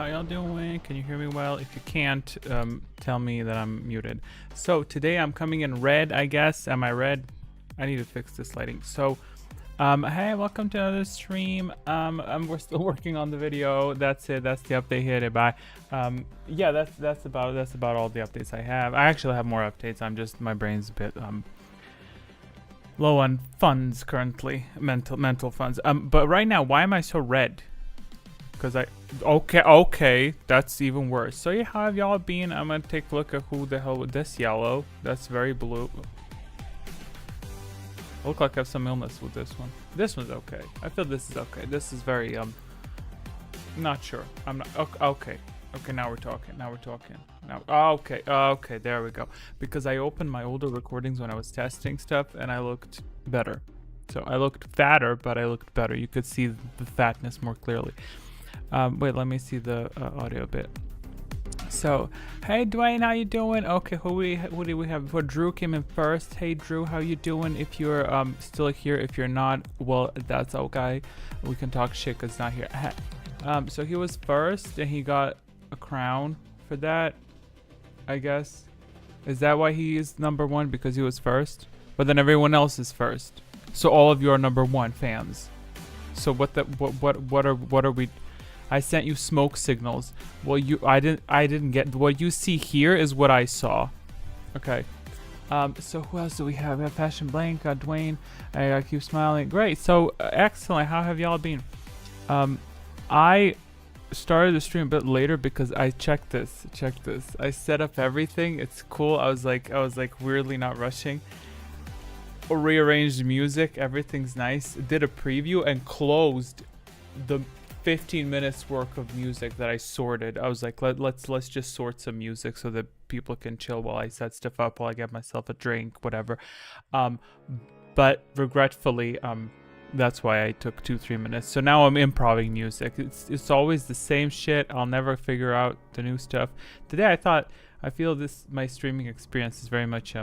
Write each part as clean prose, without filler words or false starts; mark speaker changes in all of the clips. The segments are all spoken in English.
Speaker 1: y'all doing? Can you hear me well? If you can't, tell me that I'm muted. So today I'm coming in red, I guess. Am I red? I need to fix this lighting. So, hey, welcome to another stream. We're still working on the video. That's it. That's the update here. Bye. Yeah, that's about all the updates I have. I actually have more updates. My brain's a bit low on funds currently, mental funds. But right now, why am I so red? Because okay, that's even worse. So yeah, how have y'all been? I'm gonna take a look at who the hell with this yellow. That's very blue. I look like I have some illness with this one. This one's okay. I feel this is okay. This is very not sure. I'm not okay. Okay, now we're talking. Now okay, there we go. Because I opened my older recordings when I was testing stuff and I looked better. So I looked fatter, but I looked better. You could see the fatness more clearly. Wait, let me see the audio bit. So, hey Dwayne, how you doing? Okay, who do we have before? Drew came in first. Hey Drew, how you doing? If you're still here, if you're not, well, that's okay. We can talk shit because not here. So he was first and he got a crown for that, I guess. Is that why he is number one? Because he was first? But then everyone else is first. So all of you are number one fans. So what are we? I sent you smoke signals. Well, I didn't get what you see here is what I saw. Okay. So who else do we have? We have Fashion Blank, Dwayne. I keep smiling. Great. So excellent. How have y'all been? I started the stream a bit later because I checked this. I set up everything. It's cool. I was like weirdly not rushing. Rearranged music. Everything's nice. Did a preview and closed the 15 minutes worth of music that I sorted. I was like, let's just sort some music so that people can chill while I set stuff up, while I get myself a drink, whatever. But regretfully, that's why I took 2-3 minutes. So now I'm improvising music. It's always the same shit. I'll never figure out the new stuff. Today I feel my streaming experience is very much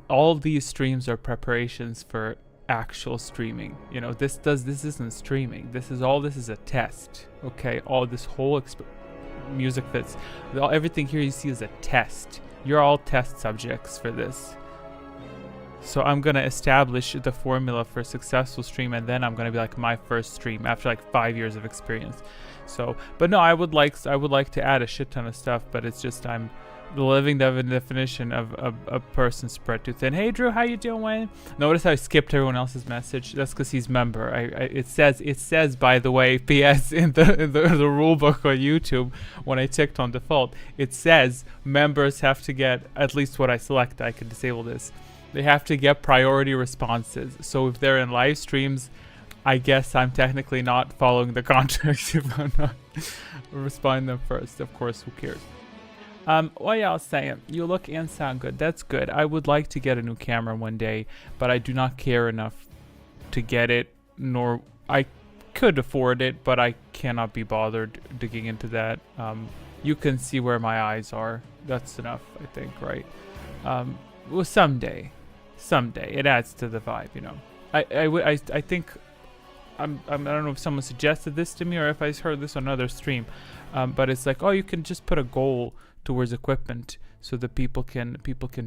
Speaker 1: all these streams are preparations for actual streaming. You know, this isn't streaming. This is a test. Okay, all this whole music fits. Everything here you see is a test. You're all test subjects for this. So I'm gonna establish the formula for a successful stream, and then I'm gonna be like my first stream after like 5 years of experience. So, but no, I would like to add a shit ton of stuff, but it's just I'm living the definition of a person spread too thin. Hey Drew, how you doing? Notice I skipped everyone else's message. That's because he's member. It says by the way, PS in the rule book on YouTube when I ticked on default, it says members have to get at least what I select. I can disable this. They have to get priority responses. So if they're in live streams, I guess I'm technically not following the contract if I'm not responding them first. Of course, who cares? What y'all saying? You look and sound good. That's good. I would like to get a new camera one day, but I do not care enough to get it, nor I could afford it, but I cannot be bothered digging into that. You can see where my eyes are. That's enough, I think, right? Well, someday it adds to the vibe, you know. I think I don't know if someone suggested this to me or if I heard this on another stream, but it's like, oh, you can just put a goal towards equipment so that people can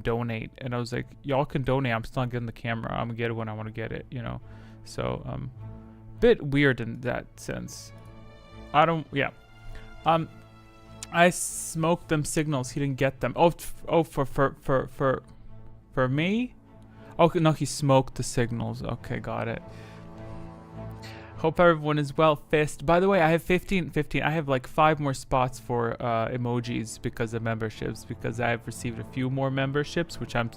Speaker 1: donate. And I was like, y'all can donate. I'm still not getting the camera. I'm gonna get it when I want to get it, you know. So bit weird in that sense. I smoked them signals. He didn't get them. For me? Oh no, he smoked the signals. Okay, got it. Hope everyone is well. Fist. By the way, I have 15. I have like 5 more spots for emojis because of memberships, because I have received a few more memberships, which I'm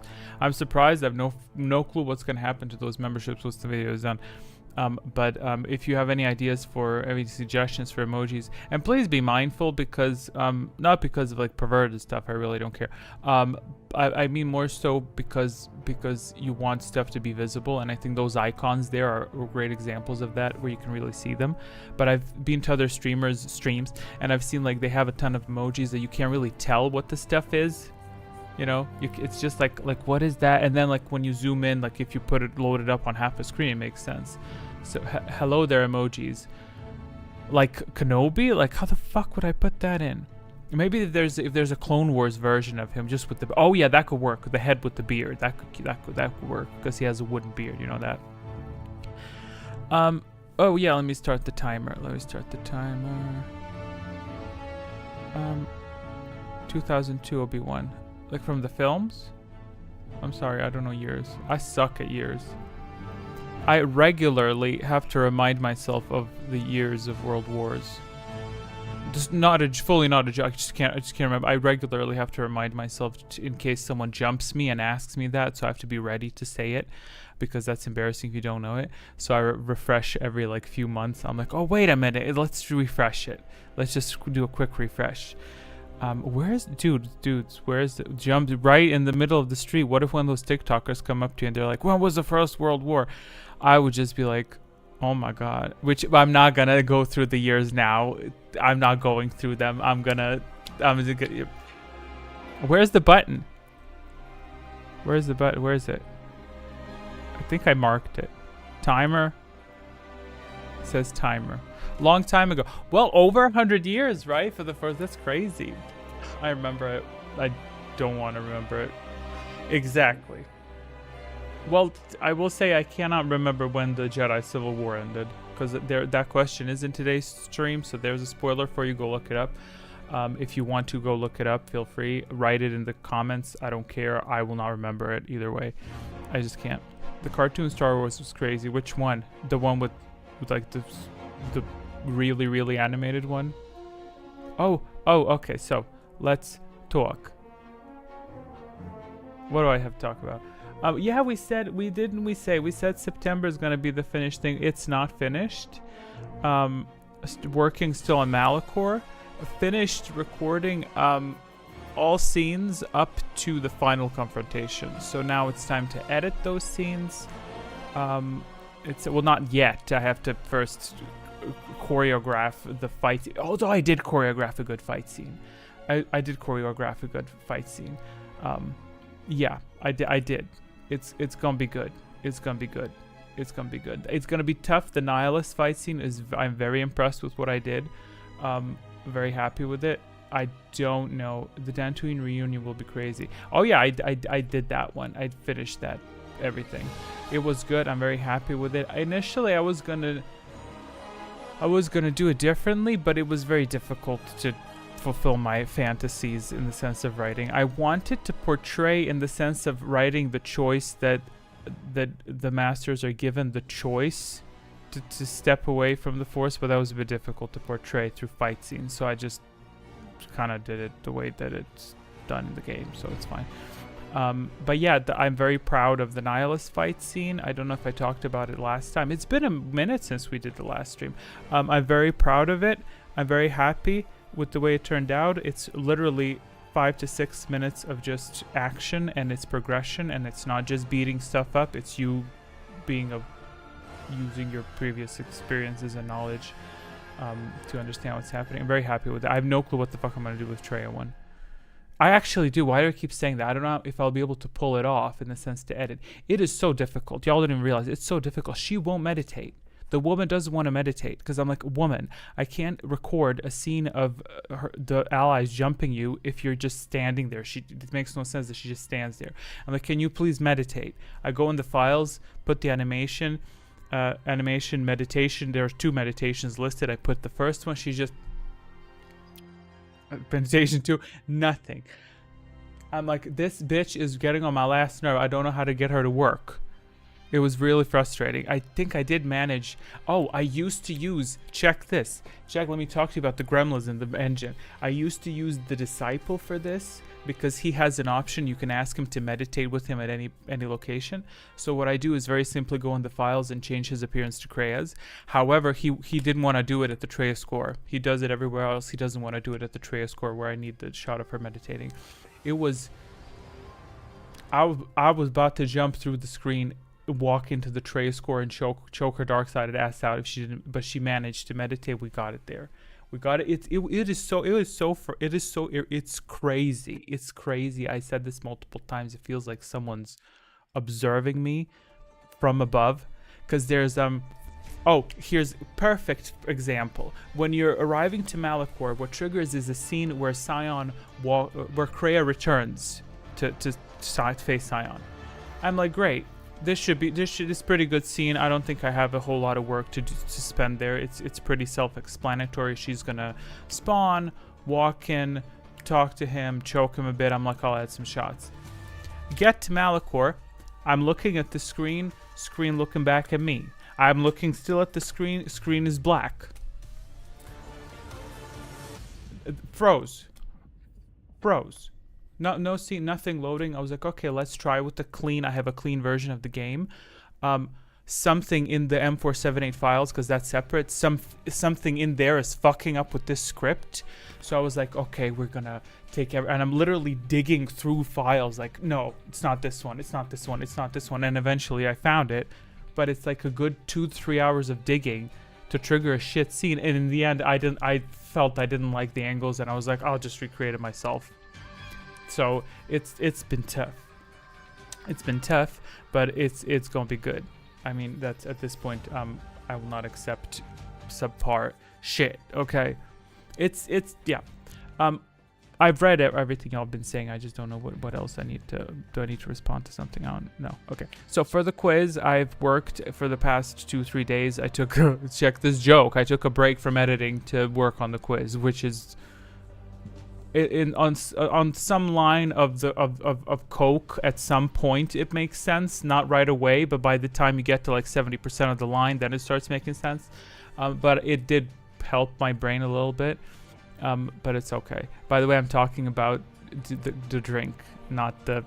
Speaker 1: surprised. I have no clue what's gonna happen to those memberships once the video is done. But if you have any ideas for any suggestions for emojis, and please be mindful, because not because of like perverted stuff, I really don't care. I mean more so because you want stuff to be visible, and I think those icons there are great examples of that, where you can really see them. But I've been to other streamers' streams, and I've seen like they have a ton of emojis that you can't really tell what the stuff is. You know, it's just like what is that? And then like when you zoom in, like if you load it up on half a screen, it makes sense. So hello there, emojis. like Kenobi. Like, how the fuck would I put that in? Maybe if there's a Clone Wars version of him just with the, oh yeah, that could work. The head with the beard, that could work because he has a wooden beard. You know that. Oh yeah, let me start the timer. 2002 Obi-Wan, like from the films. I'm sorry, I don't know years. I suck at years. I regularly have to remind myself of the years of World Wars. Just fully not a joke. I just can't remember. I regularly have to remind myself in case someone jumps me and asks me that, so I have to be ready to say it because that's embarrassing if you don't know it. So I refresh every like few months. I'm like, oh wait a minute, let's refresh it. Let's just do a quick refresh. Where's dudes? Where's the jump right in the middle of the street? What if one of those TikTokers come up to you and they're like, when was the First World War? I would just be like, oh my god. Which I'm not gonna go through the years now. I'm not going through them. I'm just gonna. Where's the button? Where's the button? Where is it? I think I marked it. Timer. It says timer. Long time ago. Well, over 100 years, right? For the first. That's crazy. I remember it. I don't want to remember it. Exactly. Well, I will say I cannot remember when the Jedi Civil War ended, because that question is in today's stream, so there's a spoiler for you. Go look it up. If you want to go look it up, feel free. Write it in the comments. I don't care. I will not remember it either way. I just can't. The cartoon Star Wars was crazy. Which one? The one with like the really, really animated one? Oh, okay. So let's talk. What do I have to talk about? Yeah, we said September is going to be the finished thing. It's not finished. Working still on Malachor. Finished recording all scenes up to the final confrontation. So now it's time to edit those scenes. Well, not yet. I have to first choreograph the fight. Although I did choreograph a good fight scene. I did choreograph a good fight scene. Yeah, I did. It's gonna be good. It's gonna be good. It's gonna be tough. The Nihilist fight scene I'm very impressed with what I did. Very happy with it. I don't know. The Dantooine reunion will be crazy. Oh yeah, I did that one. I finished that. Everything. It was good. I'm very happy with it. Initially, I was gonna do it differently, but it was very difficult to fulfill my fantasies in the sense of writing. I wanted to portray in the sense of writing the choice that the masters are given the choice to step away from the Force, but that was a bit difficult to portray through fight scenes, so I just kind of did it the way that it's done in the game, so it's fine. But yeah, I'm very proud of the Nihilist fight scene. I don't know if I talked about it last time. It's been a minute since we did the last stream. I'm very proud of it. I'm very happy with the way it turned out. It's literally 5 to 6 minutes of just action and its progression, and it's not just beating stuff up. It's you using your previous experiences and knowledge to understand what's happening. I'm very happy with it. I have no clue what the fuck I'm gonna do with Traya 1. I actually do. Why do I keep saying that? I don't know if I'll be able to pull it off in the sense to edit. It is so difficult. Y'all didn't even realize it's so difficult. She won't meditate. The woman doesn't want to meditate because I'm like, woman, I can't record a scene of the allies jumping you if you're just standing there. It makes no sense that she just stands there. I'm like, can you please meditate? I go in the files, put the animation meditation. There are 2 meditations listed. I put the first one. She's just meditation 2, nothing. I'm like, this bitch is getting on my last nerve. I don't know how to get her to work. It was really frustrating. I think I did manage. Oh, I used to use, check this. Let me talk to you about the gremlins in the engine. I used to use the Disciple for this because he has an option. You can ask him to meditate with him at any location. So what I do is very simply go in the files and change his appearance to Krea's. However, he didn't want to do it at the Traya score. He does it everywhere else. He doesn't want to do it at the Traya score where I need the shot of her meditating. It was... I was about to jump through the screen, walk into the Traya score and choke her dark sided ass out if she didn't, but she managed to meditate. We got it there. We got it. It's crazy. It's crazy. I said this multiple times. It feels like someone's observing me from above, because there's Oh, here's a perfect example. When you're arriving to Malachor, what triggers is a scene where where Kreia returns to face Scion. I'm like, great. This is pretty good scene. I don't think I have a whole lot of work to spend there. It's pretty self-explanatory. She's gonna spawn, walk in, talk to him, choke him a bit. I'm like, I'll add some shots. Get to Malachor. I'm looking at the screen looking back at me. I'm looking still at the screen is black. Froze. No scene, nothing loading. I was like, okay, let's try with the clean. I have a clean version of the game. Something in the M478 files, because that's separate. Something in there is fucking up with this script. So I was like, okay, we're gonna take and I'm literally digging through files like, no, it's not this one, it's not this one, it's not this one. And eventually I found it. But it's like a good 2-3 hours of digging to trigger a shit scene. And in the end, I felt I didn't like the angles, and I was like, I'll just recreate it myself. So it's been tough. It's been tough, but it's gonna be good. I mean, that's at this point, I will not accept subpar shit. Okay, it's yeah. I've read everything y'all been saying. I just don't know what else I need to... Do I need to respond to something on? No. Okay. So for the quiz, I've worked for the past 2-3 days. I took... check this joke. I took a break from editing to work on the quiz, which is... on some line of coke at some point it makes sense. Not right away, but by the time you get to like 70% of the line, then it starts making sense. But it did help my brain a little bit. But it's okay. By the way, I'm talking about the drink, not the...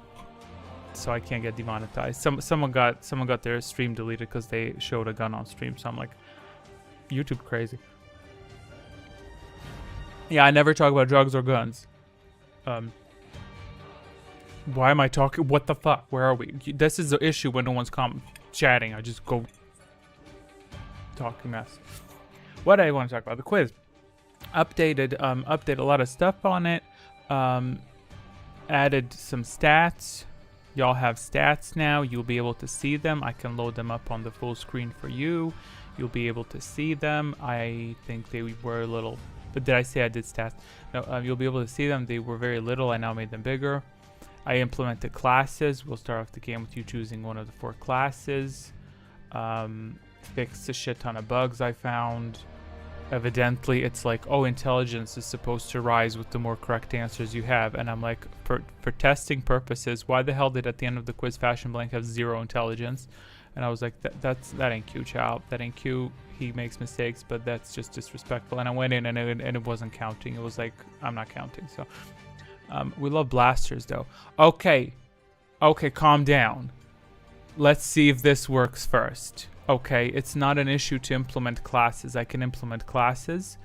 Speaker 1: So I can't get demonetized. Someone got their stream deleted because they showed a gun on stream. So I'm like, YouTube crazy. Yeah, I never talk about drugs or guns. Why am I talking? What the fuck? Where are we? This is the issue when no one's chatting. I just go talking mess. What I want to talk about, the quiz. Update a lot of stuff on it. Added some stats. Y'all have stats now. You'll be able to see them. I can load them up on the full screen for you. You'll be able to see them. I think they were a little... But did I say I did stats? No, you'll be able to see them. They were very little. I now made them bigger. I implemented classes. We'll start off the game with you choosing one of the 4 classes. Fixed a shit ton of bugs I found. Evidently, it's like, oh, intelligence is supposed to rise with the more correct answers you have. And I'm like, for testing purposes, why the hell did at the end of the quiz Fashion Blank have 0 intelligence? And I was like, that ain't cute, child. That ain't cute. He makes mistakes, but that's just disrespectful. And I went in and it wasn't counting. It was like, I'm not counting. So we love blasters, though. Okay, calm down. Let's see if this works first. Okay, it's not an issue to implement classes. I can implement classes.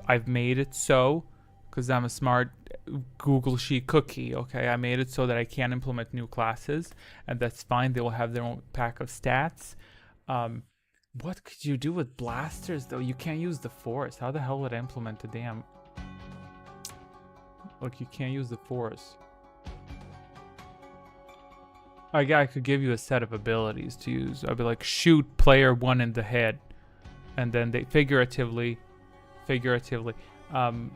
Speaker 1: I've made it so because I'm a smart Google Sheet cookie. Okay, I made it so that I can implement new classes, and that's fine. They will have their own pack of stats. What could you do with blasters, though? You can't use the force. How the hell would I implement a damn... Look, you can't use the force. I could give you a set of abilities to use. I'd be like, shoot player 1 in the head. And then they figuratively, and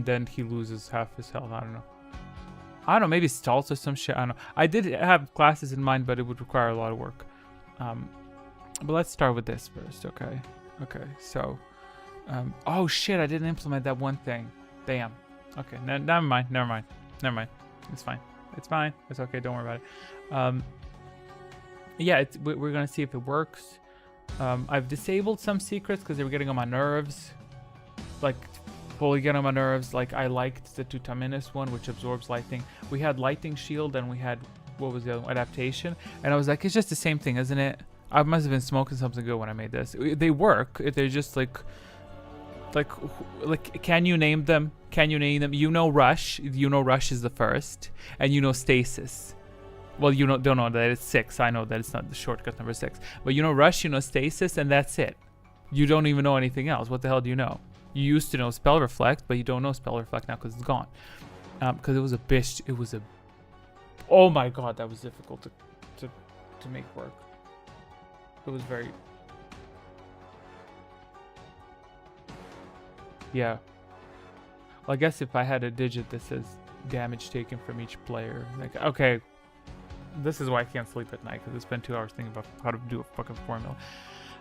Speaker 1: then he loses half his health. I don't know, maybe stalls or some shit. I don't know. I did have classes in mind, but it would require a lot of work. But let's start with this first, okay? Okay, so, oh shit, I didn't implement that one thing. Damn. Okay, never mind. It's fine. It's okay. Don't worry about it. Yeah, we're gonna see if it works. I've disabled some secrets because they were getting on my nerves. Like, fully getting on my nerves. Like, I liked the Tutaminis one, which absorbs lightning. We had lightning shield and we had, what was the other one? Adaptation. And I was like, it's just the same thing, isn't it? I must have been smoking something good when I made this. They work. They're just like, can you name them? You know Rush. You know Rush is the first. And you know Stasis. Well, you don't know that it's 6. I know that it's not the shortcut number 6. But you know Rush, you know Stasis, and that's it. You don't even know anything else. What the hell do you know? You used to know Spell Reflect, but you don't know Spell Reflect now because it's gone. Because it was a bitch. It was a... Oh my god, that was difficult to make work. It was very... Yeah. Well, I guess if I had a digit that says damage taken from each player, like, okay, this is why I can't sleep at night, because I spent 2 hours thinking about how to do a fucking formula.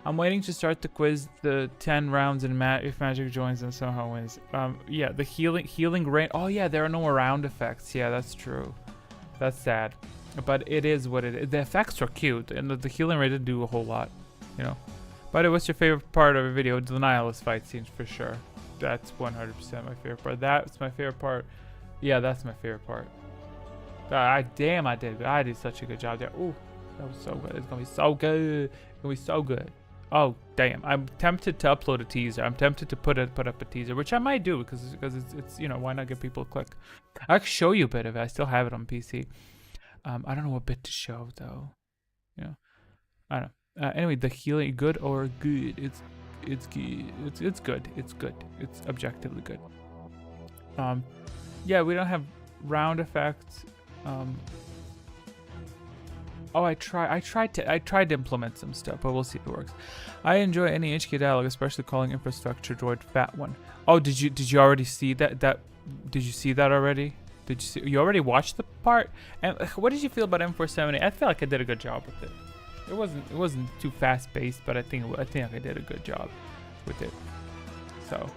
Speaker 1: I'm waiting to start the quiz, the 10 rounds, and if Magic joins and somehow wins. Yeah, the healing rain. Oh yeah, there are no more round effects. Yeah, that's true. That's sad, but it is what it is. The effects are cute, and the healing rate didn't do a whole lot, you know. But what's your favorite part of a video? The nihilist fight scenes for sure. That's 100% my favorite part. That's my favorite part. Yeah, that's my favorite part. Damn, I did such a good job there. Ooh, that was so good. It's gonna be so good. It's gonna be so good. Oh damn, I'm tempted to upload a teaser. I'm tempted to put up a teaser, which I might do because it's you know, why not get people to click? I can show you a bit of it. I still have it on PC. I don't know what bit to show though. You know, I don't know. Anyway, the healing, good or good? It's good. It's good. It's good. It's objectively good. Yeah, we don't have round effects. Oh, I tried to implement some stuff, but we'll see if it works. I enjoy any HK dialogue, especially calling infrastructure droid fat one. Oh, did you already see that? Did you see that already? You already watched the part? And what did you feel about M470? I feel like I did a good job with it. It wasn't too fast paced, but I think I did a good job with it. So,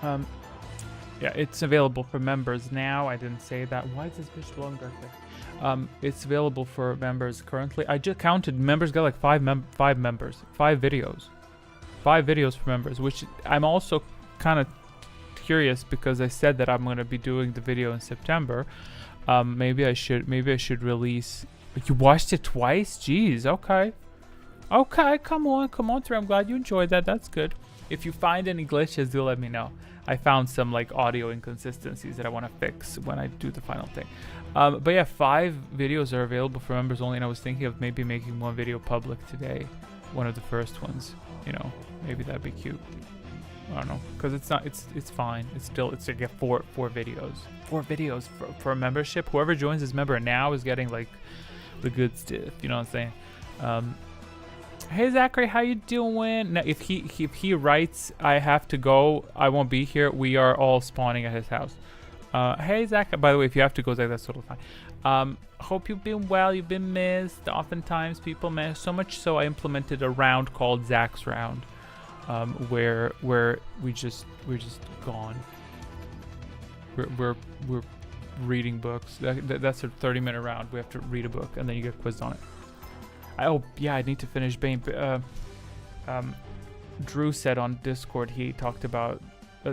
Speaker 1: yeah, it's available for members now. I didn't say that. Why is this bitch blowing back there? It's available for members currently. I just counted. Members got like 5 members, 5 videos for members. Which I'm also kind of curious because I said that I'm going to be doing the video in September. Maybe I should release. You watched it twice? Jeez. Okay. Come on through. I'm glad you enjoyed that. That's good. If you find any glitches, do let me know. I found some like audio inconsistencies that I want to fix when I do the final thing. But yeah, 5 videos are available for members only, and I was thinking of maybe making one video public today, one of the first ones. You know, maybe that'd be cute. I don't know, because it's fine. It's like 4 videos. 4 videos for a membership. Whoever joins as member now is getting like the good stuff. You know what I'm saying? Hey Zachary, how you doing? Now, if he writes, I have to go, I won't be here. We are all spawning at his house. Hey Zach, by the way, if you have to go, Zach, that's totally fine. Hope you've been well. You've been missed. Oftentimes people miss. So much so, I implemented a round called Zach's round, where we're just gone. We're reading books. That's a 30-minute round. We have to read a book, and then you get quizzed on it. Oh yeah, I need to finish Bane. Drew said on Discord he talked about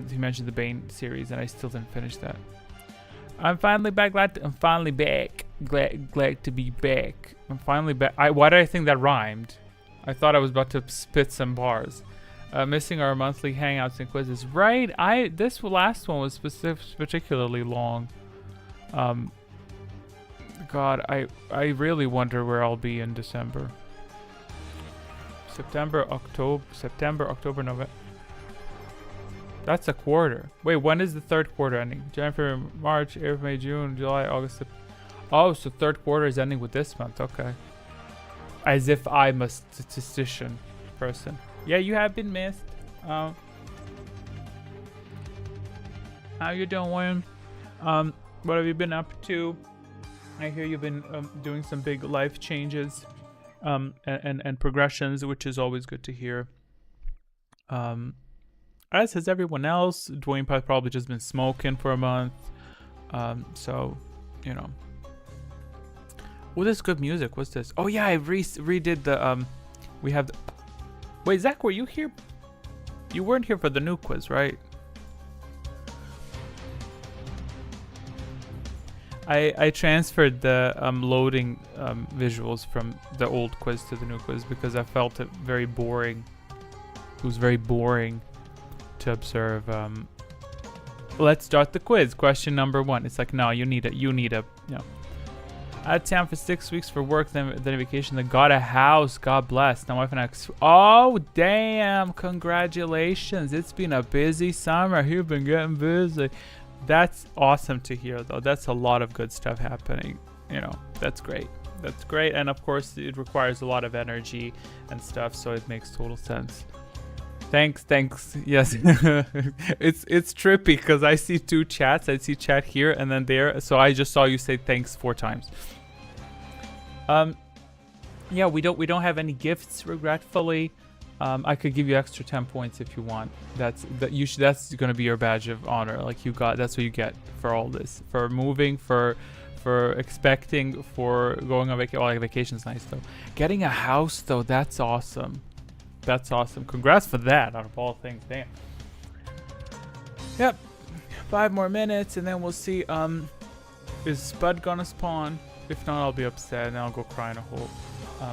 Speaker 1: he mentioned the Bane series, and I still didn't finish that. I'm finally back. Glad to be back. I'm finally back. Why did I think that rhymed? I thought I was about to spit some bars. Missing our monthly hangouts and quizzes. Right. This last one was particularly long. God, I really wonder where I'll be in December. September, October, November. That's a quarter. Wait, when is the 3rd quarter ending? January, March, April, May, June, July, August. Oh, so 3rd quarter is ending with this month. Okay. As if I'm a statistician person. Yeah, you have been missed. How you doing? What have you been up to? I hear you've been doing some big life changes and progressions, which is always good to hear. As has everyone else. Dwayne probably just been smoking for a month. So, you know. Oh, this is good music. What's this? Oh, yeah, I redid the... we have... Wait, Zach, were you here? You weren't here for the new quiz, right? I transferred the loading visuals from the old quiz to the new quiz because I felt it very boring. It was very boring to observe. Let's start the quiz. Question number 1. It's like, no, you need a, you know. Out of town for 6 weeks for work, then vacation, then got a house. God bless. Now my wife and I. Oh, damn. Congratulations. It's been a busy summer. You've been getting busy. That's awesome to hear, though. That's a lot of good stuff happening. You know, that's great. That's great. And of course, it requires a lot of energy and stuff, so it makes total sense. Thanks. Yes. it's trippy because I see 2 chats. I see chat here and then there. So I just saw you say thanks 4 times. Yeah, we don't have any gifts, regretfully. I could give you extra 10 points if you want. That's gonna be your badge of honor. Like that's what you get for all this. For moving, for expecting, for going on vacation. Oh, like vacation's nice though. Getting a house though, that's awesome. That's awesome. Congrats for that, out of all things. Damn. Yep. 5 more minutes and then we'll see. Is Spud gonna spawn? If not, I'll be upset and I'll go cry in a hole.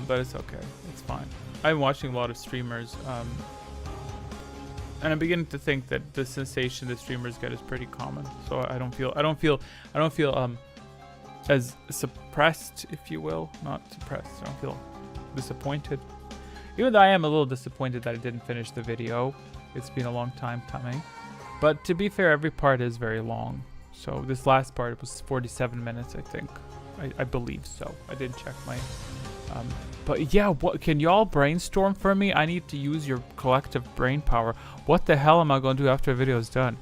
Speaker 1: But it's okay. It's fine. I'm watching a lot of streamers, and I'm beginning to think that the sensation that streamers get is pretty common. So I don't feel as suppressed, if you will. Not suppressed. I don't feel disappointed. Even though I am a little disappointed that I didn't finish the video. It's been a long time coming. But to be fair, every part is very long. So this last part was 47 minutes, I think. I believe so. I didn't check my... but yeah, what can y'all brainstorm for me? I need to use your collective brain power. What the hell am I going to do after the video is done?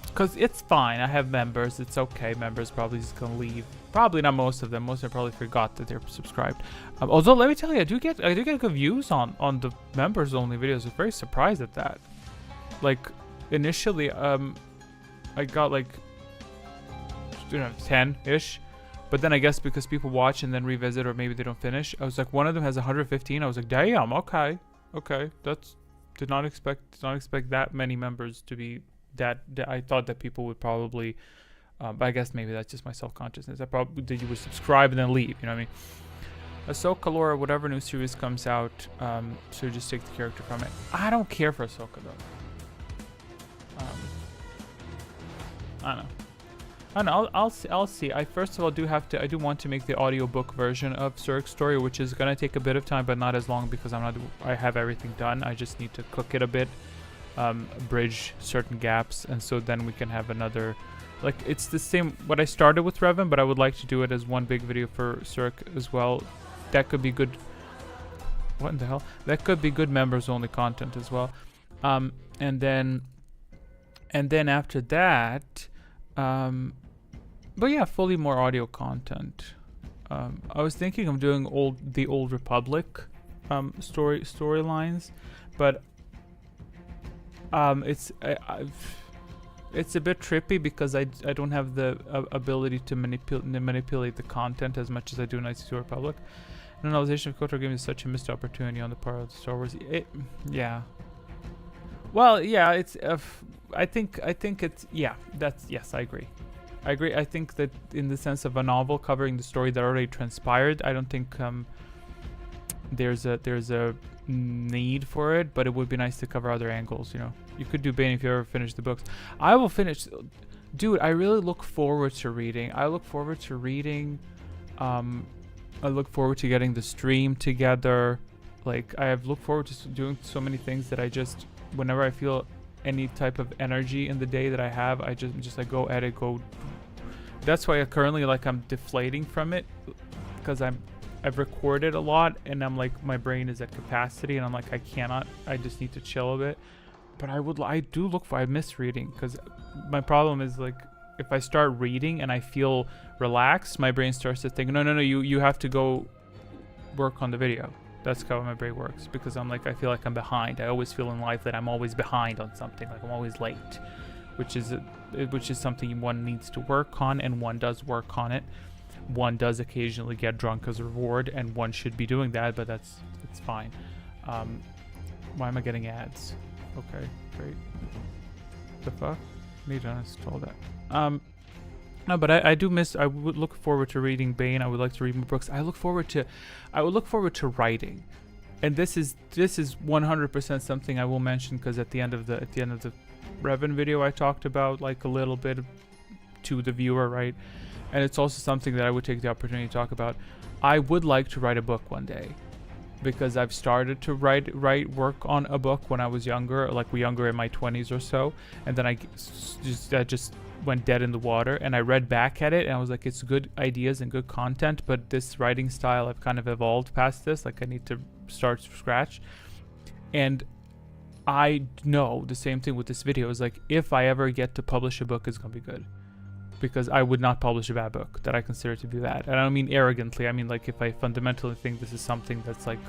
Speaker 1: Because it's fine. I have members. It's okay. Members probably just going to leave. Probably not most of them. Most of them probably forgot that they're subscribed. Although, let me tell you, I do get good views on the members only videos. I'm very surprised at that. Like, initially, I got like, 10-ish. But then I guess because people watch and then revisit, or maybe they don't finish. I was like, one of them has 115. I was like, damn, okay. That's did not expect that many members to be that. I thought that people would probably, but I guess maybe that's just my self-consciousness. I probably that you would subscribe and then leave. You know what I mean? Ahsoka lore, whatever new series comes out, so just take the character from it. I don't care for Ahsoka though. I don't know. I don't know, I'll see. I first of all I do want to make the audiobook version of Zerg's story, which is gonna take a bit of time, but not as long because I have everything done. I just need to cook it a bit, bridge certain gaps, and so then we can have another, like, it's the same what I started with Revan, but I would like to do it as one big video for Zerg as well. That could be good. What in the hell? That could be good members only content as well. And then after that, but yeah, fully more audio content. I was thinking of doing the Old Republic storylines, but it's a bit trippy because I don't have the ability to manipulate the content as much as I do in Knights of the Republic. The novelization of KOTOR games is such a missed opportunity on the part of the Star Wars. Yeah. Well, yeah, it's. I think it's. Yeah, that's. Yes, I agree. I think that in the sense of a novel covering the story that already transpired, I don't think there's a need for it, but it would be nice to cover other angles. You know, you could do Bane if you ever finish the books. I will finish. Dude, I really look forward to reading. I look forward to getting the stream together. Like, I have looked forward to doing so many things that I just, whenever I feel any type of energy in the day that I have, I just like go at it, go. That's why I currently, like, I'm deflating from it, because I've recorded a lot and I'm like, my brain is at capacity and I'm like, I just need to chill a bit. But I miss reading, because my problem is, like, if I start reading and I feel relaxed, my brain starts to think, no, you have to go work on the video. That's how my brain works, because I'm like, I feel like I'm behind. I always feel in life that I'm always behind on something, like I'm always late, which is something one needs to work on, and one does work on it. One does occasionally get drunk as a reward, and one should be doing that, but it's fine. Why am I getting ads? Okay, great. The fuck? Need to uninstall that. No, but I do miss. I would look forward to reading Bane. I would like to read more books. I would look forward to writing, and this is 100% something I will mention, because at the end of the Revan video I talked about, like, a little bit to the viewer, right? And it's also something that I would take the opportunity to talk about. I would like to write a book one day, because I've started to write work on a book when I was younger, younger in my 20s or so, and then I just went dead in the water, and I read back at it and I was like, it's good ideas and good content, but this writing style, I've kind of evolved past this. Like, I need to start from scratch. And I know the same thing with this video is like, if I ever get to publish a book, it's gonna be good, because I would not publish a bad book that I consider to be bad. And I don't mean arrogantly, I mean like if I fundamentally think this is something that's like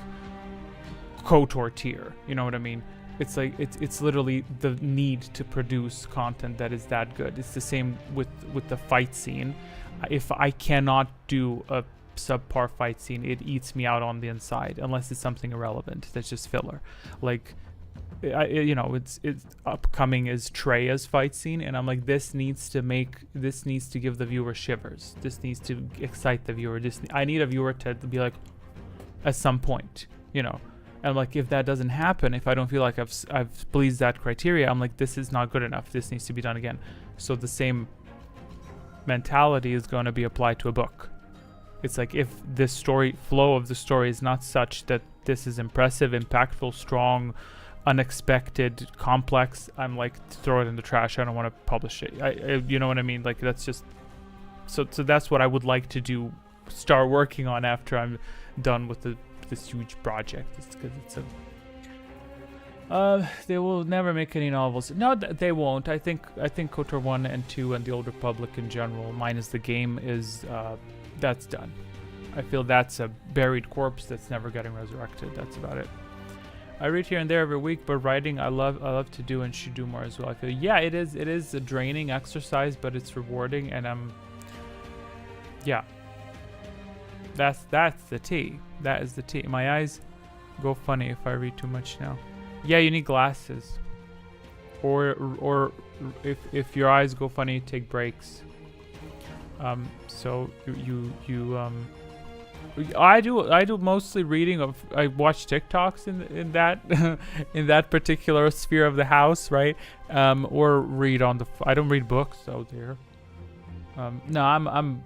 Speaker 1: KOTOR tier, you know what I mean? It's like it's literally the need to produce content that is that good. It's the same with the fight scene. If I cannot do a subpar fight scene, it eats me out on the inside, unless it's something irrelevant that's just filler. Like, it's upcoming is Treya's fight scene, and I'm like, this needs to give the viewer shivers. This needs to excite the viewer. I need a viewer to be like, at some point, you know. And like, if that doesn't happen, if I don't feel like I've pleased that criteria, I'm like, this is not good enough. This needs to be done again. So the same mentality is going to be applied to a book. It's like, if the flow of the story is not such that this is impressive, impactful, strong, unexpected, complex, I'm like, throw it in the trash. I don't want to publish it. You know what I mean? Like, that's just so that's what I would like to do, start working on after I'm done with this huge project. It's because it's they will never make any novels. No, they won't. I think KOTOR 1 and 2 and the Old Republic in general, minus the game, is that's done. I feel that's a buried corpse that's never getting resurrected. That's about it. I read here and there every week, but writing I love to do and should do more as well. I feel, yeah, it is a draining exercise, but it's rewarding, and yeah. That's the tea. That is the tea. My eyes go funny if I read too much now. Yeah, you need glasses. Or if your eyes go funny, take breaks. So I do mostly reading of. I watch TikToks in that in that particular sphere of the house, right? Or read on the. I don't read books out there. No,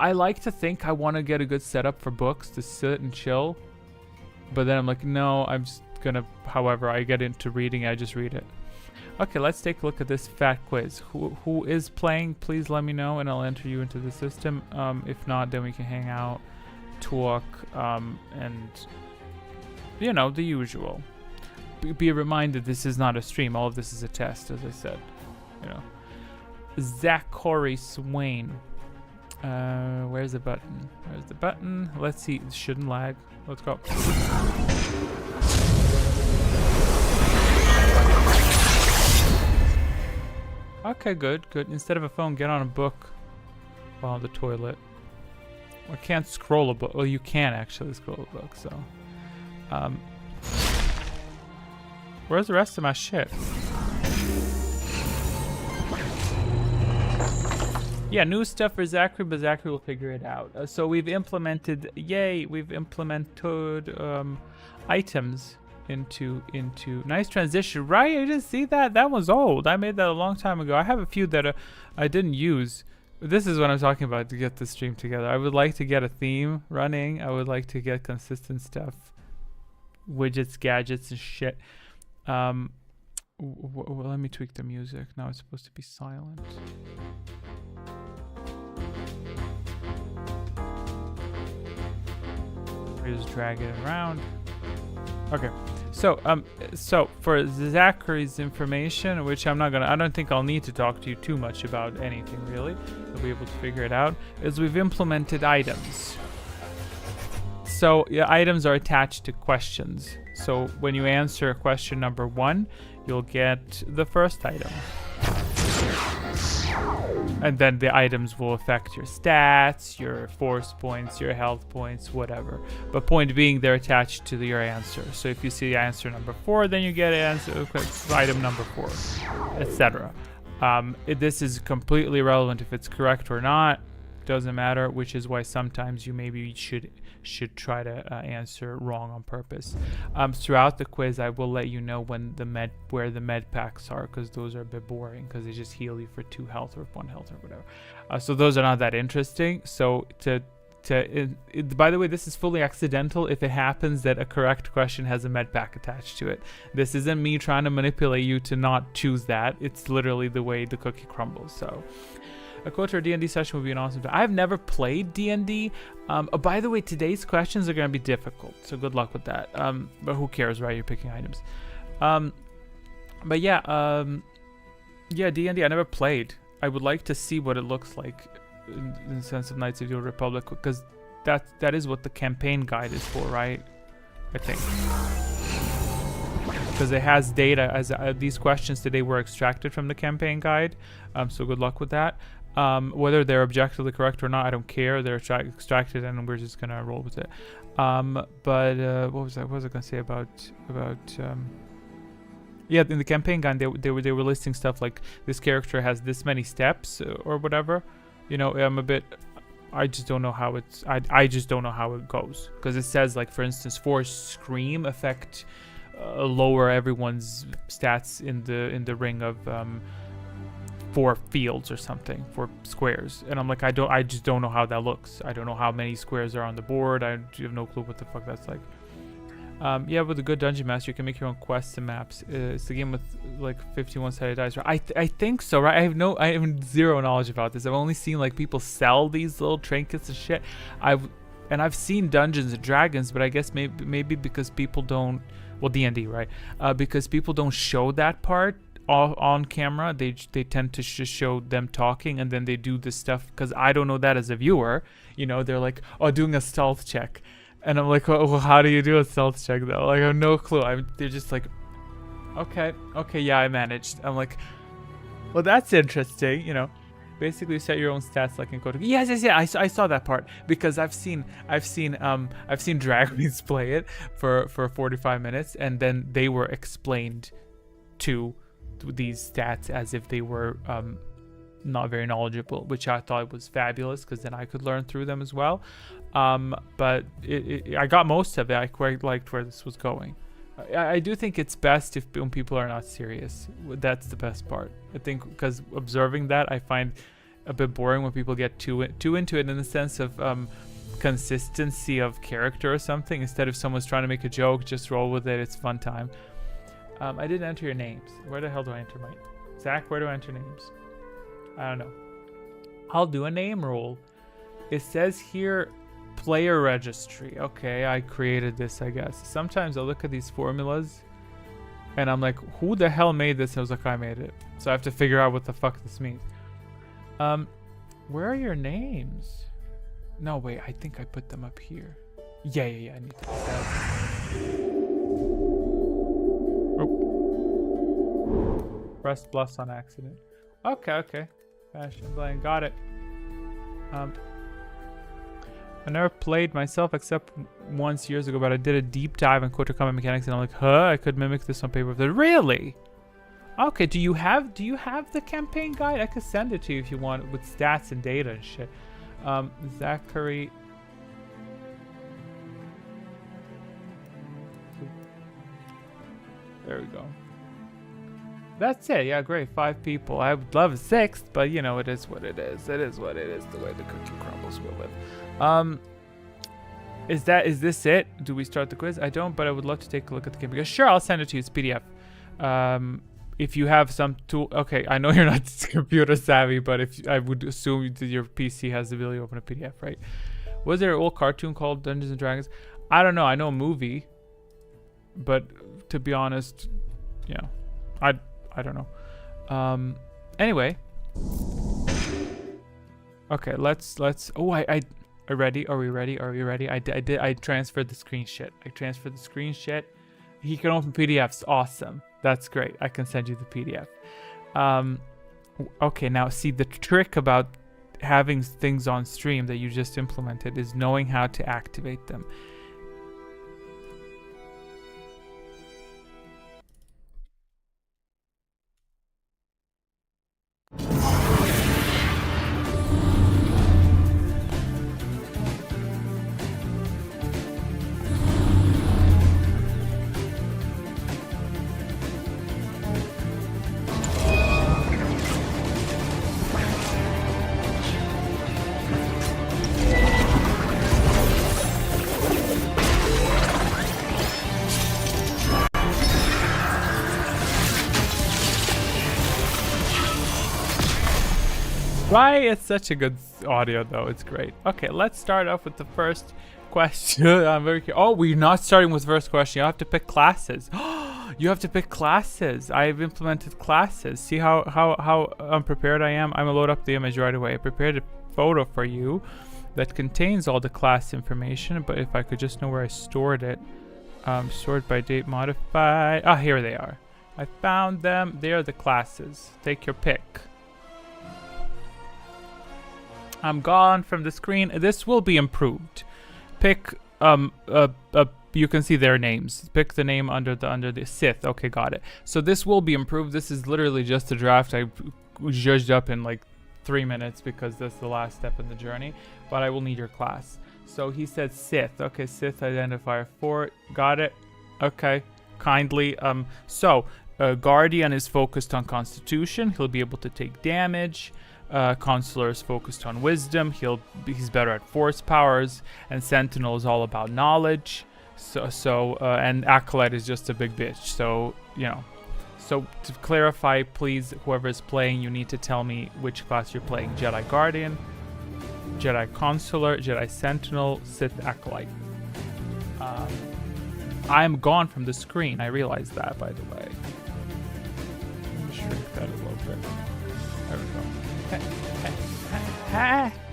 Speaker 1: I like to think I want to get a good setup for books to sit and chill, but then I'm like, no, I'm just gonna. However, I get into reading, I just read it. Okay, let's take a look at this fat quiz. Who is playing? Please let me know, and I'll enter you into the system. If not, then we can hang out, talk, and you know, the usual. Be reminded, this is not a stream. All of this is a test, as I said. You know, Zachary Swain. Where's the button? Where's the button? Let's see. It shouldn't lag. Let's go. Okay, good. Instead of a phone, get on a book while on the toilet. I can't scroll a book. Well, you can actually scroll a book, so. Where's the rest of my shit? Yeah, new stuff for Zachary, but Zachary will figure it out. So we've implemented, items into nice transition, right? I didn't see that. That was old. I made that a long time ago. I have a few that I didn't use. This is what I'm talking about to get the stream together. I would like to get a theme running. I would like to get consistent stuff, widgets, gadgets, and shit. Well, let me tweak the music. Now it's supposed to be silent. Just drag it around. Okay, so for Zachary's information, which I don't think I'll need to talk to you too much about anything really. You'll be able to figure it out. Is we've implemented items. So yeah, items are attached to questions. So when you answer question number 1, you'll get the first item. And then the items will affect your stats, your force points, your health points, whatever. But point being, they're attached to your answer. So if you see answer number 4, then you get item number 4, etc. This is completely irrelevant if it's correct or not. Doesn't matter, which is why sometimes you maybe should try to answer wrong on purpose. Throughout the quiz, I will let you know where the med packs are, because those are a bit boring because they just heal you for 2 health or 1 health or whatever. So those are not that interesting. So by the way, this is fully accidental if it happens that a correct question has a med pack attached to it. This isn't me trying to manipulate you to not choose that. It's literally the way the cookie crumbles. So A Kotor D&D session would be an awesome time. I've never played D&D. Oh, by the way, today's questions are going to be difficult, so good luck with that. But who cares, right? You're picking items. But yeah, yeah, D&D I never played. I would like to see what it looks like in the sense of Knights of the Old Republic, because that is what the campaign guide is for, right? I think. Because it has data, as these questions today were extracted from the campaign guide. So good luck with that. Whether they're objectively correct or not, I don't care. They're extracted, and we're just gonna roll with it. But what was I gonna say about yeah, in the campaign guide they were listing stuff like this character has this many steps or whatever. You know, I just don't know how it's I just don't know how it goes, because it says, like, for instance, force scream affect lower everyone's stats in the ring of 4 fields or something, 4 squares, and I'm like, I just don't know how that looks. I don't know how many squares are on the board. I have no clue what the fuck that's like. Yeah, with a good dungeon master, you can make your own quests and maps. It's the game with like 51-sided dice, right? I think so, right? I have zero knowledge about this. I've only seen like people sell these little trinkets and shit. I've seen Dungeons and Dragons, but I guess maybe because people don't, well, D&D, right? Because people don't show that part on camera. They tend to just show them talking, and then they do this stuff because I don't know that as a viewer. You know, they're like, oh, doing a stealth check. And I'm like, well, how do you do a stealth check though? Like, I have no clue. They're just like, okay, yeah, I managed. I'm like, well, that's interesting. You know, basically you set your own stats like in Code. Yes. I saw that part because I've seen drag queens play it for 45 minutes, and then they were explained to these stats as if they were not very knowledgeable, which I thought was fabulous, because then I could learn through them as well. But I got most of it. I quite liked where this was going. I do think it's best when people are not serious. That's the best part, I think, because observing that I find a bit boring when people get too into it, in the sense of consistency of character or something. Instead of someone's trying to make a joke, just roll with it. It's a fun time. I didn't enter your names. Where the hell do I enter my... Zach, where do I enter names? I don't know. I'll do a name roll. It says here, player registry. Okay, I created this, I guess. Sometimes I look at these formulas and I'm like, who the hell made this? I was like, I made it. So I have to figure out what the fuck this means. Where are your names? No, wait, I think I put them up here. Yeah, I need to put that. Oh. Pressed plus on accident. Okay. Fashion blame, got it. I never played myself except once years ago, but I did a deep dive on Kotor combat mechanics, and I'm like, I could mimic this on paper. Really? Okay, do you have the campaign guide? I could send it to you if you want, with stats and data and shit. Zachary. There we go. That's it. Yeah, great. 5 people. I would love a 6th, but you know, it is what it is. It is what it is. The way the cookie crumbles will live. Is this it? Do we start the quiz? I don't, but I would love to take a look at the game. Sure, I'll send it to you. It's PDF. If you have some tool, okay. I know you're not computer savvy, but I would assume that your PC has the ability to open a PDF, right? Was there an old cartoon called Dungeons and Dragons? I don't know. I know a movie, but to be honest, yeah, I don't know. Anyway. Okay, let's. Oh, are ready? Are we ready? I transferred the screen shit. He can open PDFs. Awesome. That's great. I can send you the PDF. Okay, now see, the trick about having things on stream that you just implemented is knowing how to activate them. Why? It's such a good audio, though. It's great. Okay, let's start off with the first question. I'm very curious. Oh, we're not starting with first question. You have to pick classes. You have to pick classes. I've implemented classes. See how unprepared I am? I'm gonna load up the image right away. I prepared a photo for you that contains all the class information, but if I could just know where I stored it. Stored by date modified. Ah, here they are. I found them. They are the classes. Take your pick. I'm gone from the screen. This will be improved. Pick you can see their names. Pick the name under the Sith. Okay, got it. So this will be improved. This is literally just a draft I judged up in like 3 minutes because that's the last step in the journey. But I will need your class. So he said Sith. Okay, Sith identifier 4. Got it. Okay, kindly. Guardian is focused on Constitution. He'll be able to take damage. Consular is focused on wisdom. He's better at force powers, and Sentinel is all about knowledge. And Acolyte is just a big bitch. So So to clarify, please, whoever is playing, you need to tell me which class you're playing: Jedi Guardian, Jedi Consular, Jedi Sentinel, Sith Acolyte. I am gone from the screen. I realize that, by the way. Let me shrink that a little bit. There we go.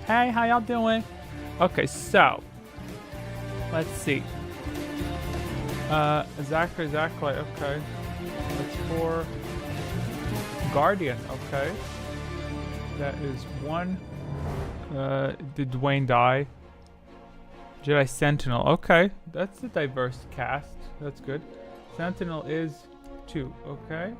Speaker 1: Hey, how y'all doing? Okay, so let's see. Zachary, okay. That's 4. Guardian, okay. That is 1. Did Dwayne die? Jedi Sentinel, okay. That's a diverse cast. That's good. Sentinel is 2, okay.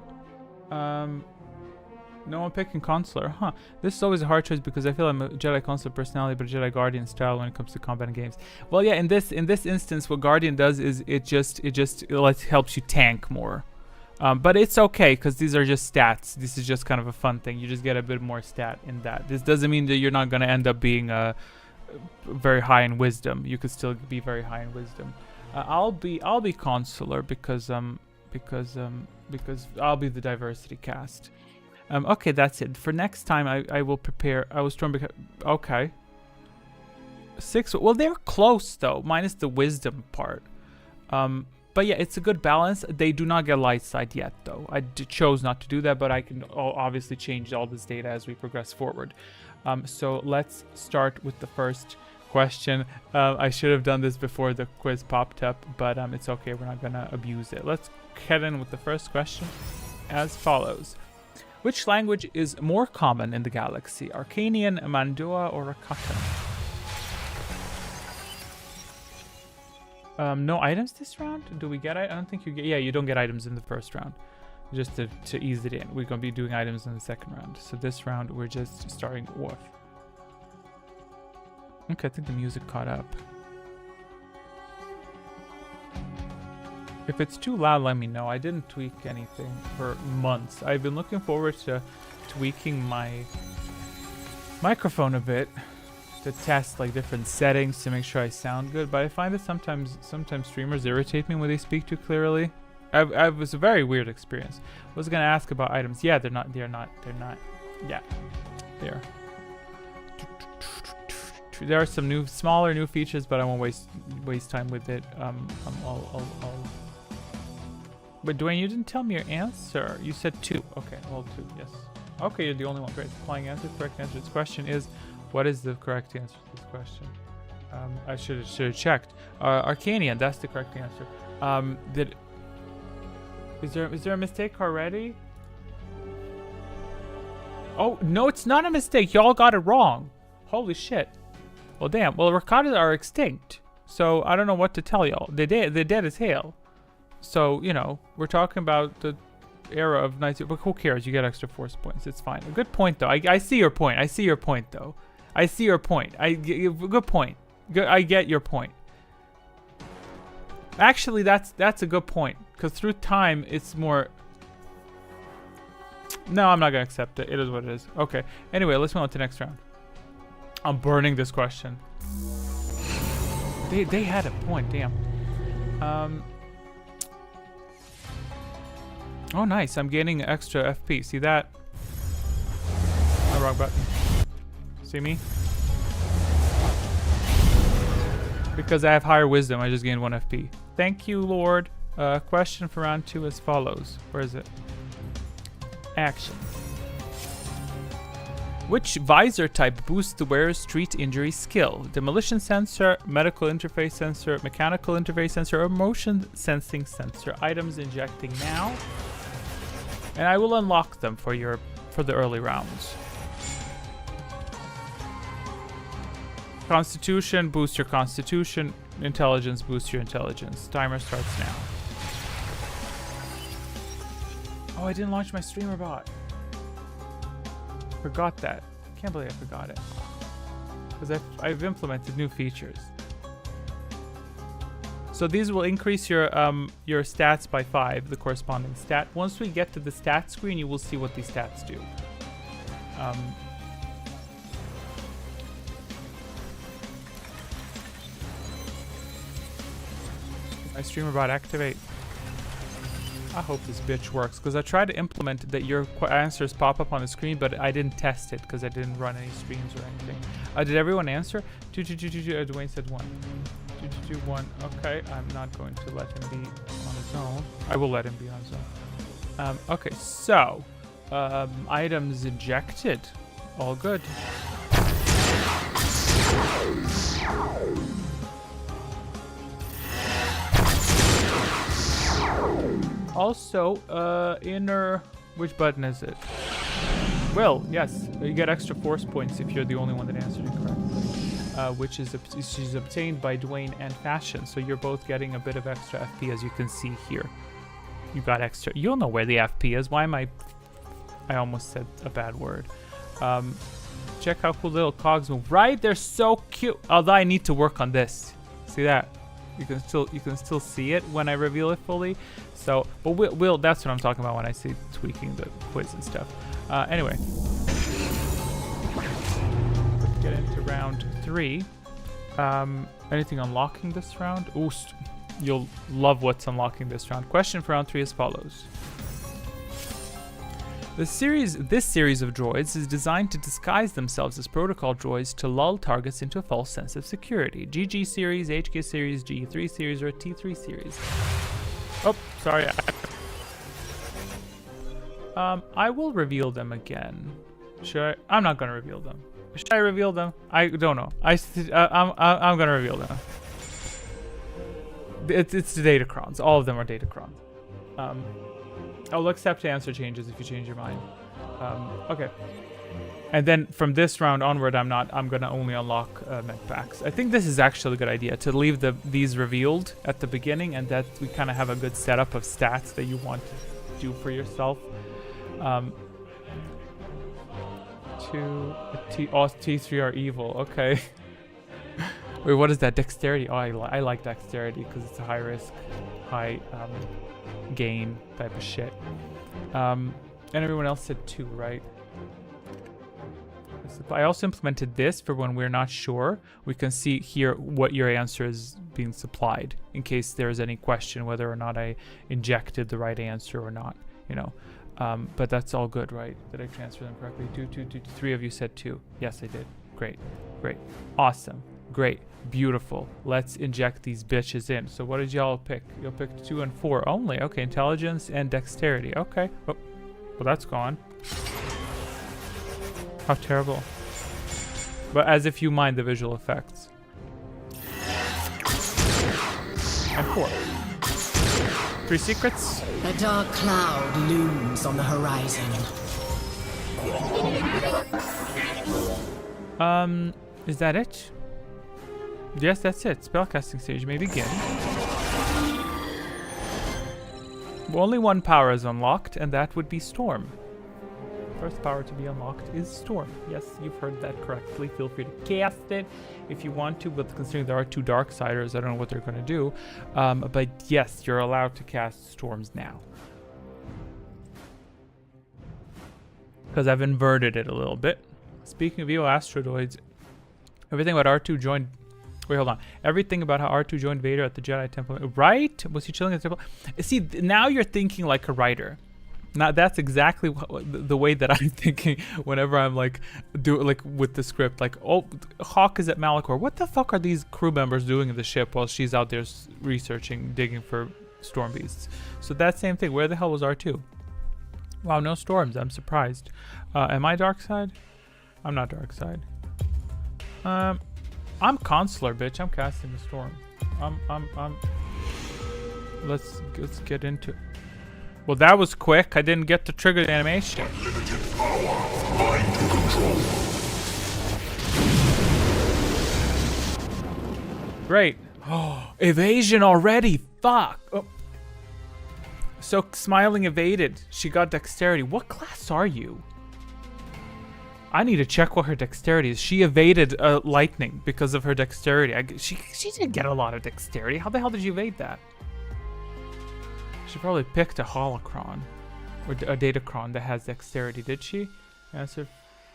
Speaker 1: No one picking Consular, huh? This is always a hard choice because I feel I'm a Jedi Consular personality, but a Jedi Guardian style when it comes to combat and games. Well, yeah, in this instance, what Guardian does is it helps you tank more. But it's okay because these are just stats. This is just kind of a fun thing. You just get a bit more stat in that. This doesn't mean that you're not going to end up being very high in wisdom. You could still be very high in wisdom. I'll be Consular because I'll be the diversity cast. Okay, that's it. For next time, I will prepare. I was trying to. Okay. 6. Well, they're close though, minus the wisdom part. But yeah, it's a good balance. They do not get light side yet, though. I chose not to do that, but I can obviously change all this data as we progress forward. So let's start with the first question. I should have done this before the quiz popped up, but it's okay. We're not gonna abuse it. Let's head in with the first question as follows. Which language is more common in the galaxy? Arcanian, Mandua, or Rakatan? No items this round? Do we get it? I don't think you get... Yeah, you don't get items in the first round. Just to ease it in. We're going to be doing items in the second round. So this round, we're just starting off. Okay, I think the music caught up. If it's too loud, let me know. I didn't tweak anything for months. I've been looking forward to tweaking my microphone a bit to test like different settings to make sure I sound good. But I find that sometimes streamers irritate me when they speak too clearly. It was a very weird experience. I was gonna ask about items. Yeah, they're not. Yeah, there. There are some smaller new features, but I won't waste time with it. But Dwayne, you didn't tell me your answer. You said 2. Okay, well 2, yes. Okay, you're the only one. Great. Applying answer. Correct answer to this question is, what is the correct answer to this question? I should have checked. Arcanian, that's the correct answer. Is there a mistake already? Oh no, it's not a mistake. Y'all got it wrong. Holy shit. Well, damn. Well, Rakatas are extinct, so I don't know what to tell y'all. They're dead as hell. So, we're talking about the era of knights, but who cares? You get extra force points. It's fine. A good point, though. I see your point. I see your point, though. I see your point. Good point. I get your point. Actually, that's a good point, because through time, it's more... No, I'm not going to accept it. It is what it is. Okay. Anyway, let's move on to the next round. I'm burning this question. They had a point. Damn. Oh, nice. I'm gaining extra FP. See that? Oh, wrong button. See me? Because I have higher wisdom, I just gained 1 FP. Thank you, Lord. Question for round 2 as follows. Where is it? Action. Which visor type boosts the wearer's street injury skill? Demolition sensor, medical interface sensor, mechanical interface sensor, or motion sensing sensor? Items injecting now. And I will unlock them for the early rounds. Constitution, boost your constitution. Intelligence, boost your intelligence. Timer starts now. Oh, I didn't launch my streamer bot. Forgot that. Can't believe I forgot it. Because I've implemented new features. So these will increase your stats by 5, the corresponding stat. Once we get to the stat screen, you will see what these stats do. My streamer bot activate. I hope this bitch works, because I tried to implement that your answers pop up on the screen, but I didn't test it because I didn't run any streams or anything. Did everyone answer? 2, 2, 2, 2, 2. Dwayne said 1. 2, 2, 2, 1. Okay, I'm not going to let him be on his own. I will let him be on his own. Okay, so items ejected. All good. Also, inner... Which button is it? Well, yes. You get extra force points if you're the only one that answered it correctly. Which is obtained by Dwayne and Fashion. So you're both getting a bit of extra FP, as you can see here. You got extra... You'll know where the FP is. Why am I almost said a bad word. Check how cool little cogs move. Right? They're so cute. Although I need to work on this. See that? You can still see it when I reveal it fully. So, but we'll that's what I'm talking about when I say tweaking the quiz and stuff. Anyway, let's get into round 3. Anything unlocking this round? Ooh, you'll love what's unlocking this round. Question for round 3 as follows. This series of droids is designed to disguise themselves as protocol droids to lull targets into a false sense of security. GG series, HK series, G3 series, or T3 series. Oh, sorry. I will reveal them again. Should I? I'm not gonna reveal them. Should I reveal them? I don't know. I'm gonna reveal them. It's the Datacrons. All of them are Datacrons. I'll accept answer changes if you change your mind. Okay. And then from this round onward, I'm gonna only unlock med packs. I think this is actually a good idea to leave these revealed at the beginning, and that we kind of have a good setup of stats that you want to do for yourself. T3 are evil. Okay. Wait, what is that? Dexterity. Oh, I like dexterity because it's a high risk, high gain type of shit. And everyone else said 2, right? I also implemented this for when we're not sure. We can see here what your answer is being supplied in case there's any question whether or not I injected the right answer or not, you know. But that's all good, right? Did I transfer them correctly? 2, 3 of you said 2. Yes, I did. Great. Awesome. Great. Beautiful. Let's inject these bitches in. So what did y'all pick? You'll pick 2 and 4 only. Okay, intelligence and dexterity. Okay. Oh, well, that's gone. How terrible. But as if you mind the visual effects. And 4. 3 secrets.
Speaker 2: A dark cloud looms on the horizon.
Speaker 1: Is that it? Yes, that's it. Spellcasting stage may begin. Only one power is unlocked, and that would be Storm. First power to be unlocked is Storm. Yes, you've heard that correctly. Feel free to cast it if you want to, but considering there are 2 Darksiders, I don't know what they're going to do. But yes, you're allowed to cast Storms now. Because I've inverted it a little bit. Speaking of evil asteroids, everything about R2 joined... Wait, hold on. Everything about how R2 joined Vader at the Jedi Temple. Right? Was he chilling at the temple? See, now you're thinking like a writer. Now that's exactly the way that I'm thinking whenever I'm like with the script. Like, oh, Hawk is at Malachor. What the fuck are these crew members doing in the ship while she's out there researching, digging for storm beasts? So that same thing. Where the hell was R2? Wow, no storms. I'm surprised. Am I dark side? I'm not dark side. I'm consular, bitch. I'm casting the storm. Let's get into it. Well, that was quick. I didn't get to trigger the animation.
Speaker 3: Limited power. Mind to control.
Speaker 1: Great. Oh, evasion already. Fuck. Oh. So Smiling evaded. She got dexterity. What class are you? I need to check what her dexterity is. She evaded lightning because of her dexterity. She didn't get a lot of dexterity. How the hell did you evade that? She probably picked a holocron or a datacron that has dexterity. Did she? Answer: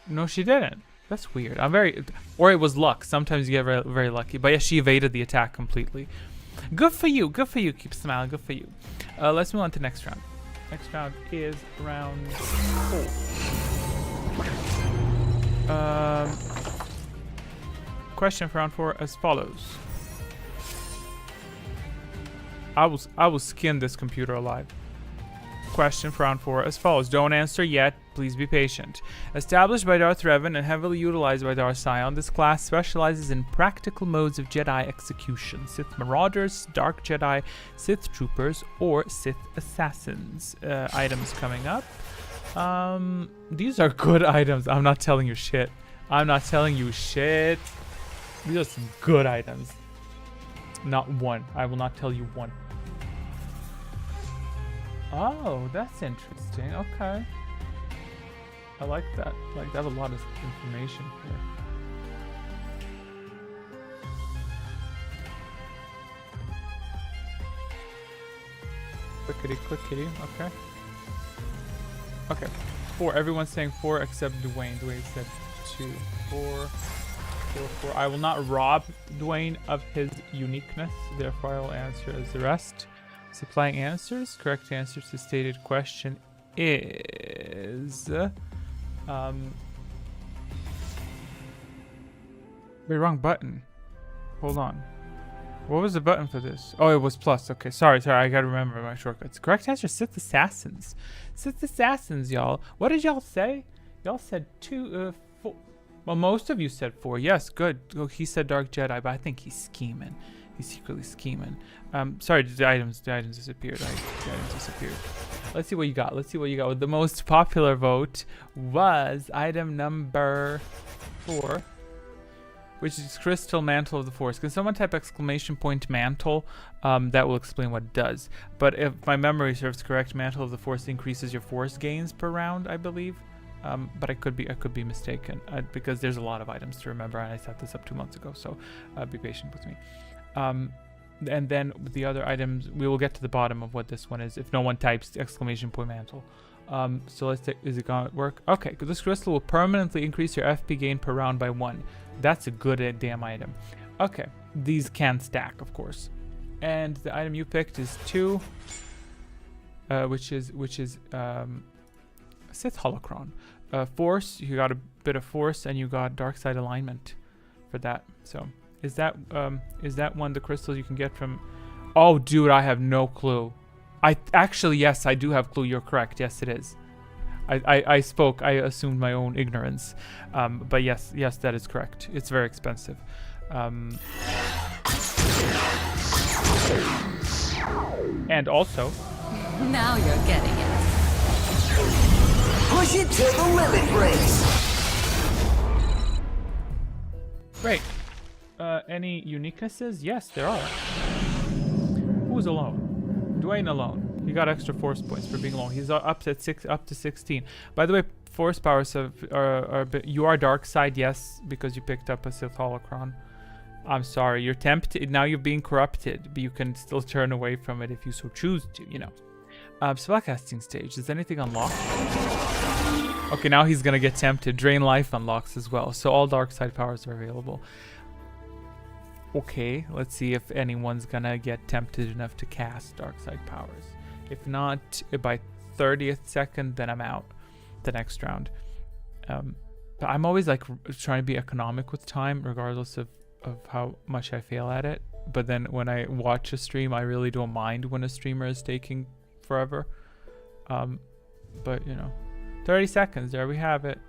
Speaker 1: no, she didn't. That's weird. Or it was luck. Sometimes you get very, very lucky. But yeah, she evaded the attack completely. Good for you. Good for you. Keep smiling. Good for you. Let's move on to next round. Next round is round 4. Question for round 4 as follows. I will skin this computer alive. Question for round 4 as follows. Don't answer yet. Please be patient. Established by Darth Revan and heavily utilized by Darth Sion, this class specializes in practical modes of Jedi execution: Sith Marauders, Dark Jedi, Sith Troopers, or Sith Assassins. Items coming up. These are good items. I'm not telling you shit. I'm not telling you shit. These are some good items. Not one. I will not tell you one. Oh, that's interesting. Okay. I like that. Like, I have a lot of information here. Clickety, clickety. Okay. Okay. 4. Everyone's saying 4 except Dwayne. Dwayne said 2. 4. 4. I will not rob Dwayne of his uniqueness. Therefore, I will answer as the rest. Supplying answers. Correct answer to stated question is... Wait, wrong button. Hold on. What was the button for this? Oh, it was plus. Okay, sorry. I gotta remember my shortcuts. Correct answer, Sith Assassins. Sith Assassins, y'all. What did y'all say? Y'all said 2, 4. Well, most of you said 4. Yes, good. Oh, he said Dark Jedi, but I think he's scheming. He's secretly scheming. Sorry, the items disappeared. The items disappeared. Let's see what you got. Let's see what you got. Well, the most popular vote was item number 4, which is Crystal Mantle of the Force. Can someone type exclamation point mantle? That will explain what it does. But if my memory serves correct, Mantle of the Force increases your force gains per round, I believe. But I could be mistaken because there's a lot of items to remember, and I set this up 2 months ago, so be patient with me. And then with the other items, we will get to the bottom of what this one is if no one types exclamation point mantle. So let's take, is it gonna work? Okay, this crystal will permanently increase your FP gain per round by 1. That's a good damn item. Okay, these can stack, of course. And the item you picked is 2, which is Sith Holocron. Force, you got a bit of force, and you got dark side alignment for that. So is that one the crystals you can get from? Oh, dude, I have no clue. Actually, yes, I do have clue. You're correct. Yes, it is. I assumed my own ignorance. But yes, that is correct. It's very expensive. And also,
Speaker 2: Now you're getting it.
Speaker 4: Push it to the limit, Grace.
Speaker 1: great. Any uniquenesses? Yes, there are. Who's alone? Dwayne alone. He got extra force points for being alone. He's up to 16. By the way, force powers are a bit. You are dark side, yes, because you picked up a Sith holocron. I'm sorry, you're tempted. Now you're being corrupted, but you can still turn away from it if you so choose to, you know. Spellcasting stage. Does anything unlock? Okay, now he's gonna get tempted. Drain life unlocks as well. So all dark side powers are available. Okay, let's see if anyone's gonna get tempted enough to cast dark side powers. If not, by 30th second, then I'm out the next round. But I'm always like trying to be economic with time, regardless of how much I fail at it. But then when I watch a stream, I really don't mind when a streamer is taking forever. But you know, 30 seconds, there we have it.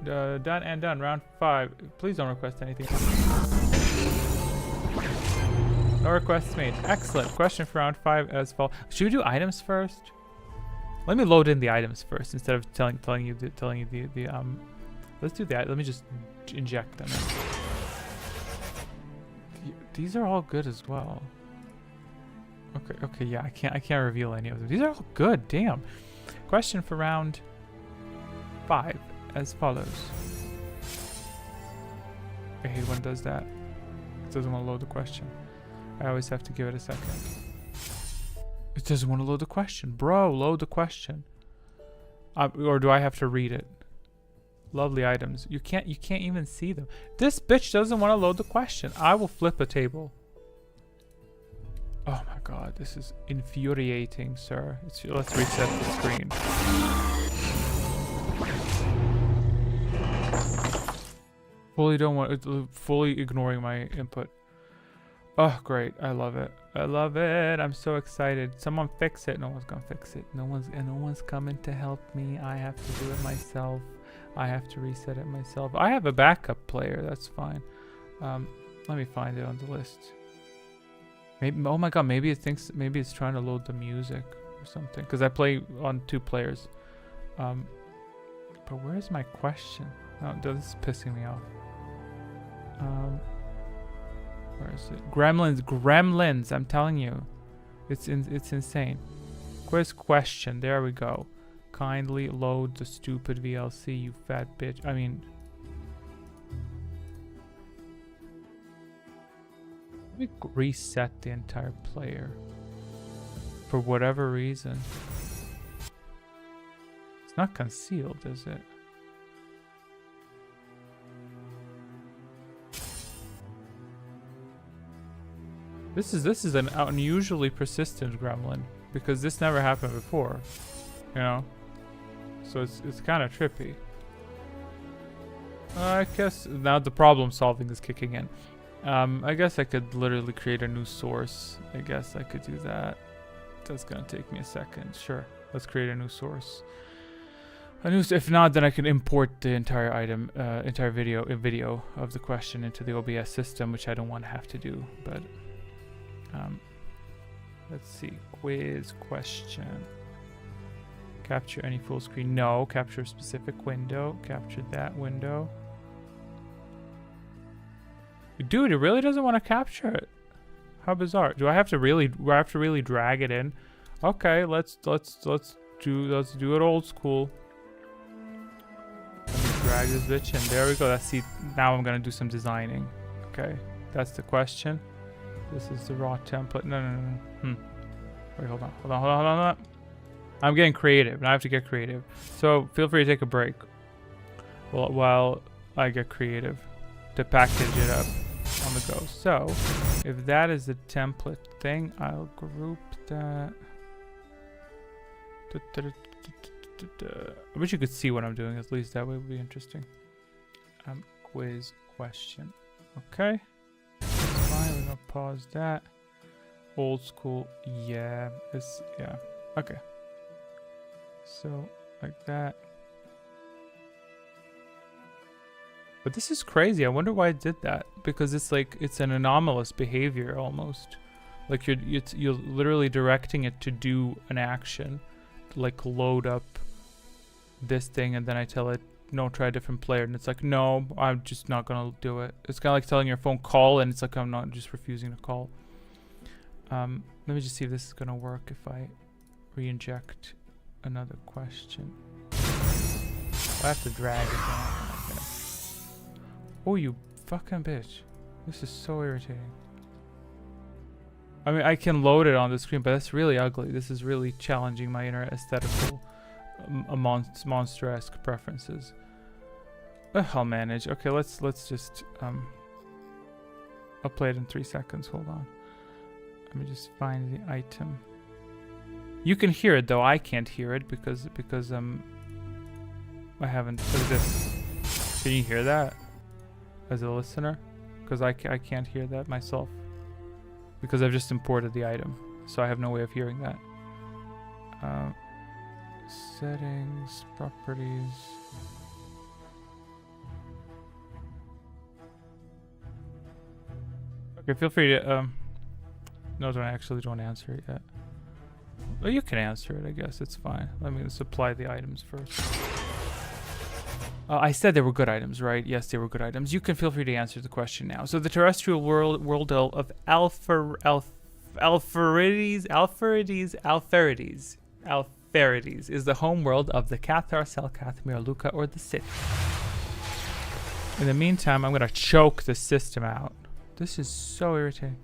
Speaker 1: Done and done. Round 5. Please don't request anything. No requests made. Excellent. Question for round 5 as follows. Should we do items first? Let me load in the items first instead of telling you the let's do that. Let me just inject them in. These are all good as well. Okay, yeah, I can't reveal any of them. These are all good. Damn. Question for round 5 as follows. I hate when it does that. It doesn't want to load the question. I always have to give it a second. It doesn't want to load the question. Bro, load the question. Or do I have to read it? Lovely items. You can't even see them. This bitch doesn't want to load the question. I will flip a table. Oh my god, this is infuriating, sir. Let's reset the screen. Fully ignoring my input. Oh, great. I love it. I love it. I'm so excited. Someone fix it. No one's gonna fix it. No one's coming to help me. I have to do it myself. I have to reset it myself. I have a backup player. That's fine. Let me find it on the list. Maybe. Oh my god. Maybe it thinks. Maybe it's trying to load the music or something. Because I play on 2 players. But where's my question? Oh, this is pissing me off. Where is it? Gremlins, I'm telling you. It's insane. Quiz question, there we go. Kindly load the stupid VLC, you fat bitch. I mean... Let me reset the entire player. For whatever reason. It's not concealed, is it? This is an unusually persistent gremlin because this never happened before, you know. So it's kind of trippy. I guess now the problem solving is kicking in. I guess I could literally create a new source. I guess I could do that. That's gonna take me a second. Sure, let's create a new source. If not, then I can import the entire item, entire video of the question into the OBS system, which I don't want to have to do, but. Let's see. Quiz question. Capture any full screen? No. Capture a specific window. Capture that window. Dude, it really doesn't want to capture it. How bizarre. Do I have to really drag it in? Okay, let's do it old school. Let me drag this bitch in. There we go. Let's see. Now I'm gonna do some designing. Okay, that's the question. This is the raw template. No. Wait, hold on. I'm getting creative. Now I have to get creative. So feel free to take a break while I get creative to package it up on the go. So if that is the template thing, I'll group that. I wish you could see what I'm doing. At least that way would be interesting. Quiz question. Okay. Fine, we're gonna pause that. Old school, yeah. Okay. So like that. But this is crazy. I wonder why it did that. Because it's like it's an anomalous behavior almost. Like you're literally directing it to do an action, like load up this thing, and then I tell it no, try a different player, and it's like no, I'm just not gonna do it. It's kind of like telling your phone call, and it's like I'm not, just refusing to call. Let me just see if this is gonna work if I re-inject another question. I have to drag it down. Okay. Oh, you fucking bitch! This is so irritating. I mean, I can load it on the screen, but that's really ugly. This is really challenging my inner aesthetical monster-esque preferences. I'll manage. Okay, let's just I'll play it in 3 seconds. Hold on. Let me just find the item. You can hear it though. I can't hear it because I haven't. Look at this. Can you hear that as a listener? Because I can't hear that myself because I've just imported the item, so I have no way of hearing that. Settings, properties. Okay, feel free to no, don't answer it yet. Well, you can answer it, I guess. It's fine. Let me supply the items first. I said they were good items, right? Yes, they were good items. You can feel free to answer the question now. So the terrestrial world of Alpharides is the home world of the Cathar, Selkath, Miraluka, or the Sith. In the meantime, I'm gonna choke the system out. This is so irritating.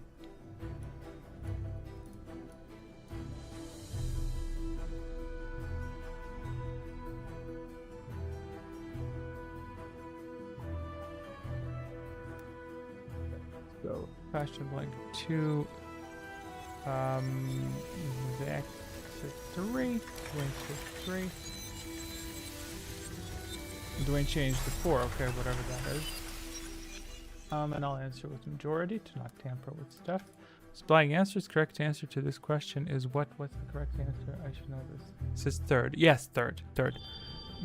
Speaker 1: So, Fashion Blanket 2, Vector 3, Dwayne to 3. Dwayne changed to 4, okay, whatever that is. And I'll answer with majority to not tamper with stuff. Supplying answers. Correct answer to this question is what? What's the correct answer? I should know this. It says third. Yes, third.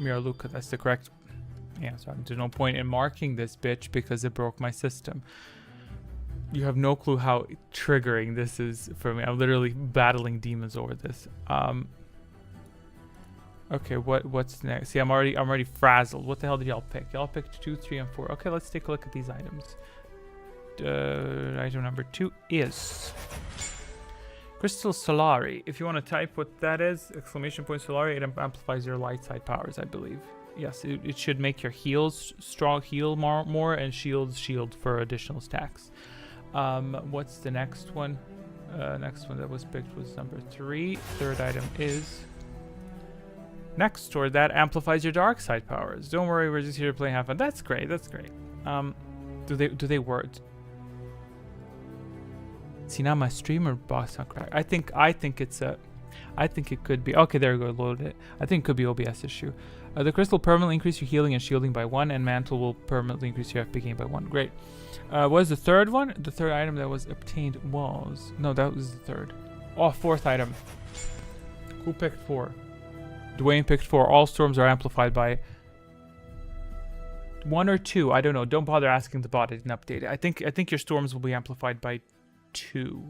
Speaker 1: Miraluka, that's the correct answer. There's no point in marking this bitch because it broke my system. You have no clue how triggering this is for me. I'm literally battling demons over this. Okay, what's next? See, I'm already frazzled. What the hell did y'all pick? Y'all picked 2, 3, and 4. Okay, let's take a look at these items. Item number 2 is Crystal Solari. If you want to type what that is, exclamation point Solari, it amplifies your light side powers, I believe. Yes, it should make your heals heal more and shield for additional stacks. What's the next one? Next one that was picked was number 3. Third item is next door that amplifies your dark side powers. Don't worry, we're just here to play half fun. That's great. That's great. Do they work? See, now my streamer box on crack. I think it's a. I think it could be. Okay, there we go. Load it. I think it could be OBS issue. The crystal permanently increase your healing and shielding by 1, and mantle will permanently increase your FP gain by 1. Great. What was the third one? The third item that was obtained was that was the third. Oh, fourth item. Who picked 4? Dwayne picked 4. All storms are amplified by 1 or 2. I don't know. Don't bother asking the bot. I didn't update it. I think your storms will be amplified by 2.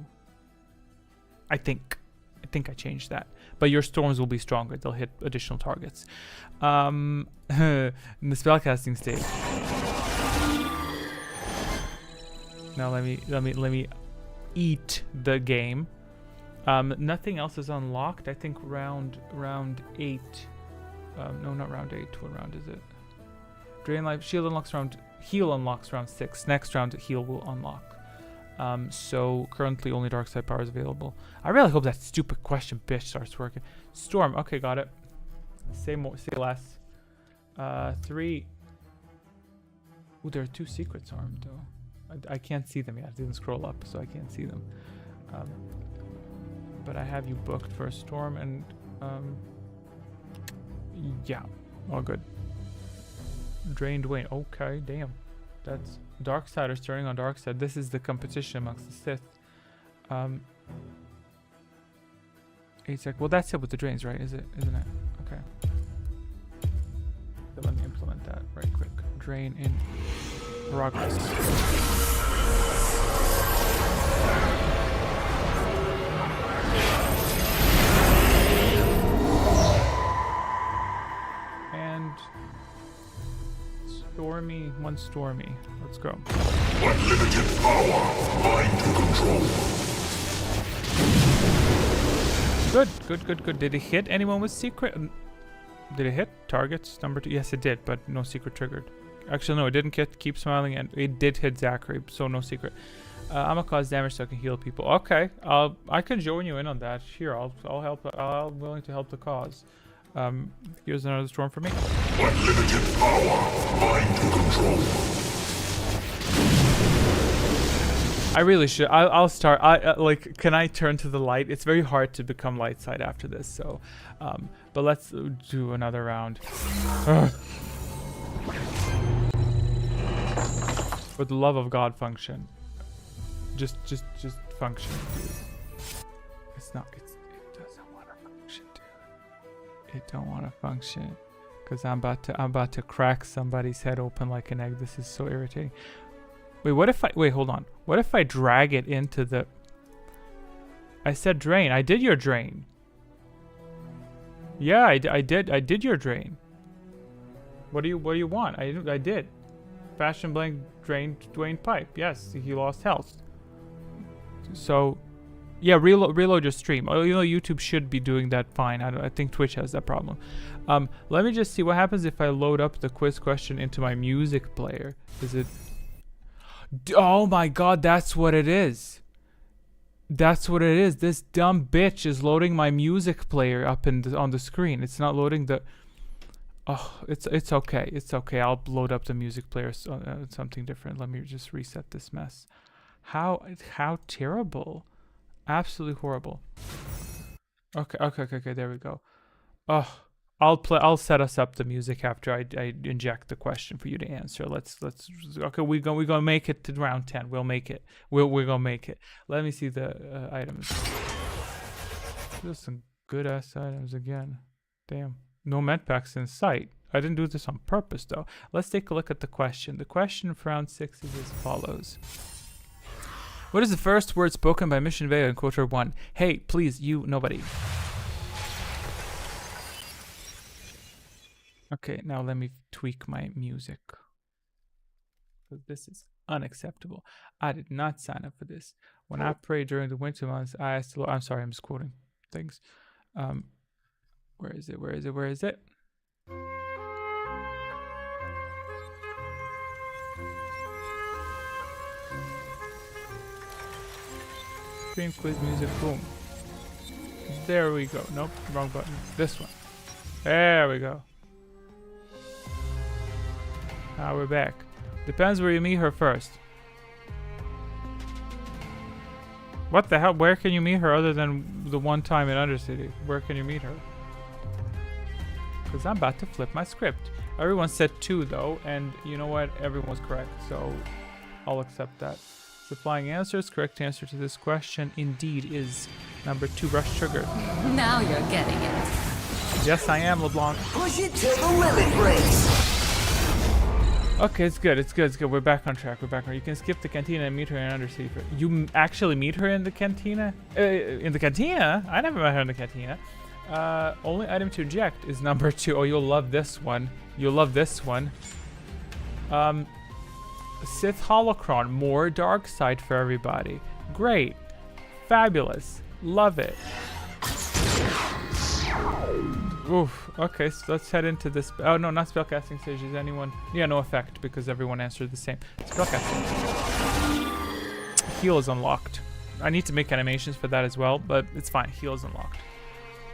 Speaker 1: I think I changed that. But your storms will be stronger. They'll hit additional targets. In the spellcasting stage. Now let me eat the game. Nothing else is unlocked. I think round 8. No, not round 8. What round is it? Drain life. Heal unlocks round 6. Next round, heal will unlock. So currently only dark side power is available. I really hope that stupid question bitch starts working. Storm. Okay, got it. Say more. Say less. 3. Ooh, there are 2 secrets armed though. I can't see them yet. I didn't scroll up, so I can't see them. But I have you booked for a storm, and yeah, all good. Drained Dwayne. Okay, damn. That's Darksiders turning on Darkside. This is the competition amongst the Sith. 8 sec. Well, that's it with the drains, right? Isn't it? Okay. So let me implement that right quick. Drain in progress. And one stormy. Let's go.
Speaker 3: Unlimited power. Mind control.
Speaker 1: Good. Did it hit anyone with secret? Did it hit targets number 2? Yes, it did, but no secret triggered. Actually, no, it didn't hit. Keep smiling, and it did hit Zachary, so no secret. I'm gonna cause damage so I can heal people. Okay, I can join you in on that. Here, I'll help. I'm willing to help the cause. Here's another storm for me.
Speaker 3: Unlimited power. Mind control.
Speaker 1: I really should. I'll start. Like, can I turn to the light? It's very hard to become light side after this. So, but let's do another round. For the love of God, function. Just function, dude. It's not. It doesn't want to function, dude. It don't want to function. Cause I'm about to crack somebody's head open like an egg. This is so irritating. Wait, what if I wait? Hold on. What if I drag it into the? I said drain. I did your drain. Yeah, I did your drain. What do you want? I did. Fashion blank drain Dwayne pipe. Yes, he lost health. So, yeah, reload your stream. Oh, you know, YouTube should be doing that fine. I think Twitch has that problem. Let me just see what happens if I load up the quiz question into my music player. Is it? Oh my God, that's what it is. That's what it is. This dumb bitch is loading my music player up on the screen. It's not loading the. Oh, it's okay. It's okay. I'll load up the music player. Something different. Let me just reset this mess. How terrible. Absolutely horrible. Okay. There we go. Oh, I'll set us up the music after I inject the question for you to answer. Let's okay. We're gonna make it to round 10. We'll make it. We're gonna make it. Let me see the items. There's some good ass items again. Damn. No med packs in sight. I didn't do this on purpose though. Let's take a look at the question. The question for round 6 is as follows. What is the first word spoken by Mission Vega in Quarter 1? Hey, please, you, nobody. Okay, now let me tweak my music. This is unacceptable. I did not sign up for this. When I pray during the winter months, I asked the Lord. I'm sorry, I'm just quoting things. Where is it? Stream quiz music, boom. There we go. Nope, wrong button. This one. There we go. Now we're back. Depends where you meet her first. What the hell? Where can you meet her other than the one time in Undercity? Where can you meet her? Because I'm about to flip my script. Everyone said 2 though, and you know what? Everyone was correct, so I'll accept that. Supplying answers. Correct answer to this question indeed is number 2, Rush Trigger.
Speaker 2: Now you're getting it.
Speaker 1: Yes, I am, LeBlanc.
Speaker 4: Push it to the limit, Grace.
Speaker 1: Okay, it's good. We're back on track. You can skip the cantina and meet her in Undercity. You actually meet her in the cantina? In the cantina? I never met her in the cantina. Only item to eject is number 2. Oh, you'll love this one. Sith Holocron. More dark side for everybody. Great. Fabulous. Love it. Oof. Okay, so let's head into this. Oh, no, not spellcasting stage. Is anyone? Yeah, no effect because everyone answered the same. Spellcasting. Heal is unlocked. I need to make animations for that as well, but it's fine. Heal is unlocked.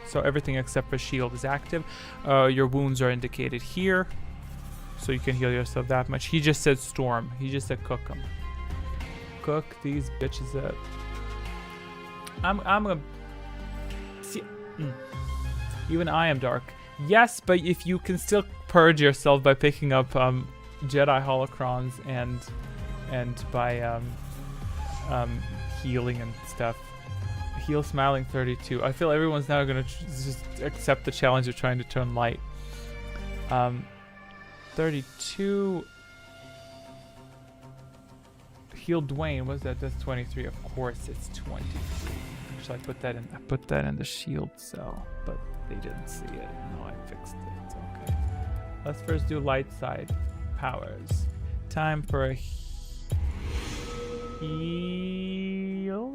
Speaker 1: So everything except for shield is active. Your wounds are indicated here, so you can heal yourself that much. He just said storm. He just said cook them. Cook these bitches up. I'm gonna see. Even I am dark. Yes, but if you can still purge yourself by picking up Jedi holocrons and by healing and stuff. Heal smiling 32. I feel everyone's now gonna just accept the challenge of trying to turn light. 32. Heal Dwayne. What's that? That's 23. Of course, it's 23. Actually, I put that in the shield cell, but they didn't see it. No, I fixed it. It's okay. Let's first do light side powers. Time for a heal.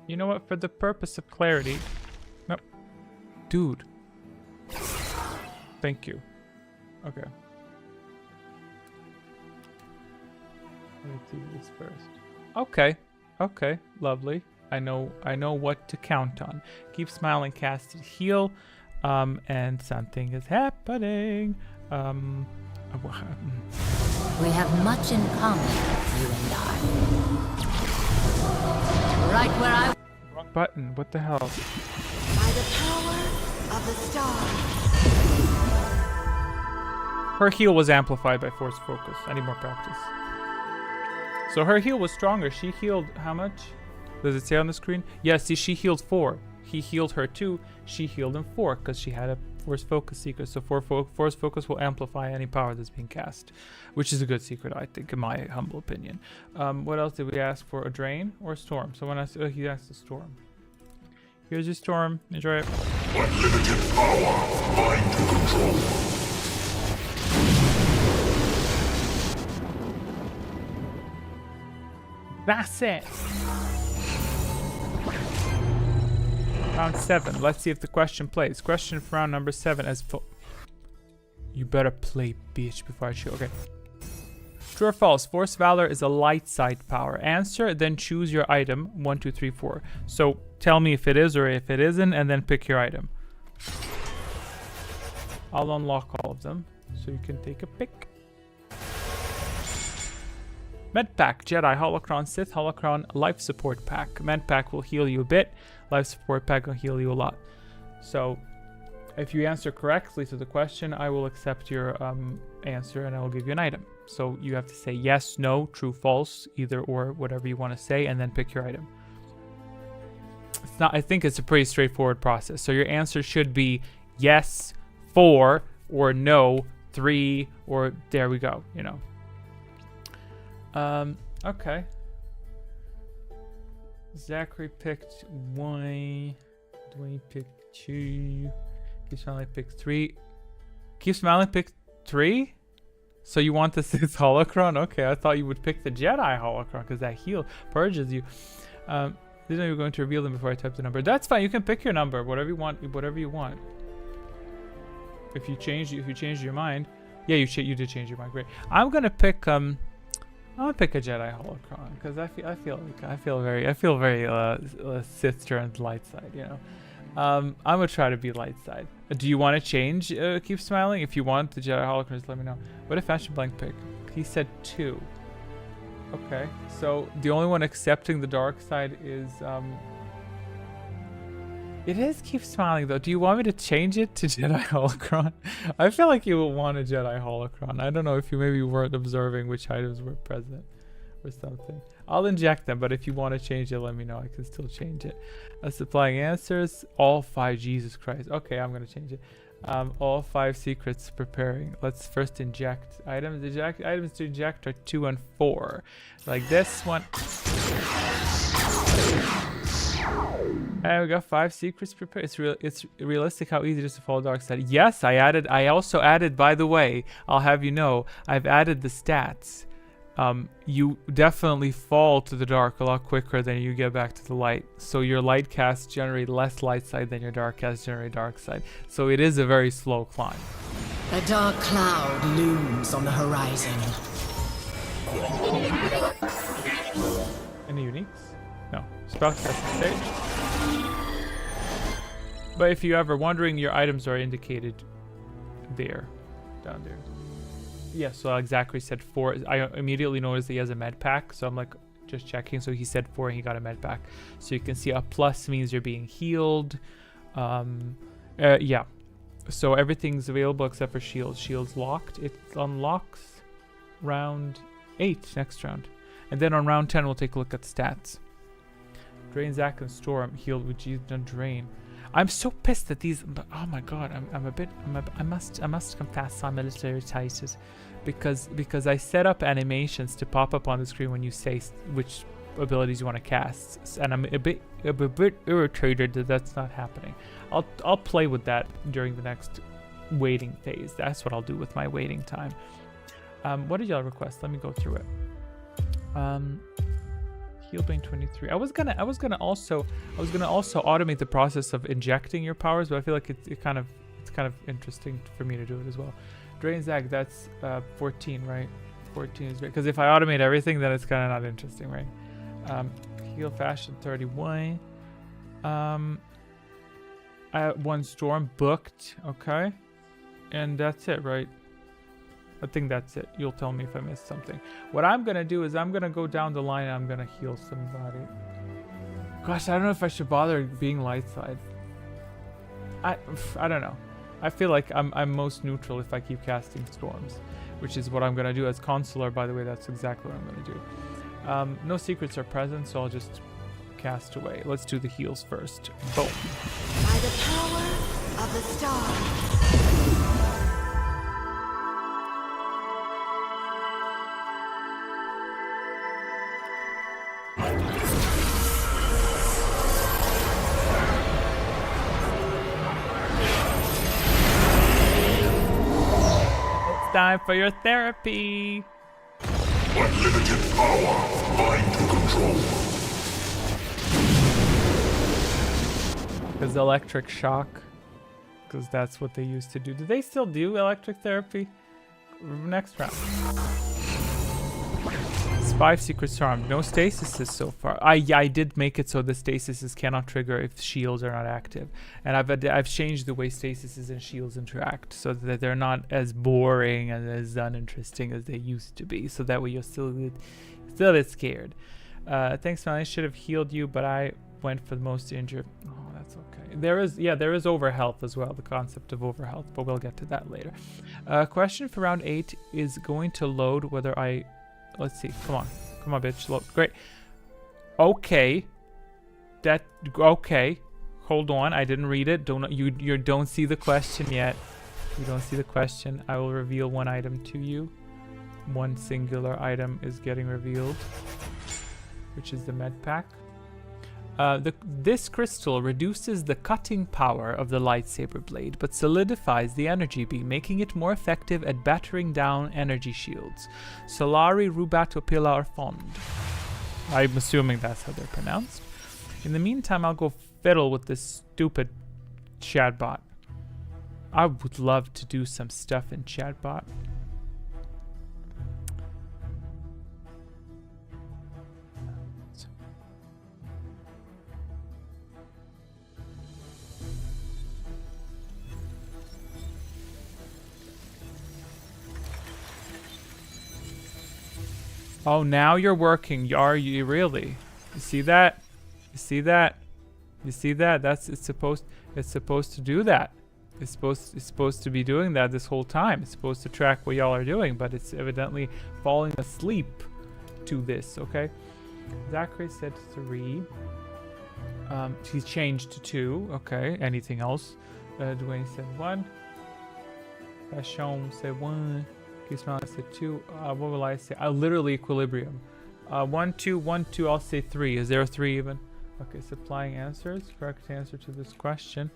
Speaker 1: You know what? For the purpose of clarity. Nope. Dude. Thank you. Okay. Let's do this first. Okay. Okay. Lovely. I know what to count on. Keep smiling, casted heal. And something is happening.
Speaker 2: We have much in common, you and I. Right where I...
Speaker 1: Wrong button. What the hell?
Speaker 4: By the power of the stars.
Speaker 1: Her heal was amplified by force focus. I need more practice. So her heal was stronger. She healed how much? Does it say on the screen? Yeah, see, she healed 4. He healed her 2. She healed him 4 because she had a force focus secret. So force focus will amplify any power that's being cast, which is a good secret, I think, in my humble opinion. What else did we ask for? A drain or a storm? So when he asked a storm. Here's your storm. Enjoy it.
Speaker 3: Unlimited power. Mind control.
Speaker 1: That's it. Round 7. Let's see if the question plays. Question for round number 7 as You better play, bitch, before I shoot. Okay. True or false? Force Valor is a light side power. Answer, then choose your item. 1, 2, 3, 4. So tell me if it is or if it isn't, and then pick your item. I'll unlock all of them, so you can take a pick. Med Pack, Jedi, Holocron, Sith, Holocron, Life Support Pack. Med Pack will heal you a bit. Life Support Pack will heal you a lot. So, if you answer correctly to the question, I will accept your answer and I will give you an item. So, you have to say yes, no, true, false, either or, whatever you want to say, and then pick your item. It's not. I think it's a pretty straightforward process. So, your answer should be yes, 4, or no, 3, or there we go, you know. Okay. Zachary picked 1. Dwayne picked 2. Keep Smiling picked 3. Keep Smiling picked 3? So you want the 6th holocron? Okay, I thought you would pick the Jedi holocron because that heal purges you. Didn't know you were going to reveal them before I typed the number. That's fine. You can pick your number, whatever you want. Whatever you want. If you change your mind, yeah, you did change your mind. Great. I'm gonna pick I'm gonna pick a Jedi holocron because I feel very Sith turned light side, you know. I'm gonna try to be light side. Do you want to change? Keep Smiling. If you want the Jedi holocron, just let me know. What if Fashion Blank pick? He said 2. Okay, so the only one accepting the dark side is it is Keep Smiling though. Do you want me to change it to Jedi holocron? I feel like you will want a Jedi holocron. I don't know if you maybe weren't observing which items were present or something. I'll inject them, but if you want to change it, let me know. I can still change it. Supplying answers. All 5. Jesus Christ. Okay, I'm gonna change it. All 5 secrets preparing. Let's first inject items. Items to inject are 2 and 4. Like this one. And we got 5 secrets prepared. It's realistic how easy it is to follow dark side. Yes, I also added, by the way, I'll have you know, I've added the stats. You definitely fall to the dark a lot quicker than you get back to the light. So your light casts generate less light side than your dark casts generate dark side. So it is a very slow climb.
Speaker 5: A dark cloud looms on the horizon.
Speaker 1: Any uniques? No. Spellcasting stage. But if you're ever wondering, your items are indicated there. Down there. Yeah, so like Zachary said 4. I immediately noticed he has a med pack, so I'm like just checking. So he said 4 and he got a med pack. So you can see a plus means you're being healed. Yeah. So everything's available except for shields. Shields locked. It unlocks round 8 next round. And then on round 10 we'll take a look at stats. Drain, Zach, and Storm healed with G and Drain. I'm so pissed that these. Oh my god, I must confess I'm a little irritated, because I set up animations to pop up on the screen when you say which abilities you want to cast, and I'm a bit irritated that that's not happening. I'll play with that during the next waiting phase. That's what I'll do with my waiting time. What did y'all request? Let me go through it. Healbane 23. I was gonna also automate the process of injecting your powers, but I feel like it's kind of interesting for me to do it as well. Drain Zag, that's 14, right? 14 is great because if I automate everything, then it's kind of not interesting, right? Heal Fashion 31. I had 1 Storm booked, okay, and that's it, right? I think that's it. You'll tell me if I missed something. What I'm gonna do is I'm gonna go down the line and I'm gonna heal somebody. Gosh, I don't know if I should bother being light side. I don't know. I feel like I'm most neutral if I keep casting storms, which is what I'm gonna do as consular. By the way, that's exactly what I'm gonna do. No secrets are present, so I'll just cast away. Let's do the heals first. Boom.
Speaker 4: By the power of the stars.
Speaker 1: It's time for your therapy.
Speaker 3: Unlimited power. Mind to control.
Speaker 1: Because electric shock. Because that's what they used to do. Do they still do electric therapy? Next round. It's 5 secrets charmed. No stasis so far. I did make it so the stasis cannot trigger if shields are not active. And I've changed the way stasis and shields interact so that they're not as boring and as uninteresting as they used to be. So that way you're still a bit scared. Thanks, man. I should have healed you, but I went for the most injured. Oh, that's okay. There is overhealth as well, the concept of overhealth, but we'll get to that later. Question for round 8 is going to load whether I... Let's see. Come on, bitch. Load. Great. Okay. Okay. Hold on. I didn't read it. You don't see the question yet. You don't see the question. I will reveal one item to you. One singular item is getting revealed, which is the med pack. This crystal reduces the cutting power of the lightsaber blade, but solidifies the energy beam, making it more effective at battering down energy shields. Solari Rubatopilla or Fond. I'm assuming that's how they're pronounced. In the meantime, I'll go fiddle with this stupid chatbot. I would love to do some stuff in chatbot. Oh, now you're working. Are you really? You see that? You see that? You see that? It's supposed to do that. It's supposed to be doing that this whole time. It's supposed to track what y'all are doing, but it's evidently falling asleep to this, okay? Zachary said 3. He's changed to 2. Okay. Anything else? Dwayne said 1. Vashon said 1. I said 2. What will I say? Literally equilibrium. 1, 2, 1, 2. I'll say 3. Is there a 3 even? Okay, supplying answers. Correct answer to this question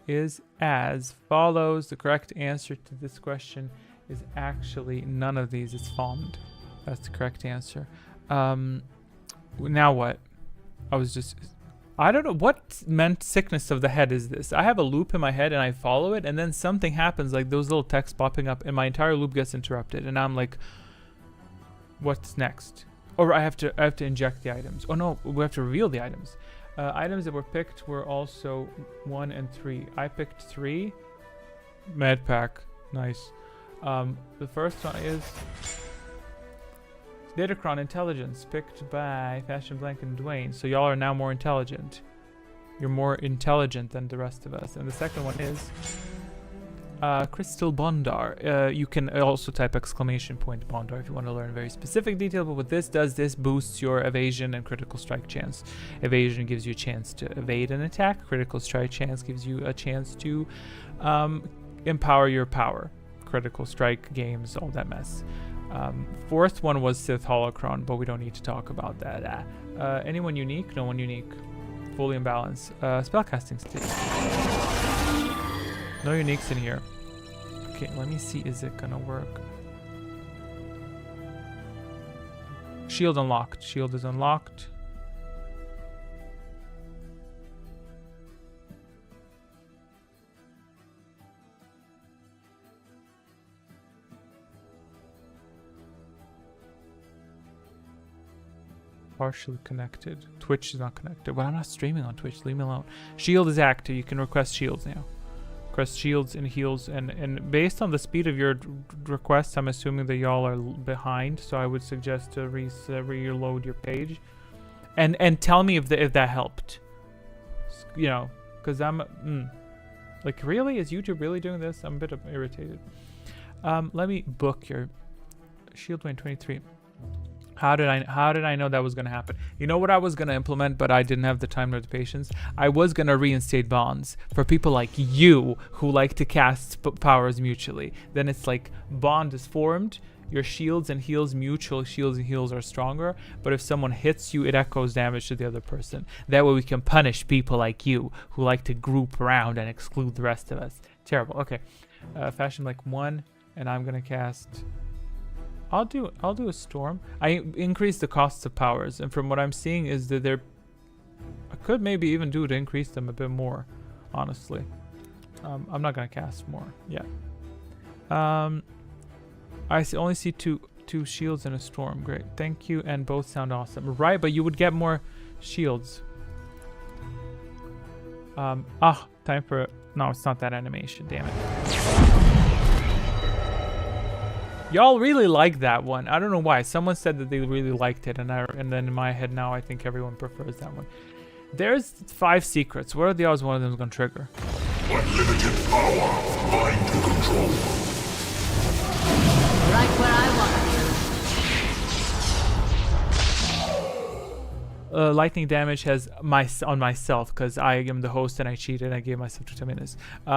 Speaker 1: is as follows. The correct answer to this question is actually none of these. It's Fond. That's the correct answer. Now what? I don't know what meant sickness of the head is this. I have a loop in my head and I follow it, and then something happens, like those little texts popping up, and my entire loop gets interrupted, and I'm like, what's next? Or I have to inject the items. Oh no, we have to reveal the items. Items that were picked were also 1 and 3. I picked 3. Med pack, nice. The first one is Datacron Intelligence, picked by Fashion Blank and Dwayne. So y'all are now more intelligent. You're more intelligent than the rest of us. And the second one is Crystal Bondar. You can also type exclamation point Bondar if you want to learn very specific detail. But what this does, this boosts your evasion and critical strike chance. Evasion gives you a chance to evade an attack. Critical strike chance gives you a chance to empower your power. Critical strike games, all that mess. Fourth one was Sith Holocron, but we don't need to talk about that. Anyone unique? No one unique. Fully in balance. Spellcasting state. No uniques in here. Okay, let me see. Is it gonna work? Shield unlocked. Shield is unlocked. Partially connected. Twitch is not connected. Well, I'm not streaming on Twitch. Leave me alone. Shield is active. You can request shields now. Crest shields and heals, and based on the speed of your requests, I'm assuming that y'all are behind. So I would suggest to reload your page, and tell me if that helped. You know, because I'm like, really, is YouTube really doing this? I'm a bit irritated. Let me book your Shield Wayne 23. How did I know that was gonna happen? You know what I was gonna implement, but I didn't have the time or the patience. I was gonna reinstate bonds for people like you who like to cast powers mutually. Then it's like bond is formed. Your shields and heals, mutual shields and heals are stronger. But if someone hits you, it echoes damage to the other person. That way we can punish people like you who like to group around and exclude the rest of us. Terrible. Okay, fashion like 1, and I'm gonna cast. I'll do a storm. I increase the costs of powers, and from what I'm seeing is that I could maybe even do to increase them a bit more, honestly. I'm not gonna cast more yet. I only see two shields and a storm. Great, thank you, and both sound awesome. Right, but you would get more shields. Time for no, it's not that animation. Damn it. Y'all really like that one. I don't know why. Someone said that they really liked it, and then in my head now I think everyone prefers that one. There's 5 secrets. What are the odds one of them is gonna trigger?
Speaker 3: Unlimited power, mine to control.
Speaker 2: Right where I want you.
Speaker 1: Lightning damage has on myself because I am the host and I cheated. I gave myself 2 minutes. 2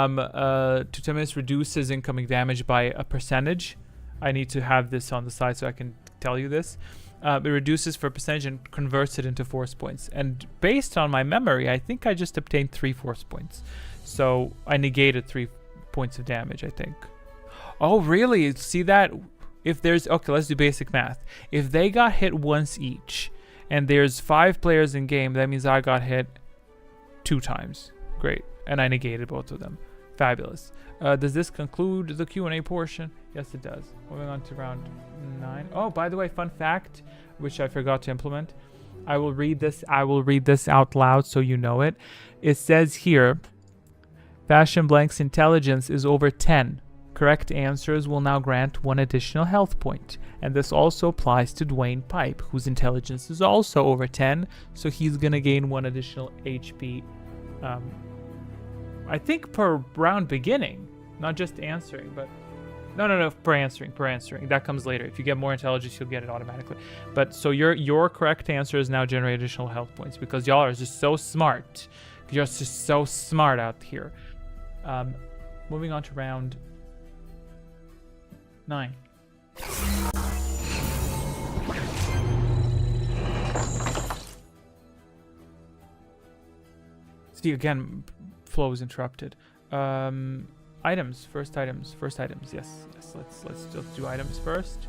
Speaker 1: minutes reduces incoming damage by a percentage. I need to have this on the side so I can tell you this. It reduces for a percentage and converts it into force points. And based on my memory, I think I just obtained 3 force points. So I negated 3 points of damage, I think. Oh, really? See that? If there's... Okay, let's do basic math. If they got hit once each, and there's 5 players in game, that means I got hit 2 times. Great. And I negated both of them. Fabulous. Does this conclude the Q&A portion? Yes, it does. Moving on to round 9. Oh, by the way, fun fact, which I forgot to implement. I will read this out loud so you know it. It says here, Fashion Blank's intelligence is over 10. Correct answers will now grant 1 additional health point. And this also applies to Dwayne Pipe, whose intelligence is also over 10. So he's going to gain 1 additional HP. I think per round beginning. Not just answering, but... No, per answering. That comes later. If you get more intelligence, you'll get it automatically. But so your correct answer is now generate additional health points because y'all are just so smart. You're just so smart out here. Moving on to round 9. See, again, flow is interrupted. Items, first items. Yes. Let's just do items first.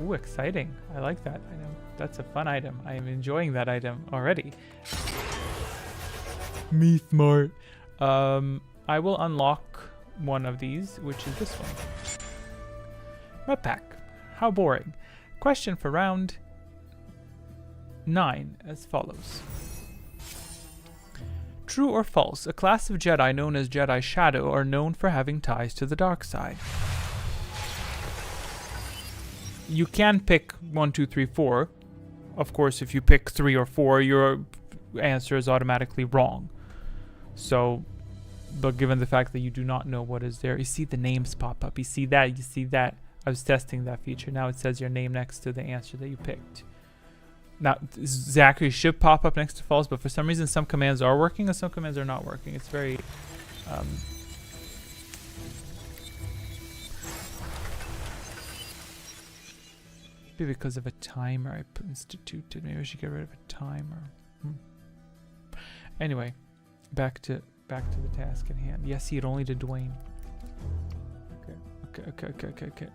Speaker 1: Ooh, exciting. I like that item. That's a fun item. I am enjoying that item already. Me smart. I will unlock one of these, which is this one. Red pack. How boring. Question for round 9 as follows. True or false, a class of Jedi known as Jedi Shadow are known for having ties to the dark side. You can pick 1, 2, 3, 4. Of course, if you pick 3 or 4, your answer is automatically wrong. So, but given the fact that you do not know what is there, you see the names pop up. You see that. I was testing that feature. Now it says your name next to the answer that you picked. Now, Zachary should pop up next to false, but for some reason some commands are working and some commands are not working. It's very... maybe because of a timer I instituted. Maybe I should get rid of a timer. Anyway, back to the task at hand. Yes, he had only did Dwayne. Okay.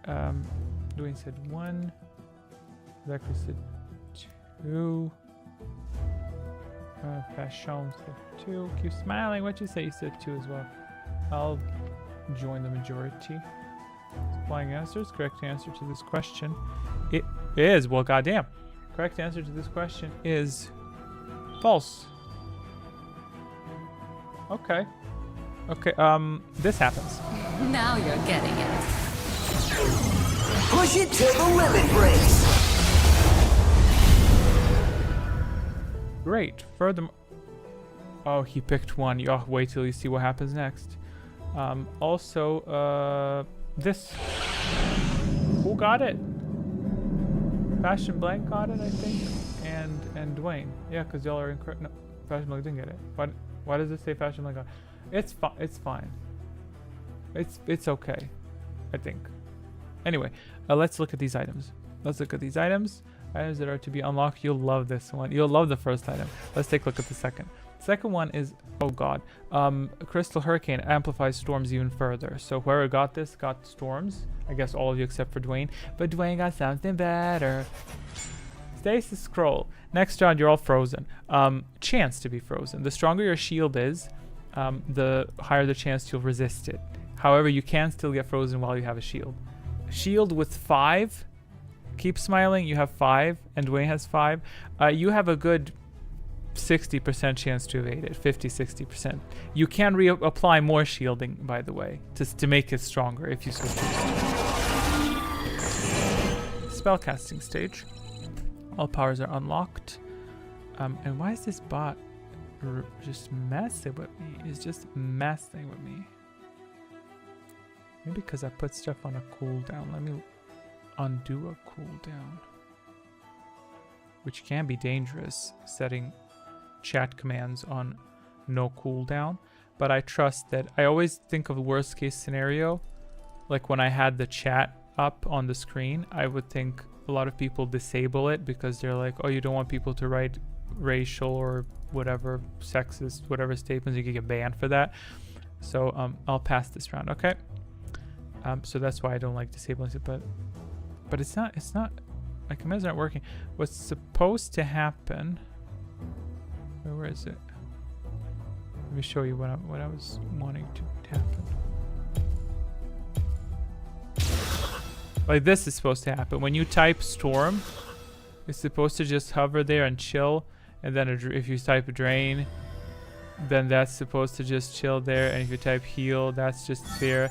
Speaker 1: Dwayne said 1. Zachary said 2. Fashion said 2. Keep smiling. What'd you say? You said 2 as well. I'll join the majority. Supplying answers. Correct answer to this question. It is. Well, goddamn. Correct answer to this question is false. Okay. Okay, this happens.
Speaker 2: Now you're getting it.
Speaker 6: Push it till the limit breaks.
Speaker 1: Great. Furthermore, oh, he picked one. Oh, wait till you see what happens next. Also, this. Who got it? Fashion Blank got it, I think, and Dwayne. Yeah, because y'all are incorrect. No, Fashion Blank didn't get it. Why does it say Fashion Blank got it? It's fine. It's fine. It's okay, I think. Anyway, let's look at these items. Let's look at these items. Items that are to be unlocked. You'll love this one. You'll love the first item. Let's take a look at the second. Second one is, oh god, Crystal Hurricane amplifies storms even further. So whoever got this got storms. I guess all of you except for Dwayne. But Dwayne got something better. Stasis Scroll. Next round, you're all frozen. Chance to be frozen. The stronger your shield is, the higher the chance you'll resist it. However, you can still get frozen while you have a shield. Shield with 5. Keep smiling. You have 5, and Dwayne has 5. You have a good 60% chance to evade it. 50-60%. You can reapply more shielding, by the way, to make it stronger if you so choose. Spellcasting stage. All powers are unlocked. And why is this bot just messing with me? It's just messing with me. Maybe because I put stuff on a cooldown. Let me undo a cooldown. Which can be dangerous, setting chat commands on no cooldown. But I trust that. I always think of the worst case scenario. Like when I had the chat up on the screen, I would think a lot of people disable it because they're like, oh, you don't want people to write racial or whatever, sexist, whatever statements. You could get banned for that. So I'll pass this round, okay? So that's why I don't like disabling it, but it's not, my commands aren't working. What's supposed to happen, where is it? Let me show you what I was wanting to happen. Like this is supposed to happen. When you type storm, it's supposed to just hover there and chill. And then if you type drain, then that's supposed to just chill there. And if you type heal, that's just there.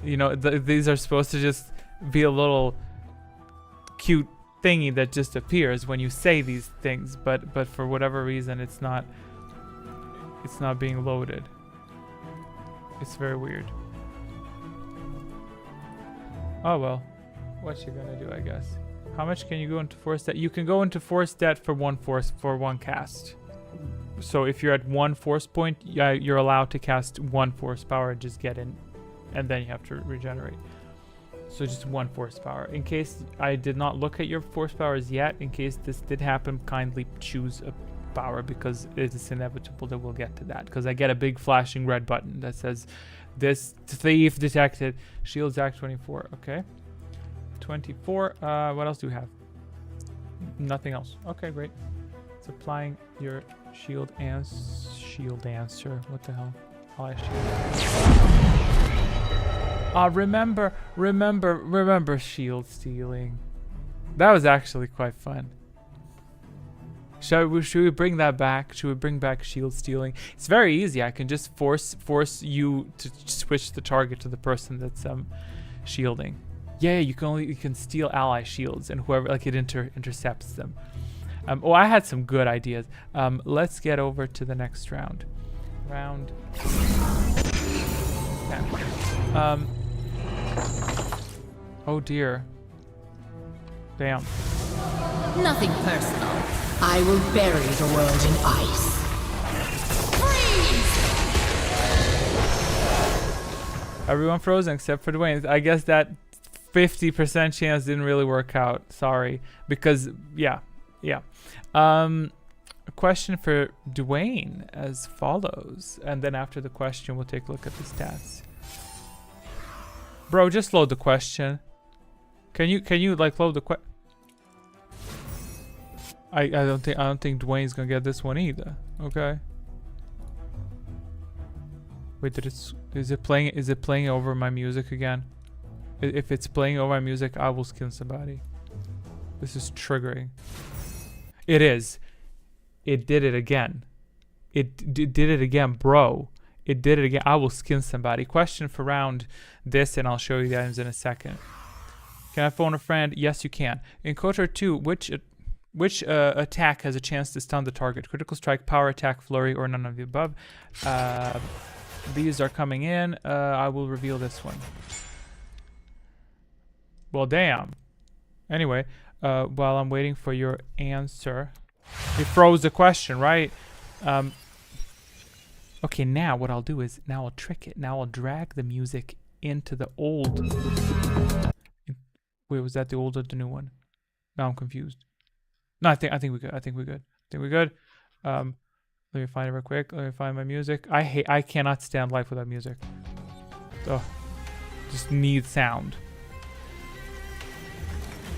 Speaker 1: You know, these are supposed to just be a little cute thingy that just appears when you say these things. But for whatever reason, it's not being loaded. It's very weird. Oh well. What you gonna do, I guess. How much can you go into force debt? You can go into force debt for one cast. So if you're at 1 force point, yeah, you're allowed to cast 1 force power and just get in, and then you have to regenerate. So just 1 force power. In case I did not look at your force powers yet, in case this did happen, kindly choose a power because it is inevitable that we'll get to that. Because I get a big flashing red button that says, "This thief detected." Shields Act 24. Okay. 24. What else do we have? Nothing else. Okay, great. It's applying your shield answer. What the hell? Ally shield. Remember shield stealing. That was actually quite fun. Should we bring that back? Should we bring back shield stealing? It's very easy. I can just force you to switch the target to the person that's shielding. Yeah, you can steal ally shields and whoever, like, it intercepts them. Oh, I had some good ideas. Let's get over to the next round. Round 10. Oh dear. Damn.
Speaker 2: Nothing personal.
Speaker 5: I will bury the world in ice.
Speaker 1: Everyone frozen except for Dwayne. I guess that 50% chance didn't really work out. Sorry. Because, yeah. A question for Dwayne as follows. And then after the question, we'll take a look at the stats. Bro, just load the question. Can you like load the question? I don't think Dwayne's gonna get this one either. Okay. Wait, is it playing over my music again? If it's playing over my music, I will skin somebody. This is triggering. It is. It did it again. It did it again, bro. It did it again. I will skin somebody. Question for round this, and I'll show you the items in a second. Can I phone a friend? Yes, you can. In KOTOR 2, which attack has a chance to stun the target? Critical strike, power attack, flurry, or none of the above? These are coming in. I will reveal this one. Well, damn. Anyway, while I'm waiting for your answer, it froze the question, right? Okay, now what I'll do is now I'll trick it. Now I'll drag the music into the old. Wait, was that the old or the new one? Now I'm confused. No, I think we're good. I think we're good. Let me find it real quick. Let me find my music. I cannot stand life without music. Oh, just need sound.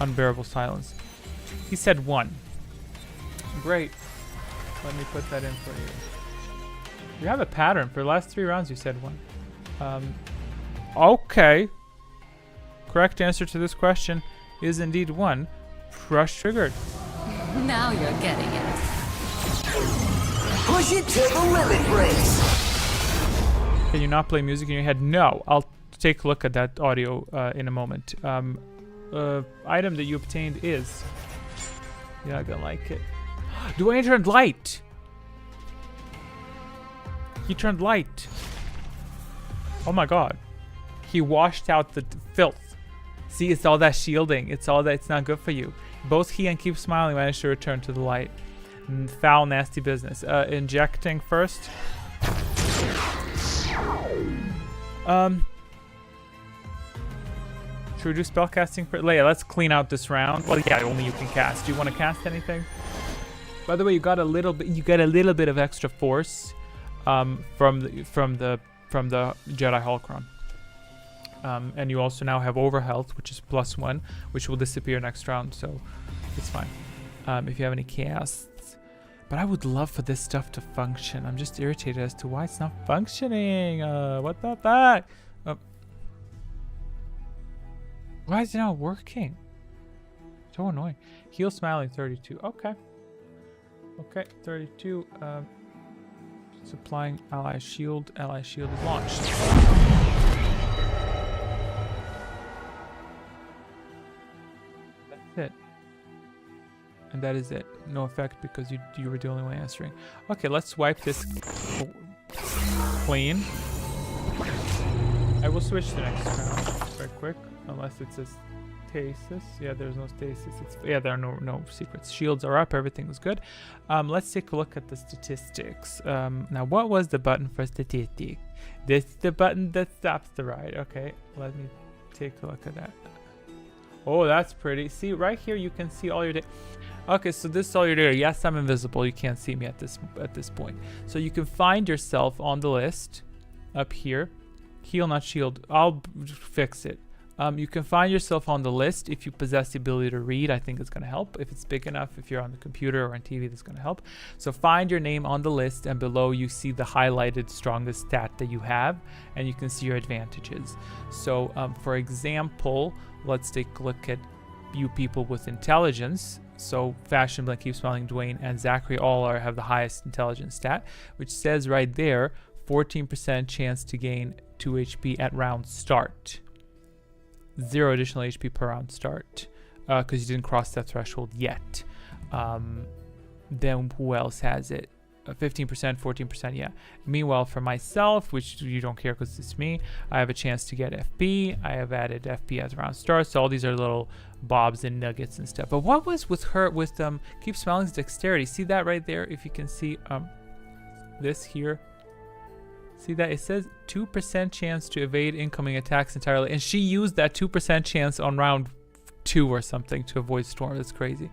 Speaker 1: Unbearable silence. He said 1. Great. Let me put that in for you. You have a pattern. For the last 3 rounds, you said 1. Okay. Correct answer to this question is indeed 1. Crush triggered.
Speaker 2: Now you're getting it.
Speaker 6: Push it to the limit breaks.
Speaker 1: Can you not play music in your head? No. I'll take a look at that audio in a moment. Item that you obtained is... You're not gonna like it. Dwayne turned light. He turned light. Oh my god. He washed out the filth. See, it's all that shielding. It's all that. It's not good for you. Both he and Keep Smiling managed to return to the light. Foul, nasty business. Injecting first. Should we do spellcasting for Leia? Let's clean out this round. Well, yeah, only you can cast. Do you want to cast anything? By the way, you got a little bit. You get a little bit of extra force from the Jedi Holocron. And you also now have Overhealth, which is +1, which will disappear next round, so it's fine. If you have any casts. But I would love for this stuff to function. I'm just irritated as to why it's not functioning. What the fuck? Why is it not working? So annoying. Heal Smiling 32. Okay. Okay, 32. Supplying ally shield. Ally shield is launched. That's it. And that is it. No effect because you were the only one answering. Okay, let's wipe this clean. I will switch to the next round very quick, unless it says stasis. Yeah, there's no stasis. Yeah, there are no secrets. Shields are up. Everything was good. Let's take a look at the statistics. Now, what was the button for statistic? This is the button that stops the ride. Okay, let me take a look at that. Oh, that's pretty. See, right here you can see all your data. Okay, so this is all your data. Yes, I'm invisible. You can't see me at this point. So you can find yourself on the list up here. Heal, not shield. I'll fix it. You can find yourself on the list if you possess the ability to read. I think it's going to help. If it's big enough, if you're on the computer or on TV, that's going to help. So find your name on the list, and below you see the highlighted strongest stat that you have, and you can see your advantages. So for example, let's take a look at you people with intelligence. So Fashion, Blink, Keep Smiling, Dwayne, and Zachary all have the highest intelligence stat, which says right there, 14% chance to gain 2 HP at round start. 0 additional HP per round start, because you didn't cross that threshold yet. Then who else has it? 15%, 14%, yeah. Meanwhile, for myself, which you don't care because it's me, I have a chance to get FP. I have added FP at round start, so all these are little bobs and nuggets and stuff. But what was with her, with Keep Smiling's dexterity? See that right there? If you can see this here. See that? It says 2% chance to evade incoming attacks entirely. And she used that 2% chance on round 2 or something to avoid storm. That's crazy.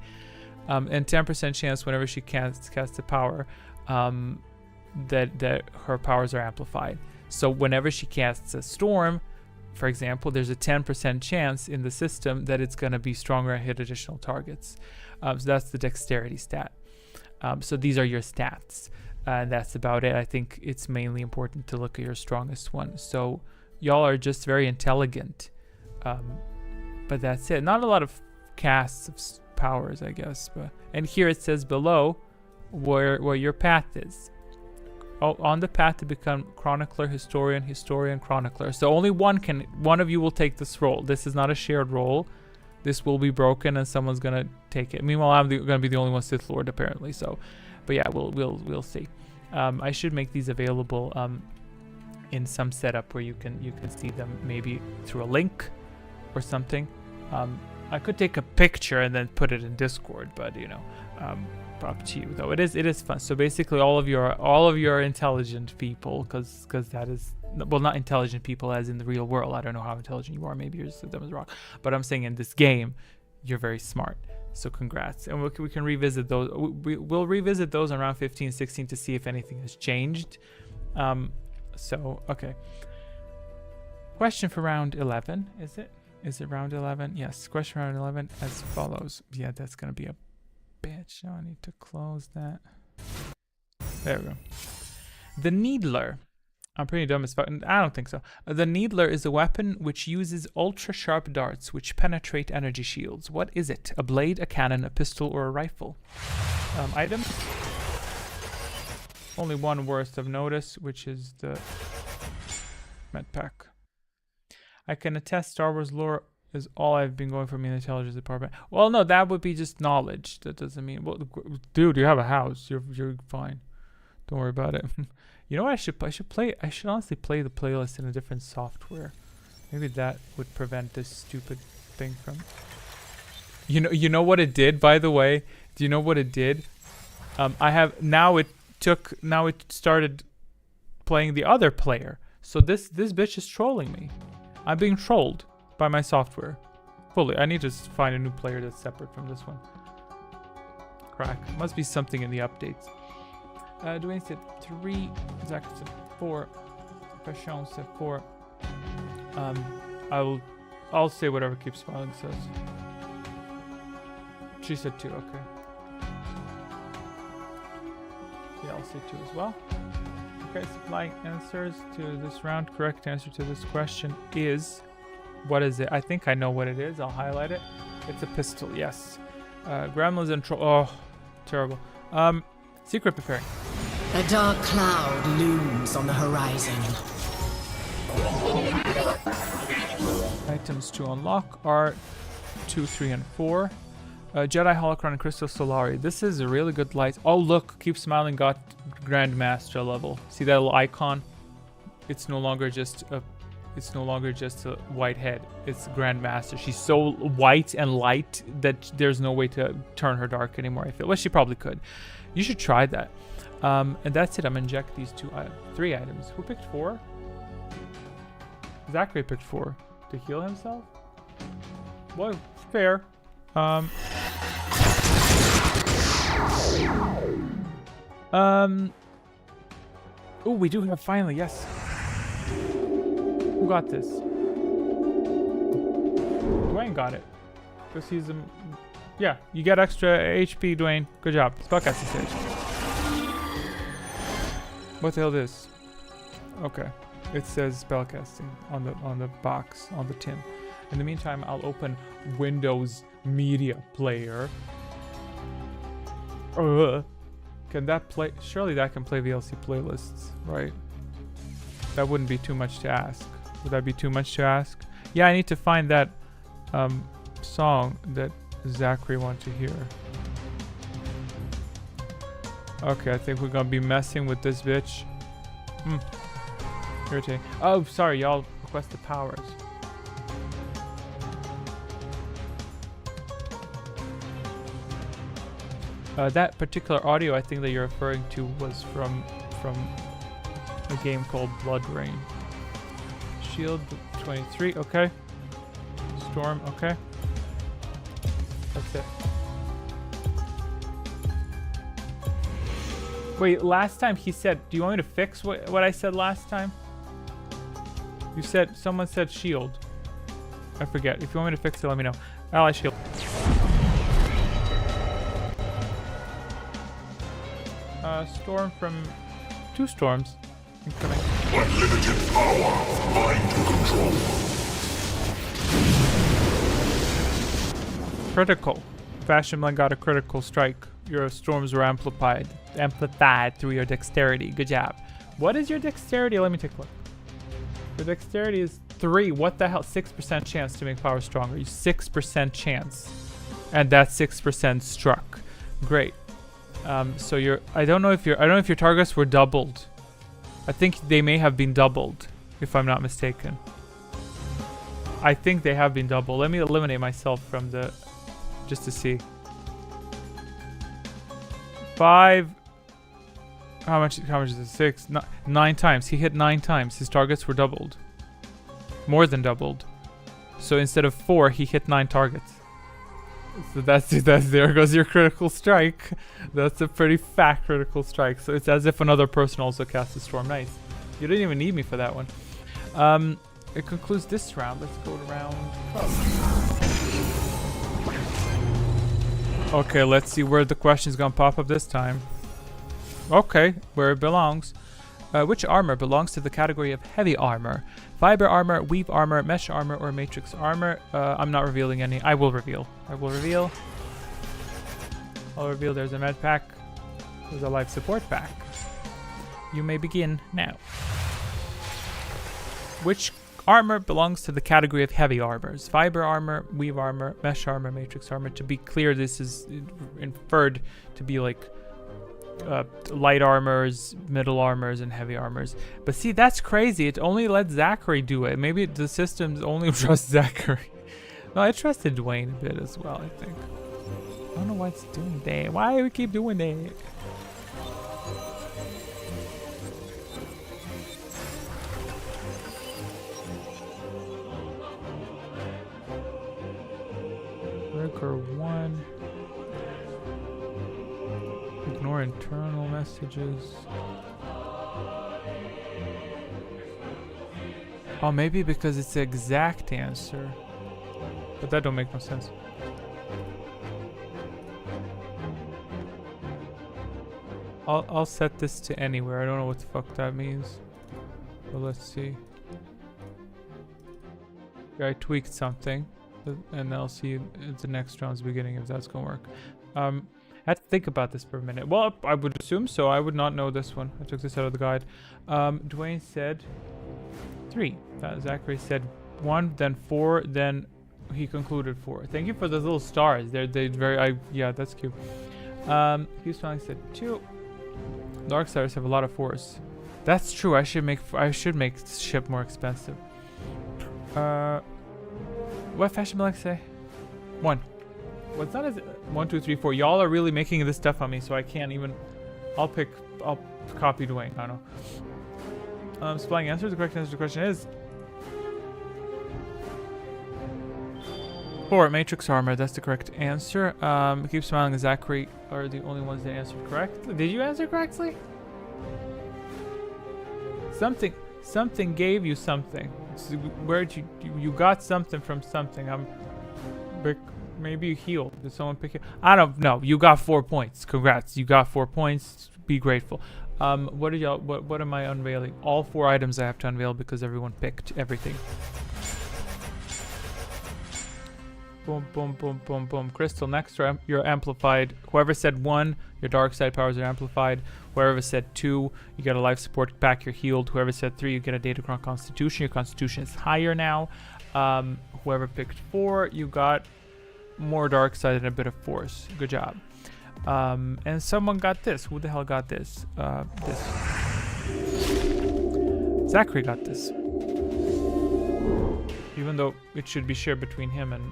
Speaker 1: And 10% chance whenever she casts a power that her powers are amplified. So whenever she casts a storm, for example, there's a 10% chance in the system that it's going to be stronger and hit additional targets. So that's the dexterity stat. So these are your stats. And that's about it. I think it's mainly important to look at your strongest one. So y'all are just very intelligent. But that's it. Not a lot of casts of powers, I guess. And here it says below where your path is. on the path to become chronicler, historian, chronicler. So only one of you will take this role. This is not a shared role. This will be broken and someone's gonna take it. Meanwhile, I'm gonna be the only one Sith Lord apparently. So, but yeah, we'll see. I should make these available in some setup where you can see them maybe through a link or something. I could take a picture and then put it in Discord, but you know, up to you. Though it is fun. So basically, all of your intelligent people, because that is, well, not intelligent people as in the real world. I don't know how intelligent you are. Maybe you're just as dumb as rock. But I'm saying in this game, you're very smart. So congrats. And we can revisit those. We'll revisit those on round 15, 16 to see if anything has changed. So okay. Question for round 11. Is it round 11? Yes. Question round 11 as follows. Yeah, that's gonna be a bitch. Now I need to close that. There we go. The Needler. I'm pretty dumb as fuck. I don't think so. The Needler is a weapon which uses ultra-sharp darts which penetrate energy shields. What is it? A blade, a cannon, a pistol, or a rifle? Item? Only one worth of notice, which is the med pack. I can attest Star Wars lore is all I've been going for in the intelligence department. Well, no, that would be just knowledge. That doesn't mean... Well, dude, you have a house. You're fine. Don't worry about it. You know what I should honestly play the playlist in a different software. Maybe that would prevent this stupid thing from... You know what it did, by the way? Do you know what it did? Now it started playing the other player. So this bitch is trolling me. I'm being trolled by my software. Fully. I need to find a new player that's separate from this one. Crack. Must be something in the updates. Dwayne said 3. Zach said 4. Passion said 4. I'll say whatever Keep Smiling says. She said 2. Okay. Yeah, I'll say 2 as well. Okay, supplying answers to this round. Correct answer to this question is... What is it? I think I know what it is. I'll highlight it. It's a pistol, yes. Gremlins and oh, terrible. Secret preparing.
Speaker 5: A dark cloud looms on the horizon.
Speaker 1: Items to unlock are 2, 3, and 4. Jedi Holocron and Crystal Solari. This is a really good light. Oh, look. Keep Smiling got Grandmaster level. See that little icon? It's no longer just a white head. It's Grandmaster. She's so white and light that there's no way to turn her dark anymore, I feel. Well, she probably could. You should try that. And that's it. I'm gonna inject these 3 items. Who picked 4? Zachary picked 4 to heal himself. Well, fair. Oh, we do have finally, yes. Who got this? Dwayne got it. Because he's a... Yeah, you get extra HP, Dwayne. Good job. Spellcasting stage. What the hell is this? Okay. It says spellcasting on the box, on the tin. In the meantime, I'll open Windows Media Player. Can that play? Surely that can play VLC playlists, right? That wouldn't be too much to ask. Would that be too much to ask? Yeah, I need to find that song that Zachary wants to hear. Okay, I think we're gonna be messing with this bitch. Irritating. Oh, sorry, y'all requested powers. That particular audio I think that you're referring to was from a game called Blood Rain. Shield 23, okay. Storm, okay. That's it. Wait, last time he said, do you want me to fix what I said last time? You said, someone said shield. I forget. If you want me to fix it, let me know. Ally shield. Storm from 2 storms. Incoming.
Speaker 3: Unlimited power. Mind control.
Speaker 1: Critical. Fashionman got a critical strike. Your storms were amplified through your dexterity. Good job. What is your dexterity? Let me take a look. Your dexterity is 3. What the hell? 6% chance to make power stronger. You 6% chance. And that's 6% struck. Great. So you're I don't know if your targets were doubled. I think they may have been doubled, if I'm not mistaken. I think they have been doubled. Let me eliminate myself from the just to see. 5. How much is it? 6. 9 times. He hit 9 times. His targets were doubled. More than doubled. So instead of 4, he hit 9 targets. So that's there goes your critical strike. That's a pretty fat critical strike. So it's as if another person also cast a storm. Nice. You didn't even need me for that one. It concludes this round. Let's go to round 12. Okay, let's see where the question's gonna pop up this time. Okay, where it belongs. Which armor belongs to the category of heavy armor? Fiber armor, weave armor, mesh armor, or matrix armor? I'm not revealing any. I will reveal. I'll reveal there's a med pack. There's a life support pack. You may begin now. Which armor belongs to the category of heavy armors? Fiber armor, weave armor, mesh armor, matrix armor. To be clear, this is inferred to be like light armors, middle armors, and heavy armors. But see, that's crazy. It only let Zachary do it. Maybe the systems only trust Zachary. No, I trusted Dwayne a bit as well, I think. I don't know why it's doing that. Why do we keep doing that? Breaker 1. Ignore internal messages. Oh, maybe because it's the exact answer. But that don't make no sense. I'll set this to anywhere. I don't know what the fuck that means. But let's see. I tweaked something. And I'll see at the next round's beginning if that's gonna work. I had to think about this for a minute. Well, I would assume so. I would not know this one. I took this out of the guide. Dwayne said 3. Zachary said 1, then 4, then he concluded 4. Thank you for those little stars. They very yeah, that's cute. Hugh Smiling said 2. Darksiders have a lot of force. That's true. I should make ship more expensive. What fashion Malik say? 1. Well, it's not as 1, 2, 3, 4. Y'all are really making this stuff on me, so I can't even. I'll copy Dwayne. I don't know. Supplying answers. The correct answer to the question is 4. Matrix armor. That's the correct answer. Keep Smiling and Zachary are the only ones that answered correctly. Did you answer correctly? Something gave you something. So where'd you got something from something? Maybe you healed. Did someone pick it? I don't know. You got 4 points. Congrats. You got 4 points. Be grateful. What am I unveiling? All 4 items I have to unveil because everyone picked everything. Boom, boom, boom, boom, boom. Crystal, next you're amplified. Whoever said 1, your dark side powers are amplified. Whoever said 2, you get a life support pack, you're healed. Whoever said 3, you get a Datacron Constitution. Your Constitution is higher now. Whoever picked 4, you got more dark side and a bit of force. Good job. And someone got this. Who the hell got this? This. Zachary got this. Even though it should be shared between him and...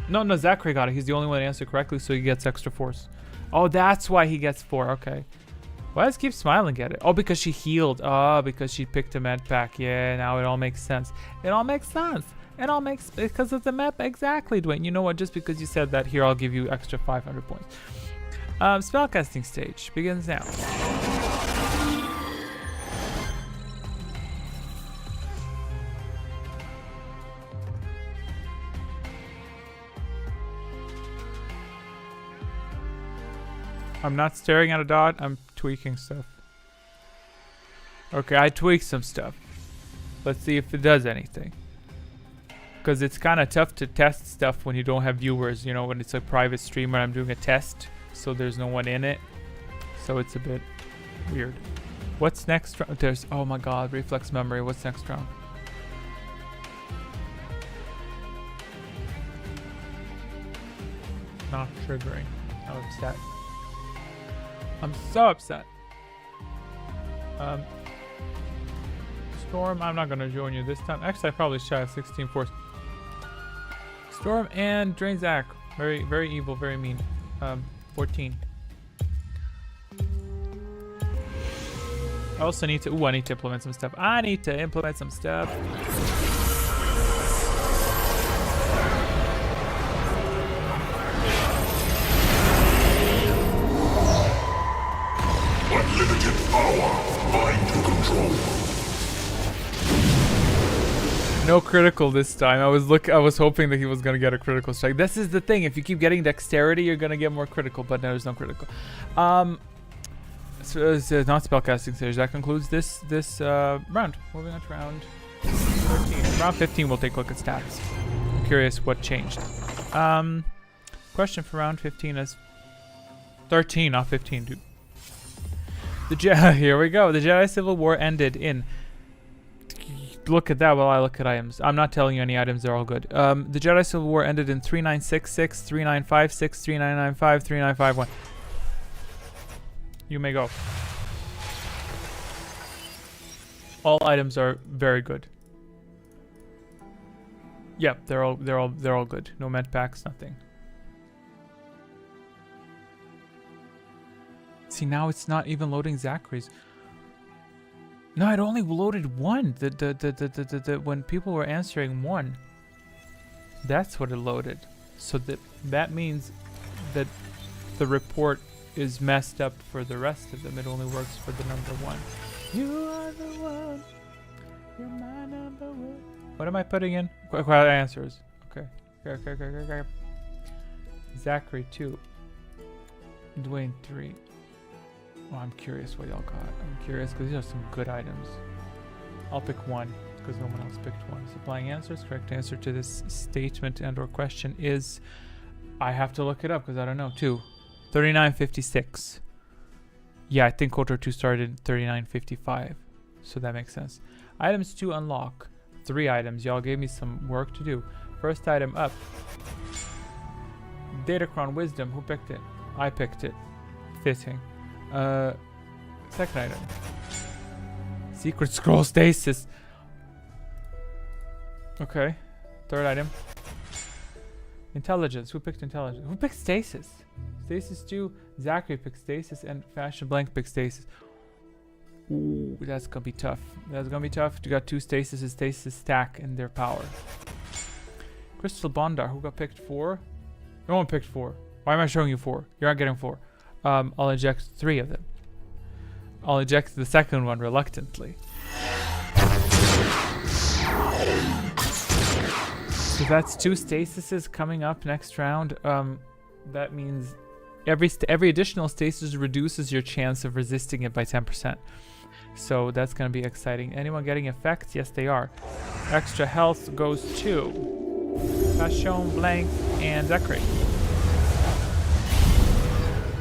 Speaker 1: No, Zachary got it. He's the only one that answered correctly, so he gets extra force. Oh, that's why he gets 4. Okay. Why does Keep Smiling get it? Oh, because she healed. Oh, because she picked a med pack. Yeah, now it all makes sense. It all makes sense. It all makes... Because of the map. Exactly, Dwayne. You know what? Just because you said that, here, I'll give you extra 500 points. Spellcasting stage begins now. I'm not staring at a dot. I'm tweaking stuff. Okay, I tweaked some stuff. Let's see if it does anything. Because it's kind of tough to test stuff when you don't have viewers. You know, when it's a private stream and I'm doing a test. So there's no one in it. So it's a bit weird. What's next round? There's, oh my god, reflex memory. What's next round? Not triggering. I'm upset. I'm so upset. Storm, I'm not gonna join you this time. Actually, I probably should have 16 force. Storm and Drain Zach. Very, very evil, very mean. 14. I also need to, I need to implement some stuff. I need to implement some stuff.
Speaker 3: Unlimited power. Mind to control.
Speaker 1: No critical this time. I was hoping that he was gonna get a critical strike. This is the thing. If you keep getting dexterity, you're gonna get more critical. But there's no critical. So it's not spellcasting stage. That concludes this round. Moving on to round 13. Round 15, we'll take a look at stats. I'm curious what changed. Question for round 15 is 13, not 15, dude. Here we go. The Jedi Civil War ended in. Look at that while I look at items. I'm not telling you any items, they're all good. The Jedi Civil War ended in 3966, 3956, 3995, 3951. You may go. All items are very good. Yep, they're all good. No med packs, nothing. See, now it's not even loading Zachary's. No, it only loaded one. When people were answering one, that's what it loaded. So that means that the report is messed up for the rest of them. It only works for the number one. You are the one. You're my number one. What am I putting in? Answers. Okay. Zachary 2. Dwayne 3. Oh, I'm curious what y'all got. I'm curious because these are some good items. I'll pick one because no one else picked one. Supplying answers. Correct answer to this statement and or question is, I have to look it up because I don't know. 2. 3956. Yeah, I think KOTOR 2 started in 3955. So that makes sense. Items to unlock. 3 items. Y'all gave me some work to do. First item up. Datacron Wisdom. Who picked it? I picked it. Fitting. Second item. Secret Scroll Stasis. Okay. Third item. Intelligence. Who picked intelligence? Who picked stasis? Stasis 2. Zachary picked stasis and Fashion Blank picked stasis. Ooh, that's gonna be tough. That's gonna be tough. You got 2 stasis and stasis stack in their power. Crystal Bondar. Who got picked 4? No one picked 4. Why am I showing you 4? You're not getting 4. I'll eject 3 of them. I'll eject the second one reluctantly. So that's 2 stasises coming up next round. That means every additional stasis reduces your chance of resisting it by 10%. So that's going to be exciting. Anyone getting effects? Yes, they are. Extra health goes to Fashion Blank and Zachary.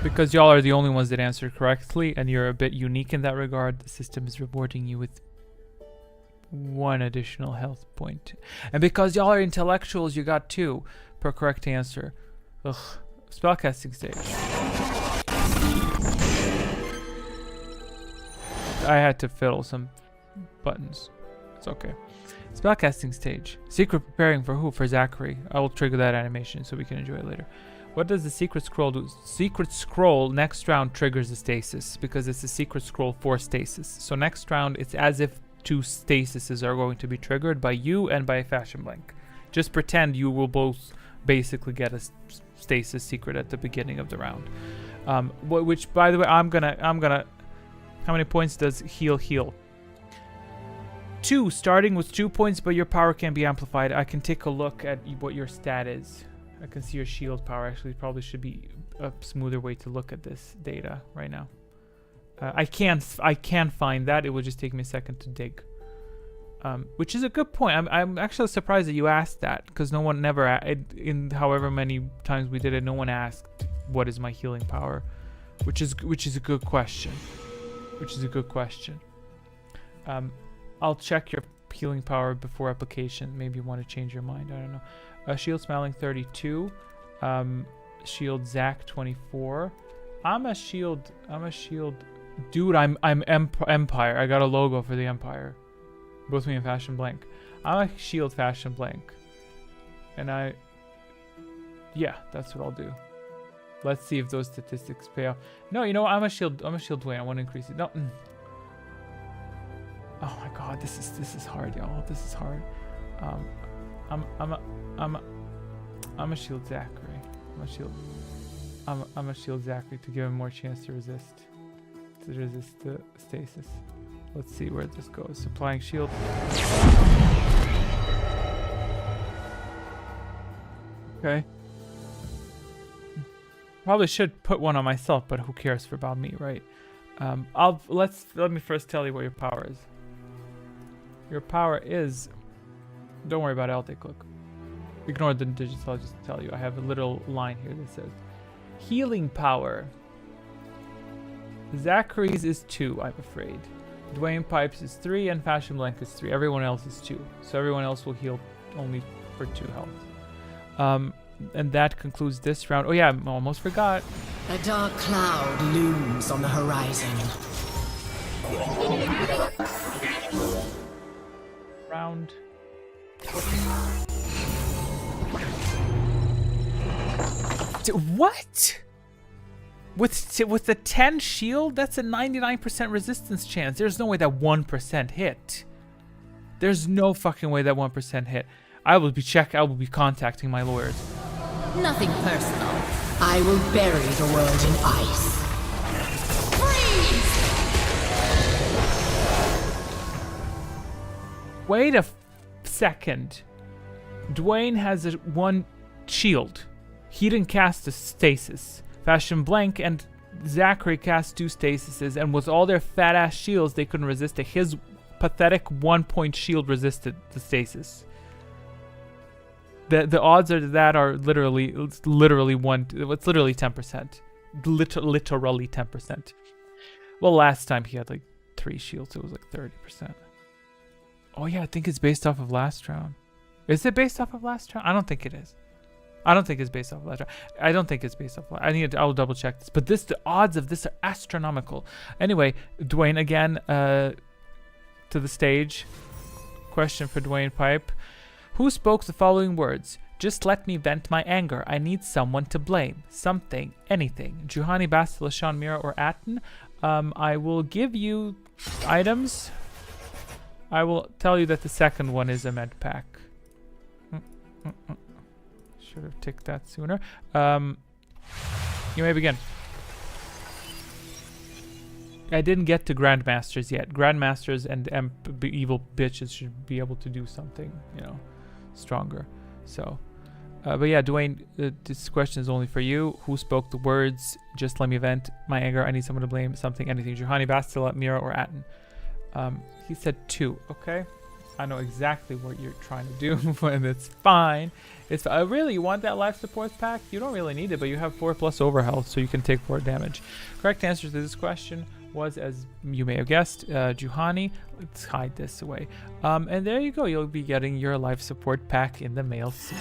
Speaker 1: Because y'all are the only ones that answered correctly, and you're a bit unique in that regard, the system is rewarding you with 1 additional health point. And because y'all are intellectuals, you got 2 per correct answer. Ugh. Spellcasting stage. I had to fiddle some buttons. It's okay. Spellcasting stage. Secret preparing for who? For Zachary. I will trigger that animation so we can enjoy it later. What does the secret scroll do? Secret scroll next round triggers the stasis because it's a secret scroll for stasis. So next round it's as if 2 stasises are going to be triggered by you and by Fashion Blank. Just pretend you will both basically get a stasis secret at the beginning of the round. Which, by the way, I'm gonna. How many points does heal? 2, starting with 2 points, but your power can be amplified. I can take a look at what your stat is. I can see your shield power. Actually, probably should be a smoother way to look at this data right now. I can't find that. It will just take me a second to dig. Which is a good point. I'm actually surprised that you asked that because no one never in however many times we did it, no one asked what is my healing power, which is a good question. which is a good question. I'll check your healing power before application. Maybe you want to change your mind. I don't know. Shield Smiling 32. Shield Zac 24. I'm a shield. Dude, I'm Empire. I got a logo for the Empire. Both me and Fashion Blank. I'm a shield Fashion Blank. And yeah, that's what I'll do. Let's see if those statistics pay off. No, you know what? I'm a shield Dwayne. I want to increase it. No. Oh my god, this is hard, y'all. This is hard. I'm a shield Zachary. I'm a shield Zachary to give him more chance to resist the stasis. Let's see where this goes. Supplying shield. Okay. Probably should put one on myself, but who cares about me, right? Let me first tell you what your power is. Your power is, don't worry about it, I'll take a look. Ignore the digits, I'll just tell you. I have a little line here that says healing power. Zachary's is 2, I'm afraid. Dwayne Pipes is 3 and Fashion Blank is 3. Everyone else is 2. So everyone else will heal only for 2 health. And that concludes this round. Oh yeah, I almost forgot.
Speaker 5: A dark cloud looms on the horizon.
Speaker 1: Round. What? With the 10 shield, that's a 99% resistance chance. There's no way that 1% hit. There's no fucking way that 1% hit. I will be contacting my lawyers.
Speaker 2: Nothing personal.
Speaker 5: I will bury the world in ice.
Speaker 1: Wait a second. Dwayne has 1 shield. He didn't cast a stasis. Fashion Blank and Zachary cast 2 stasises, and with all their fat ass shields, they couldn't resist it. His pathetic 1-point shield resisted the stasis. The odds are that are literally 10%. Literally 10%. Well, last time he had like 3 shields, it was like 30%. Oh yeah, I think it's based off of last round. Is it based off of last round? I don't think it is. I don't think it's based off of last round. I don't think it's based off. I'll double check this. But the odds of this are astronomical. Anyway, Dwayne again to the stage. Question for Dwayne Pipe. Who spoke the following words? Just let me vent my anger. I need someone to blame. Something, anything. Juhani, Bastila, Sean, Mira, or Atten. I will give you items. I will tell you that the second one is a med pack. Should have ticked that sooner. You may begin. I didn't get to Grandmasters yet. Grandmasters and evil bitches should be able to do something, stronger. So, but yeah, Dwayne, this question is only for you. Who spoke the words? Just let me vent my anger. I need someone to blame. Something, anything. Juhani, Bastila, Mira, or Atten. He said 2. Okay, I know exactly what you're trying to do, and it's fine. It's really, you want that life support pack? You don't really need it, but you have 4+ overhealth, so you can take 4 damage. Correct answer to this question was, as you may have guessed, Juhani. Let's hide this away. And there you go. You'll be getting your life support pack in the mail soon.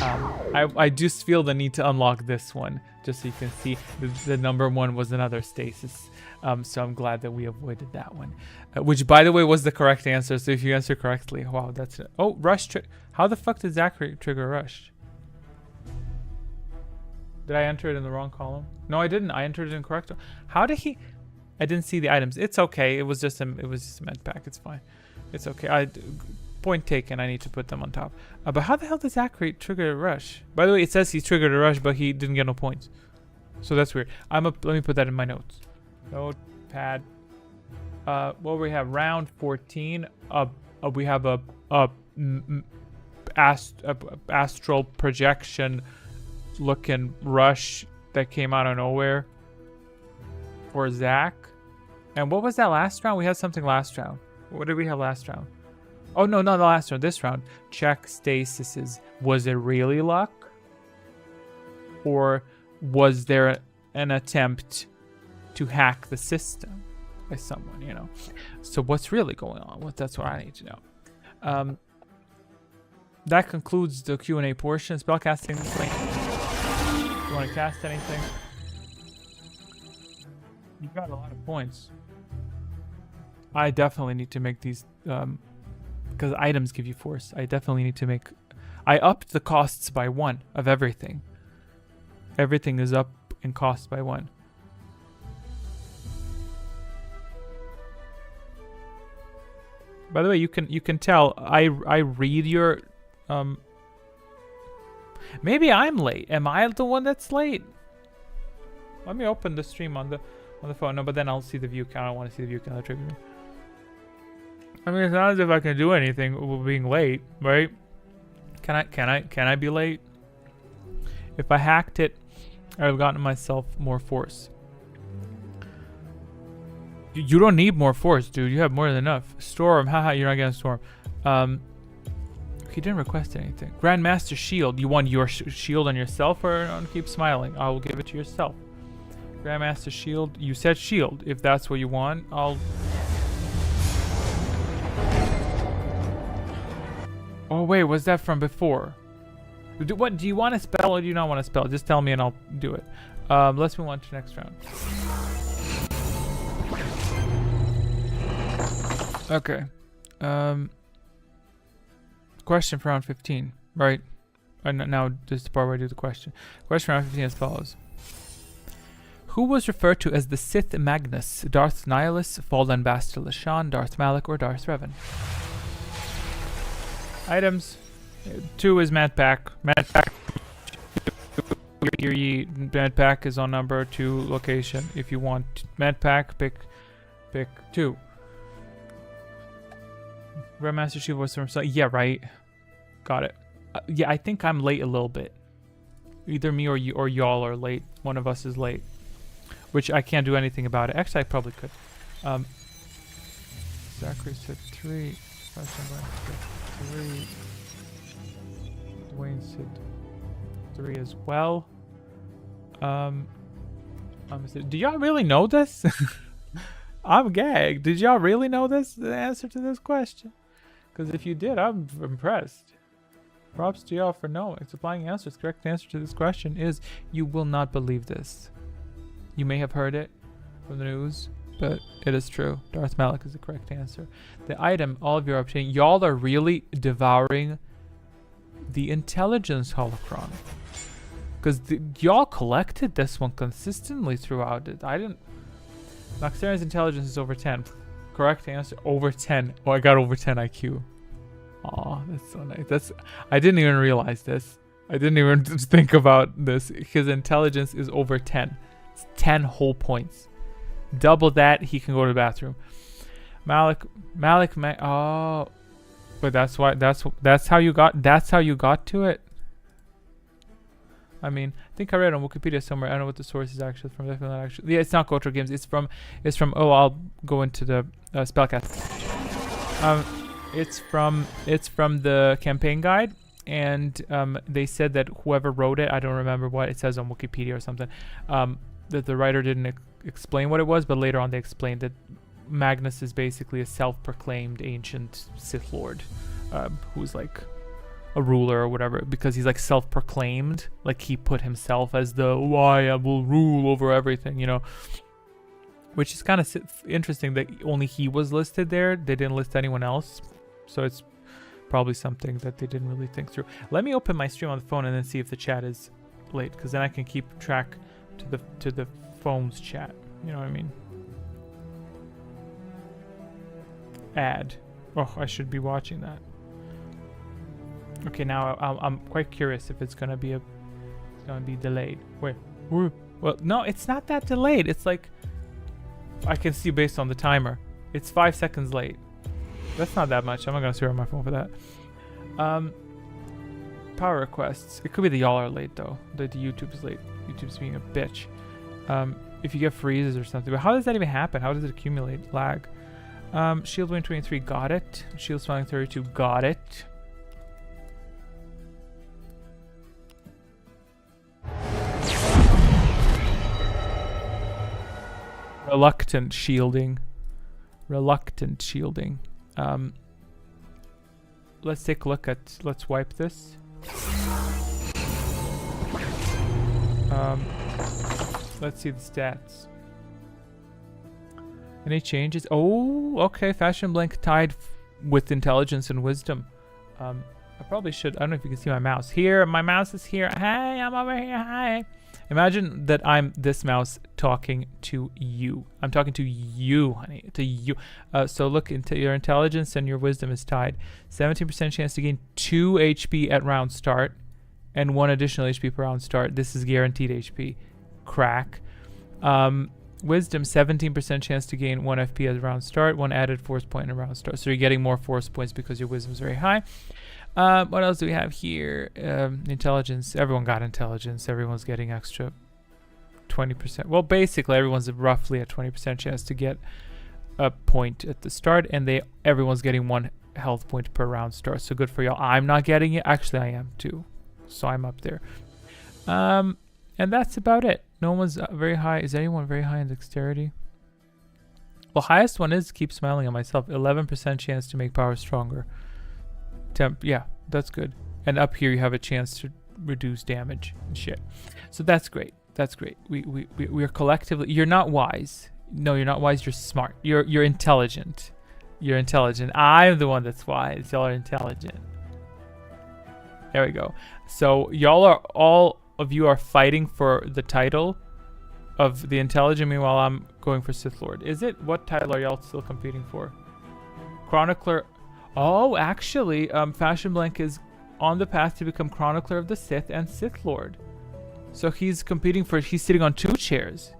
Speaker 1: I just feel the need to unlock this one, just so you can see the number 1 was another stasis. So I'm glad that we avoided that one, which, by the way, was the correct answer. So if you answer correctly, wow, that's it. Oh, rush. How the fuck did Zachary trigger rush? Did I enter it in the wrong column? No, I didn't. I entered it in correct. How did he? I didn't see the items. It's okay. It was just a med pack. It's fine. It's okay. Point taken. I need to put them on top. But how the hell did Zachary trigger a rush? By the way, it says he triggered a rush, but he didn't get no points. So that's weird. Let me put that in my notes. Notepad. What we have? Round 14. We have a astral projection looking rush that came out of nowhere for Zach. And what was that last round? We had something last round. What did we have last round? Oh no, not the last round. This round. Check stasises. Was it really luck? Or was there an attempt to hack the system by someone, you know. So what's really going on? That's what I need to know. That concludes the Q&A portion. Spellcasting. You want to cast anything? You got a lot of points. I definitely need to make these because items give you force. I definitely need to make. I upped the costs by 1 of everything. Everything is up in cost by 1. By the way, you can tell I read your maybe I'm late. Am I the one that's late? Let me open the stream on the phone. No, but then I'll see the view count. I want to see the view count. That triggers me. I mean, it's not as if I can do anything with being late, right? Can I be late? If I hacked it, I would have gotten myself more force. You don't need more force, dude. You have more than enough. Storm, haha, you're not getting Storm. He didn't request anything. Grandmaster Shield. You want your shield on yourself or on keep smiling? I will give it to yourself. Grandmaster Shield. You said shield. If that's what you want, I'll... Oh, wait. Was that from before? What do you want to spell or do you not want to spell? Just tell me and I'll do it. Let's move on to the next round. Okay. Question for round 15, right? Now this is the part where I do the question. Question for round 15 as follows. Who was referred to as the Sith Magnus? Darth Nihilus, Fallen Bastard Lashan, Darth Malak, or Darth Revan? Items. 2 is Mad Pack. Mad Pack. Mad Pack is on number 2 location. If you want Mad Pack, pick 2. Grandmaster Shield was from... Yeah, right. Got it. Yeah, I think I'm late a little bit. Either me or you or y'all are late. One of us is late. Which I can't do anything about it. Actually, I probably could. Zachary said 3. 3. Dwayne said 3 as well. Do y'all really know this? I'm gagged. Did y'all really know this? The answer to this question? Because if you did, I'm impressed. Props to y'all for knowing. Supplying answers. Correct answer to this question is you will not believe this. You may have heard it from the news, but it is true. Darth Malak is the correct answer. The item all of you are obtaining. Y'all are really devouring the intelligence holocron. Because y'all collected this one consistently throughout it. I didn't... Noxarian's intelligence is over 10. Correct answer, over 10. Oh, I got over 10 IQ. Aw, that's so nice. I didn't even realize this. I didn't even think about this. His intelligence is over 10. It's 10 whole points. Double that, he can go to the bathroom. Malik, oh, but that's why. That's how you got to it. I mean, I think I read on Wikipedia somewhere. I don't know what the source is actually from. Definitely not actually. Yeah, it's not Cultural Games. It's from. Oh, I'll go into the spellcast. It's from the campaign guide, and they said that whoever wrote it, I don't remember what it says on Wikipedia or something, that the writer didn't explain what it was, but later on they explained that Magnus is basically a self-proclaimed ancient Sith Lord, who's like a ruler or whatever, because he's like self-proclaimed, like he put himself as the I will rule over everything, you know, which is kind of interesting that only he was listed there. They didn't list anyone else, so it's probably something that they didn't really think through. Let me open my stream on the phone and then see if the chat is late, because then I can keep track to the phone's chat, you know what I mean. Ad. Oh, I should be watching that. Okay, now I'm quite curious if it's gonna be delayed. Wait, well, no, it's not that delayed. It's like I can see based on the timer. It's 5 seconds late. That's not that much. I'm not gonna swear on my phone for that. Power requests. It could be the y'all are late though. The YouTube's late. YouTube's being a bitch. If you get freezes or something, but how does that even happen? How does it accumulate? Lag. Shield Wing 23, got it. Shield Spelling 32, got it. reluctant shielding. Reluctant shielding. Let's take a look at. Let's wipe this. Let's see the stats. Any changes? Oh, okay. Fashion Blink tied with intelligence and wisdom. I probably should. I don't know if you can see my mouse here. My mouse is here. Hey, I'm over here. Hi. Imagine that I'm this mouse talking to you. I'm talking to you, honey. To you. So look into your intelligence and your wisdom is tied. 17% chance to gain 2 HP at round start, and 1 additional HP per round start. This is guaranteed HP. Crack. Wisdom, 17% chance to gain 1 FP at round start, 1 added force point in a round start. So you're getting more force points because your wisdom is very high. What else do we have here? Intelligence. Everyone got intelligence. Everyone's getting extra 20%. Well, basically, everyone's roughly a 20% chance to get a point at the start, and everyone's getting 1 health point per round start. So good for y'all. I'm not getting it. Actually, I am too. So I'm up there. And that's about it. No one's very high. Is anyone very high in dexterity? Well, highest one is keep smiling at myself. 11% chance to make power stronger. Yeah, that's good. And up here you have a chance to reduce damage and shit. So that's great. That's great. We are collectively. You're not wise. No, you're not wise. You're smart. You're intelligent. You're intelligent. I'm the one that's wise. Y'all are intelligent. There we go. So y'all are all of you are fighting for the title of the intelligent. Meanwhile, I'm going for Sith Lord. Is it? What title are y'all still competing for? Chronicler. Oh, actually, Fashion Blank is on the path to become Chronicler of the Sith and Sith Lord. So he's competing for. He's sitting on 2 chairs.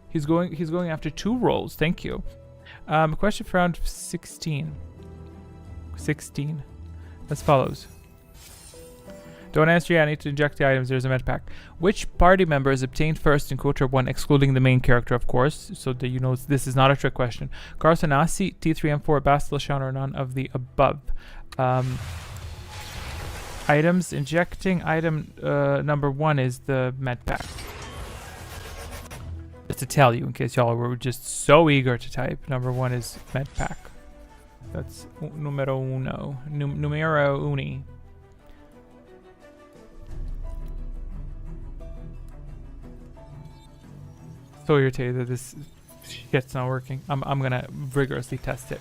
Speaker 1: He's going after 2 roles. Thank you. Question for round 16. 16. As follows. Don't answer yet. I need to inject the items. There's a med pack. Which party member is obtained first in Quarter 1, excluding the main character, of course, so that you know this is not a trick question. Carson-Nasi, T3M4, Bastila, or none of the above. Items. Injecting item number 1 is the med pack. Just to tell you, in case y'all were just so eager to type, number 1 is med pack. That's numero uno. Numero uni. So irritated that this shit's not working. I'm gonna rigorously test it.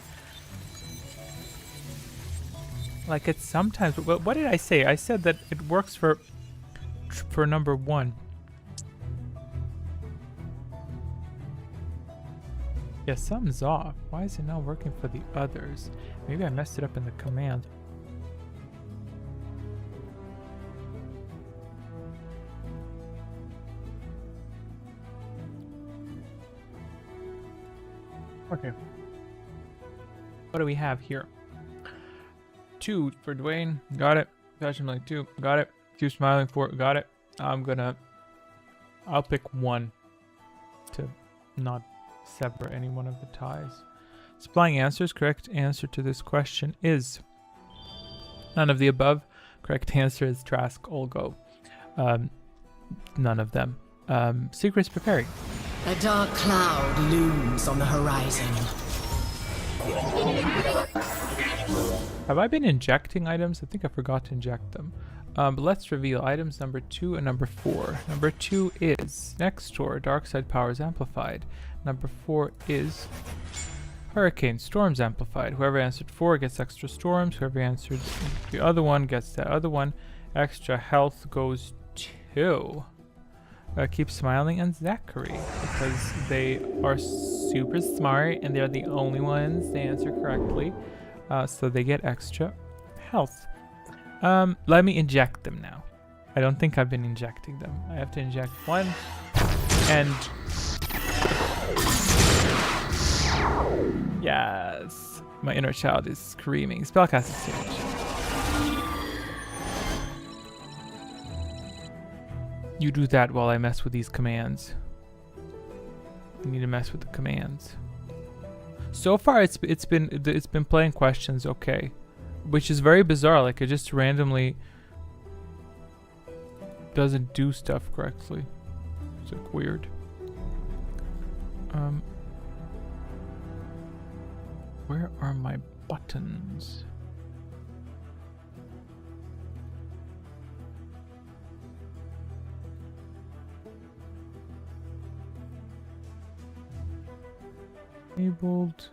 Speaker 1: Like it's sometimes. What did I say? I said that it works for number 1. Yeah, something's off. Why is it not working for the others? Maybe I messed it up in the command. Okay. What do we have here? 2 for Dwayne. Got it. Fashion like 2. Got it. Keep smiling for it. Got it. I'll pick 1 to not sever any one of the ties. Supplying answers. Correct answer to this question is none of the above. Correct answer is Trask Olgo. None of them. Secrets preparing.
Speaker 5: A dark cloud looms on the horizon.
Speaker 1: Have I been injecting items? I think I forgot to inject them. But let's reveal items number 2 and number 4. Number 2 is next door, Dark Side Powers Amplified. Number 4 is Hurricane Storms Amplified. Whoever answered 4 gets extra storms. Whoever answered the other one gets that other one. Extra health goes to Keep Smiling and Zachary, because they are super smart and they're the only ones to answer correctly. So they get extra health. Let me inject them now. I don't think I've been injecting them. I have to inject 1 and yes, my inner child is screaming. Spellcasting stage. You do that while I mess with these commands. You need to mess with the commands. So far, it's been playing questions okay, which is very bizarre. Like it just randomly doesn't do stuff correctly. It's like weird. Where are my buttons? Enabled.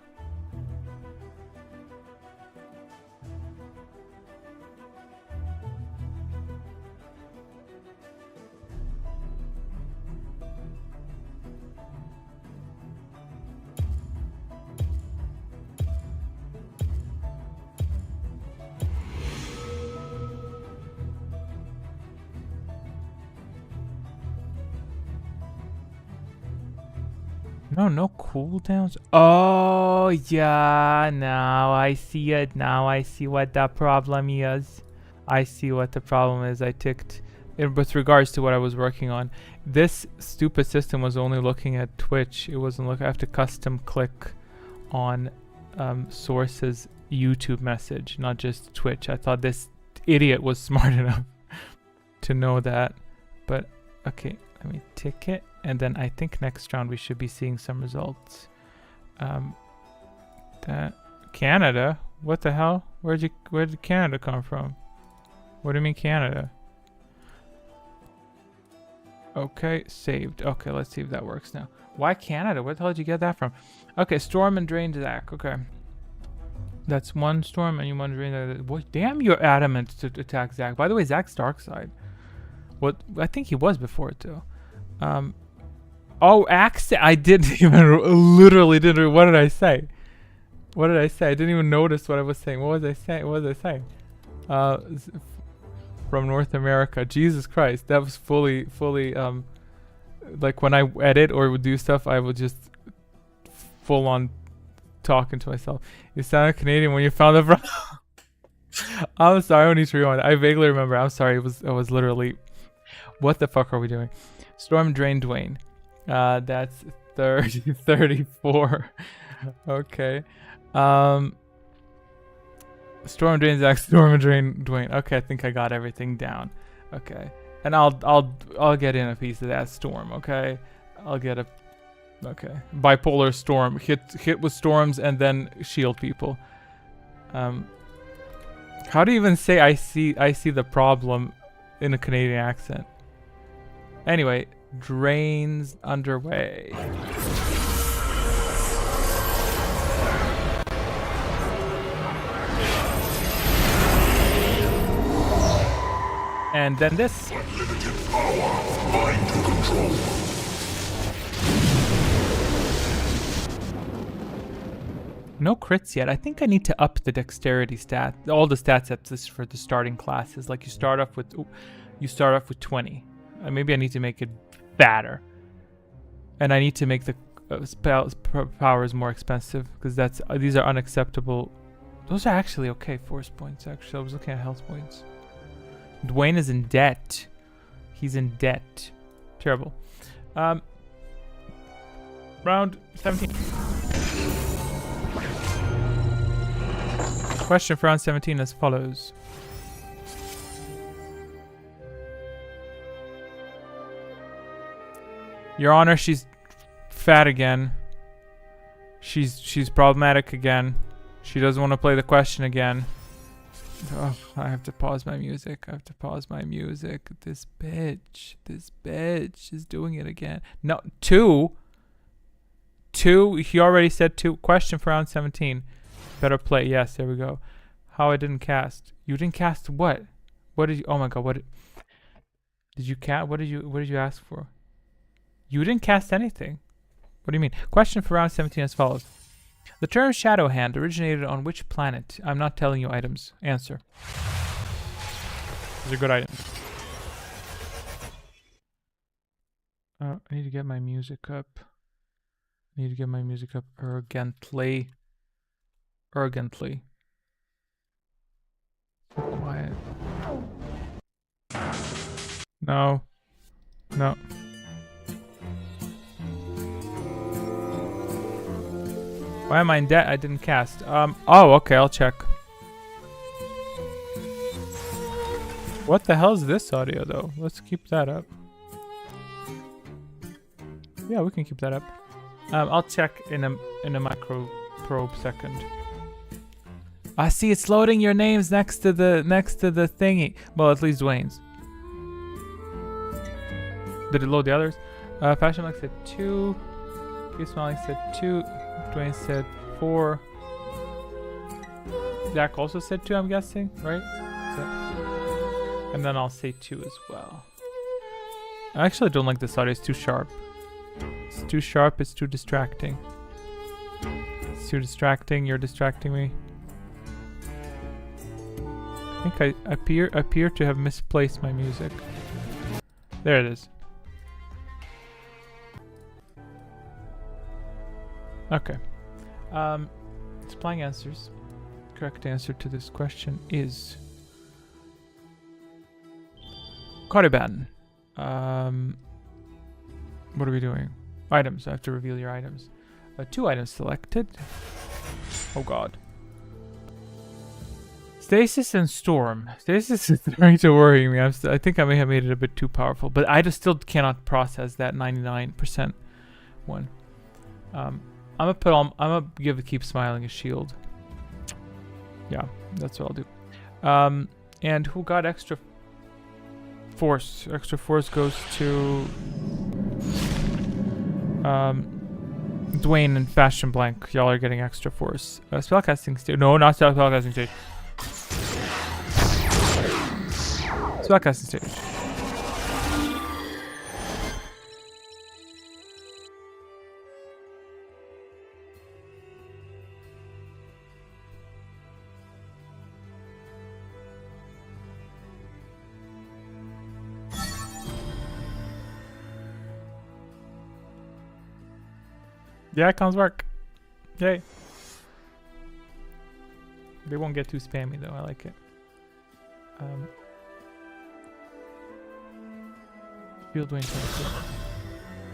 Speaker 1: No, no cooldowns. Oh, yeah. Now I see it. Now I see what the problem is. I see what the problem is. I ticked with regards to what I was working on. This stupid system was only looking at Twitch. It wasn't looking. I have to custom click on source's YouTube message, not just Twitch. I thought this idiot was smart enough to know that. But okay, let me tick it. And then I think next round we should be seeing some results. That Canada? What the hell? Where did Canada come from? What do you mean Canada? Okay, saved. Okay, let's see if that works now. Why Canada? Where the hell did you get that from? Okay, storm and drain Zach. Okay. That's one storm and you want to drain that. Boy, damn, you're adamant to attack Zach. By the way, Zach's dark side. What? I think he was before too. Oh, accent. I didn't even, literally didn't. What did I say? What did I say? I didn't even notice what I was saying. What was I saying? What was I saying? From North America. Jesus Christ. That was fully, like when I edit or would do stuff, I would just full on talking to myself. You sounded Canadian when you found the I'm sorry, I need to rewind. I vaguely remember. I'm sorry. I was literally, what the fuck are we doing? Storm drain Dwayne. That's 34. Okay. Storm drain Zach, storm drain Dwayne. Okay, I think I got everything down. Okay. And I'll get in a piece of that storm, okay? I'll get a bipolar storm. Hit with storms and then shield people. How do you even say I see the problem in a Canadian accent? Anyway, drains underway. And then this.
Speaker 3: Unlimited power, mind to control.
Speaker 1: No crits yet. I think I need to up the dexterity stat. All the stats up this for the starting classes. Like you start off with 20. Maybe I need to make it better. And I need to make the powers more expensive because these are unacceptable. Those are actually okay force points. Actually, I was looking at health points. Dwayne is in debt. He's in debt. Terrible. Round 17. Question for round 17 as follows. Your Honor, she's fat again. She's problematic again. She doesn't want to play the question again. Oh, I have to pause my music. This bitch is doing it again. No, two. He already said 2. Question for round 17. Better play. Yes, there we go. How I didn't cast. You didn't cast what? What did you? Oh my god! What did you cast? What did you ask for? You didn't cast anything. What do you mean? Question for round 17 as follows. The term Shadow Hand originated on which planet? I'm not telling you items. Answer. These are good items. I need to get my music up. Urgently. So quiet. No. Why am I in debt? I didn't cast. Oh, okay, I'll check. What the hell is this audio, though? Let's keep that up. Yeah, we can keep that up. I'll check in a micro probe second. I see it's loading your names next to the thingy. Well, at least Dwayne's. Did it load the others? Fashion Mike said 2. Keith Smiling said 2. Dwayne said 4. Zach also said 2, I'm guessing, right? So, and then I'll say 2 as well. I actually don't like this audio. It's too sharp. It's too sharp. It's too distracting. It's too distracting. You're distracting me. I think I appear to have misplaced my music. There it is. Okay. Supplying answers. Correct answer to this question is Cariban. What are we doing? Items. I have to reveal your items. 2 items selected. Oh god. Stasis and Storm. Stasis is starting to worry me. I think I may have made it a bit too powerful, but I just still cannot process that 99% one. I'm gonna give Keep Smiling a shield. Yeah, that's what I'll do. And who got extra force? Extra force goes to Dwayne and Fashion Blank. Y'all are getting extra force. Spellcasting stage. No, not spellcasting stage. Spellcasting stage. The icons work. Yay. They won't get too spammy though. I like it. Field Wayne 22.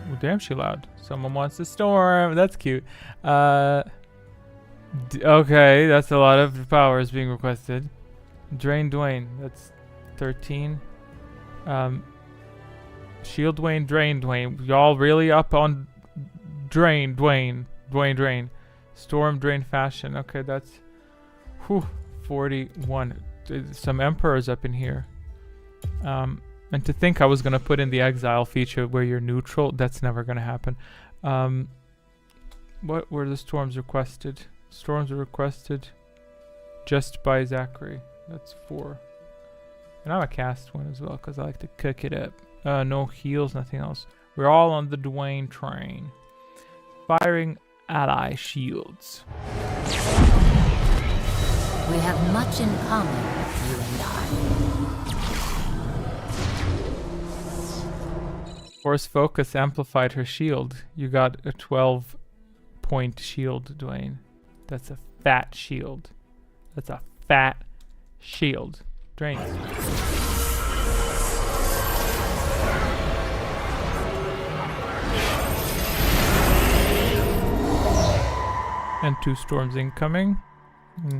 Speaker 1: Oh, damn, she loud. Someone wants to storm. That's cute. Okay, that's a lot of powers being requested. Drain Dwayne. That's 13. Shield Dwayne, Drain Dwayne. Y'all really up on Drain Dwayne. Drain. Storm Drain Fashion. Okay, that's 41. Some Emperors up in here. And to think I was gonna put in the exile feature where you're neutral, that's never gonna happen. What were the storms requested? Storms were requested just by Zachary. That's 4. And I'm a cast one as well because I like to cook it up. No heals, nothing else. We're all on the Dwayne train. Firing ally shields.
Speaker 2: We have much in common, you and I.
Speaker 1: Force Focus amplified her shield. You got a 12-point shield, Dwayne. That's a fat shield. That's a fat shield. Drain. And 2 storms incoming.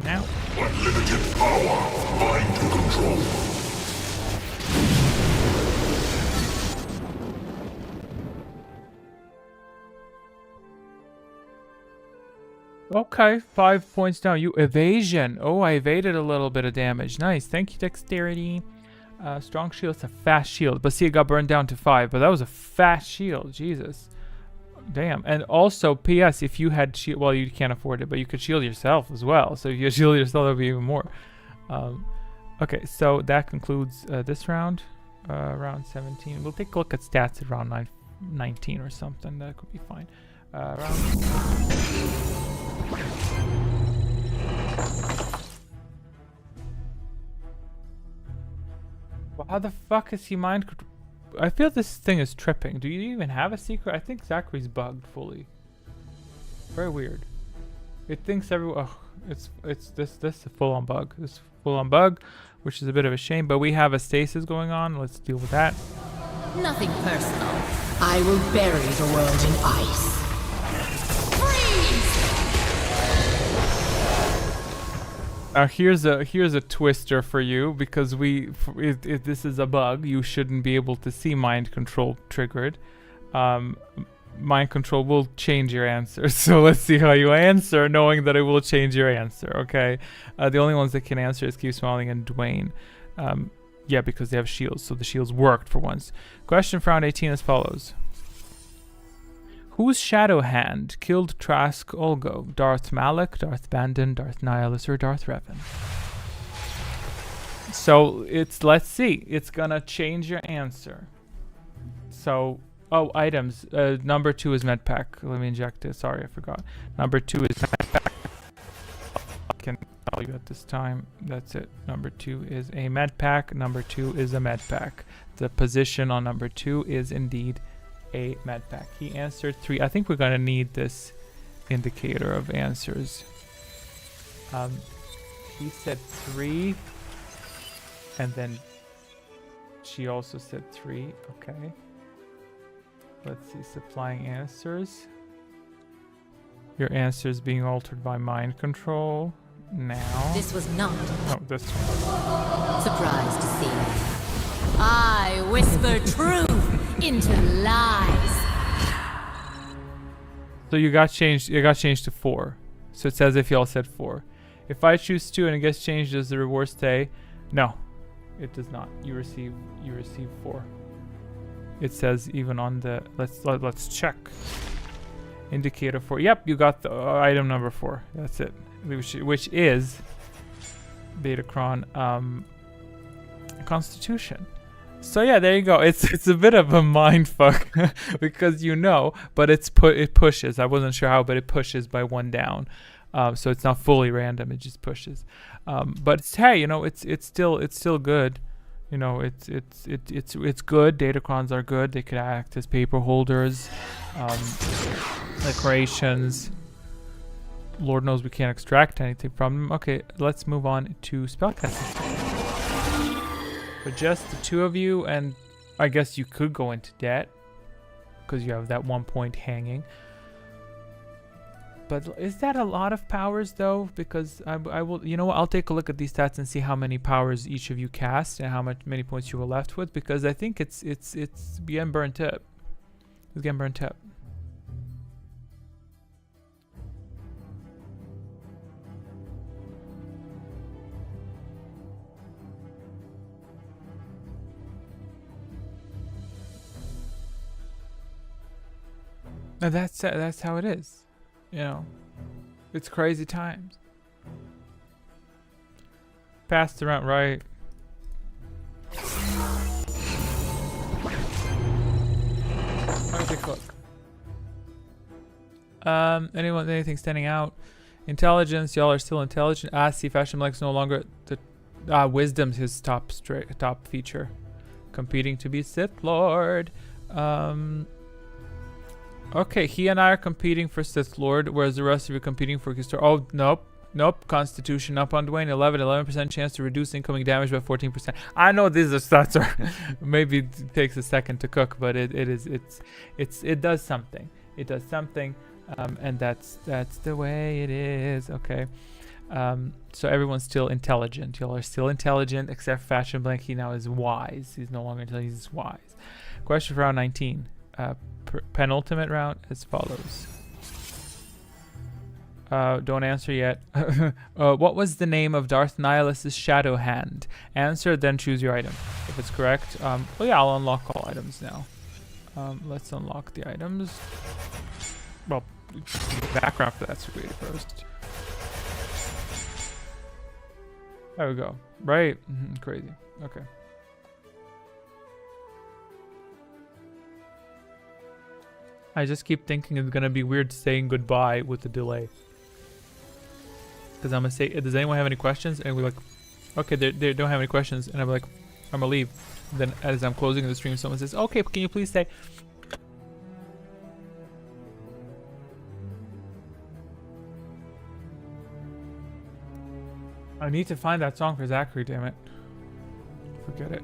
Speaker 1: Now.
Speaker 3: Unlimited power. Mind to control.
Speaker 1: Okay, 5 points down. You evasion. Oh, I evaded a little bit of damage. Nice. Thank you, dexterity. Strong shield. It's a fast shield. But see, it got burned down to 5. But that was a fast shield. Jesus. Damn. And also, P.S. If you had shield, well, you can't afford it, but you could shield yourself as well. So if you shield yourself, that would be even more. Okay, so that concludes this round. Round 17. We'll take a look at stats at round 19 or something. That could be fine. Well, how the fuck is he mind control? I feel this thing is tripping. Do you even have a secret? I think Zachary's bugged fully. Very weird. It thinks everyone. Oh, it's this a full-on bug. This full-on bug, which is a bit of a shame. But we have a stasis going on. Let's deal with that.
Speaker 2: Nothing personal.
Speaker 5: I will bury the world in ice.
Speaker 1: Here's a twister for you, because if this is a bug, you shouldn't be able to see mind control triggered. mind control will change your answer. So let's see how you answer, knowing that it will change your answer. Okay. The only ones that can answer is Keep Smiling and Dwayne. Yeah, because they have shields, so the shields worked for once. Question for round 18 as follows. Whose shadow hand killed Trask Olgo? Darth Malak, Darth Bandon, Darth Nihilus, or Darth Revan? So let's see. It's gonna change your answer. So, items. Number 2 is medpack. Let me inject it. Sorry, I forgot. Number 2 is medpack. I can tell you at this time. That's it. Number 2 is a medpack. Number 2 is a medpack. The position on number 2 is indeed a medpack. He answered 3. I think we're gonna need this indicator of answers. He said 3, and then she also said 3. Okay. Let's see. Supplying answers. Your answer is being altered by mind control. Now.
Speaker 2: This was not
Speaker 1: Oh, this one.
Speaker 2: surprised to see. I whisper truth into lies.
Speaker 1: So you got changed. It got changed to 4. So it's as if y'all said 4. If I choose 2 and it gets changed, does the reward stay? No, it does not. You receive 4. It says even on the let's check. Indicator 4. Yep, you got the item number 4. That's it. Which is Betacron Constitution. So yeah, there you go. It's a bit of a mind fuck because but it pushes. I wasn't sure how, but it pushes by 1 down. So it's not fully random. It just pushes. But hey, it's still good. It's good. Datacrons are good. They could act as paper holders, decorations. Lord knows we can't extract anything from them. Okay, let's move on to spellcasting. But just the 2 of you, and I guess you could go into debt because you have that 1 point hanging. But is that a lot of powers though? Because I will, I'll take a look at these stats and see how many powers each of you cast and how many points you were left with, because I think it's getting burnt up. It's getting burnt up. Now that's how it is. It's crazy times. Passed around, right? Let me take a look. Anything standing out? Intelligence, y'all are still intelligent. See, Fashion Black's no longer the wisdom's his top feature. Competing to be Sith Lord. Okay, he and I are competing for Sith Lord, whereas the rest of you are competing for Kistor. Oh, nope. Constitution up on Dwayne. 11% chance to reduce incoming damage by 14%. I know these are stats are maybe it takes a second to cook, but it does something. It does something, and that's the way it is. Okay. So everyone's still intelligent. Y'all are still intelligent, except Fashion Blank. He now is wise. He's no longer intelligent. He's wise. Question for round 19. Penultimate round as follows. Don't answer yet. What was the name of Darth Nihilus' shadow hand? Answer, then choose your item. If it's correct, I'll unlock all items now. Let's unlock the items. Well, background for that's created first. There we go. Right? Crazy. Okay. I just keep thinking it's gonna be weird saying goodbye with the delay. Because I'm gonna say, does anyone have any questions? And we're like, okay, they don't have any questions. And I'm like, I'm gonna leave. And then as I'm closing the stream, someone says, okay, can you please stay? I need to find that song for Zachary, damn it. Forget it.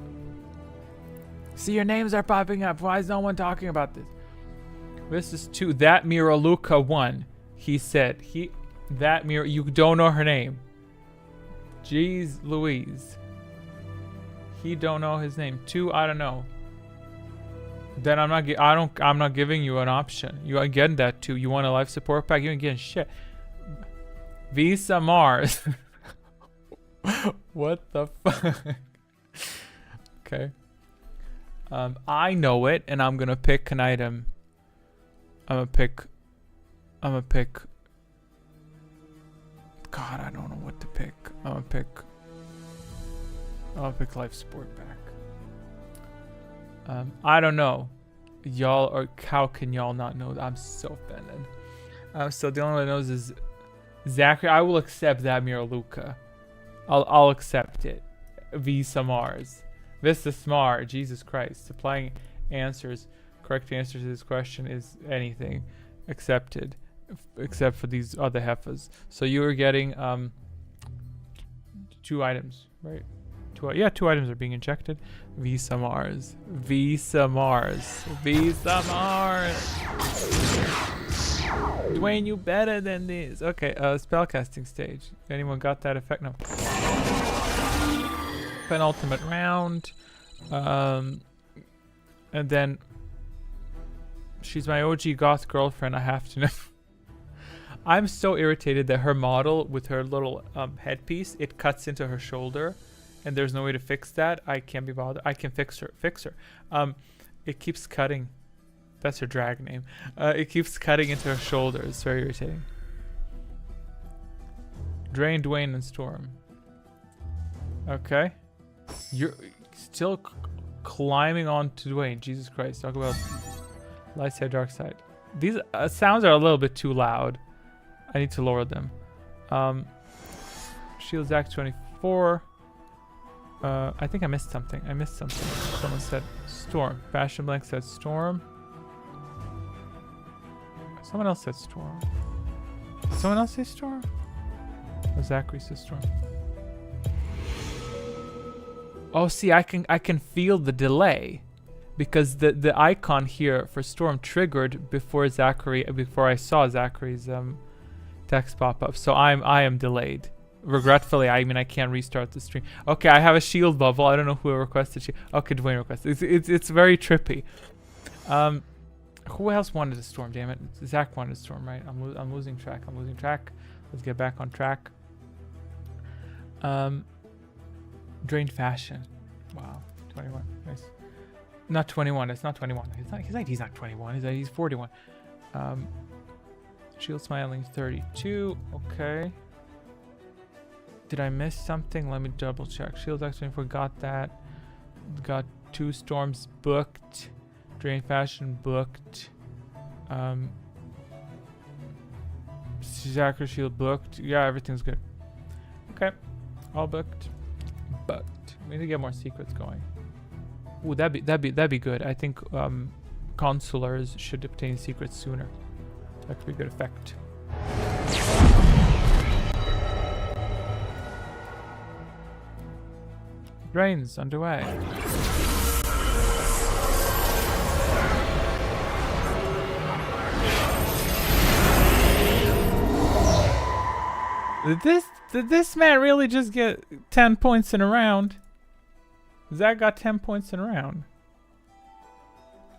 Speaker 1: See, your names are popping up. Why is no one talking about this? This is 2. That Miraluka 1. He said. That you don't know her name. Jeez Louise. He don't know his name. 2, I don't know. Then I'm not. I'm not giving you an option. You are getting that too. You want a life support pack? You ain't getting shit. Visa Mars. What the fuck? Okay. I know it, and I'm gonna pick an item. I'm gonna pick. God, I don't know what to pick. I'll pick life support back. I don't know. Y'all, or how can y'all not know? I'm so offended. So the only one that knows is Zachary. I will accept that Luca. I'll accept it. Visa Mars. Vista Smart. Jesus Christ. Supplying answers. Correct answer to this question is anything accepted, except for these other heifers. So you are getting 2 items, right? 2 items are being injected. Visa Mars. Visa Mars. Visa Mars. Dwayne, you better than this. Okay, spellcasting stage. Anyone got that effect? No. Penultimate round. And then she's my OG goth girlfriend. I have to know. I'm so irritated that her model with her little headpiece, it cuts into her shoulder, and there's no way to fix that. I can't be bothered. I can fix her. It keeps cutting. That's her drag name. It keeps cutting into her shoulder. It's very irritating. Drain, Dwayne, and Storm. Okay. You're still climbing on to Dwayne. Jesus Christ. Talk about light side, dark side. These sounds are a little bit too loud. I need to lower them. Shields Act 24. I think I missed something. Someone said Storm. Fashion Blank said Storm. Someone else said Storm. Did someone else say Storm? Oh, Zachary says Storm. Oh, see, I can feel the delay, because the icon here for Storm triggered before I saw Zachary's text pop up. So I am delayed. Regretfully, I mean, I can't restart the stream. Okay, I have a shield bubble. I don't know who requested shield. Okay, Dwayne requested. It's very trippy. Who else wanted a Storm? Damn it, Zach wanted a Storm, right? I'm losing track. Let's get back on track. Drained Fashion. Wow, 21. Nice. Not 21. It's not 21. He's not 21. He's 41. Shield Smiling 32. Okay. Did I miss something? Let me double check. Shield X24, got that. Got 2 Storms booked. Drain Fashion booked. Zachary Shield booked. Yeah, everything's good. Okay. All booked. We need to get more secrets going. Ooh, that'd be good. I think consulars should obtain secrets sooner. That could be a good effect. Drains underway. Did this man really just get 10 points in a round? Zach got 10 points in a round.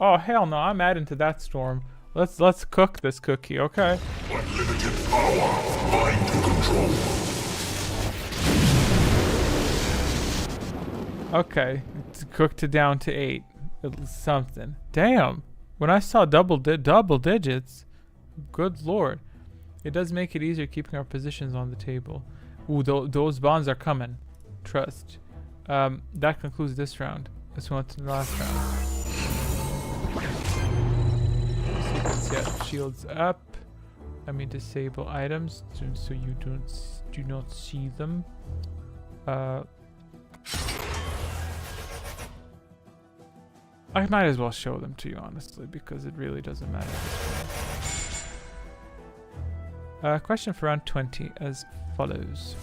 Speaker 1: Oh hell no! I'm adding to that Storm. Let's cook this cookie, okay?
Speaker 3: Unlimited power, mind to control.
Speaker 1: Okay, it's cooked it down to 8. Something. Damn. When I saw double digits, good lord. It does make it easier keeping our positions on the table. Ooh, those bonds are coming. Trust. That concludes this round. Let's move on to the last round. Secrets yet. Shields up. Let me disable items so you do not see them. I might as well show them to you, honestly, because it really doesn't matter. Question for round 20 as follows.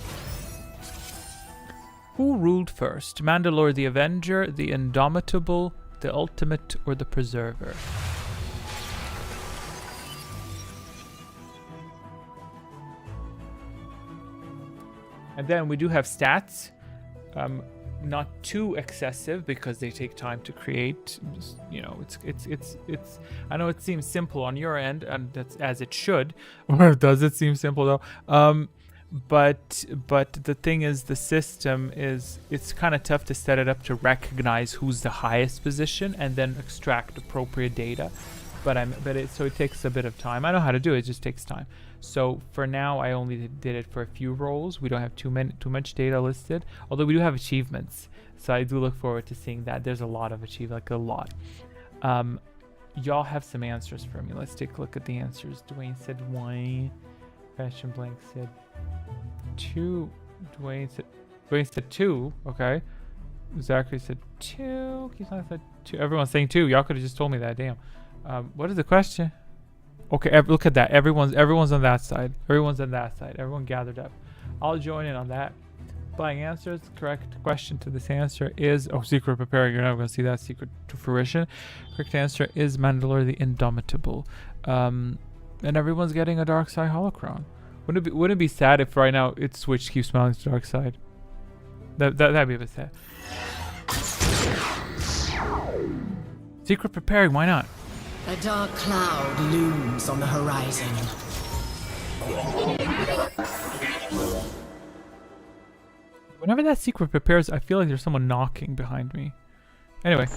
Speaker 1: Who ruled first? Mandalore the Avenger, the Indomitable, the Ultimate, or the Preserver? And then we do have stats. not too excessive because they take time to create. You know, it's. I know it seems simple on your end, and that's as it should. Or does it seem simple though? But the thing is, the system is, it's kind of tough to set it up to recognize who's the highest position and then extract appropriate data. So it takes a bit of time. I know how to do it. It just takes time. So for now, I only did it for a few roles. We don't have too much data listed, although we do have achievements. So I do look forward to seeing that. There's a lot of like a lot. Y'all have some answers for me. Let's take a look at the answers. Dwayne said 1. Fashion Blank said 2. Dwayne said 2. Okay. Zachary said 2. He's not said 2. Everyone's saying 2. Y'all could have just told me that. Damn. What is the question? Okay, look at that. Everyone's on that side. Everyone's on that side. Everyone gathered up. I'll join in on that. Buying answers. Correct question to this answer is... Oh, secret preparing. You're never going to see that secret to fruition. Correct answer is Mandalore the Indomitable. And everyone's getting a dark side holocron. Wouldn't it be sad if right now it switched, keeps smiling to dark side? That'd be a bit sad. Secret preparing. Why not?
Speaker 5: A dark cloud looms on the horizon.
Speaker 1: Whenever that secret prepares, I feel like there's someone knocking behind me. Anyway.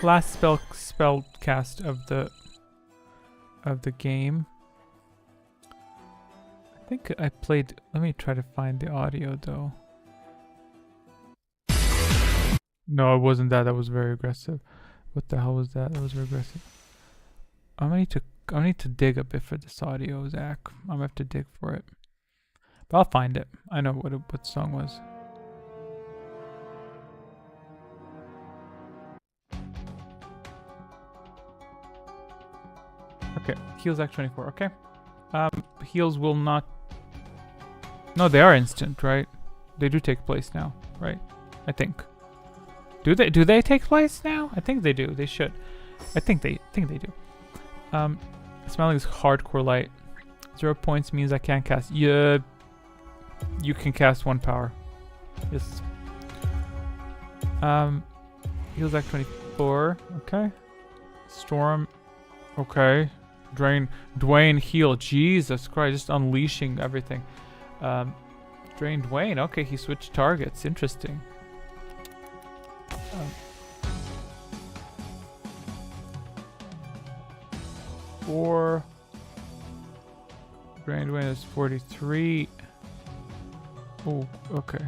Speaker 1: Last spell cast of the game. I think I played... Let me try to find the audio though. No, it wasn't that. That was very aggressive. What the hell was that? That was very aggressive. I need to dig a bit for this audio, Zach. I'm gonna have to dig for it. But I'll find it. I know what song was. Okay, heals Act 24. Okay. Heals will not... No, they are instant, right? They do take place now, right? I think. Do they take place now? I think they do. They should. I think they do. Smelling is hardcore light. 0 points means I can't cast. Yeah, you can cast 1 power. Yes. Heals Act 24. Okay. Storm. Okay. Dwayne heal. Jesus Christ, just unleashing everything. Drain Dwayne. Okay, he switched targets. Interesting. Four. Drain Dwayne is 43. Oh, okay.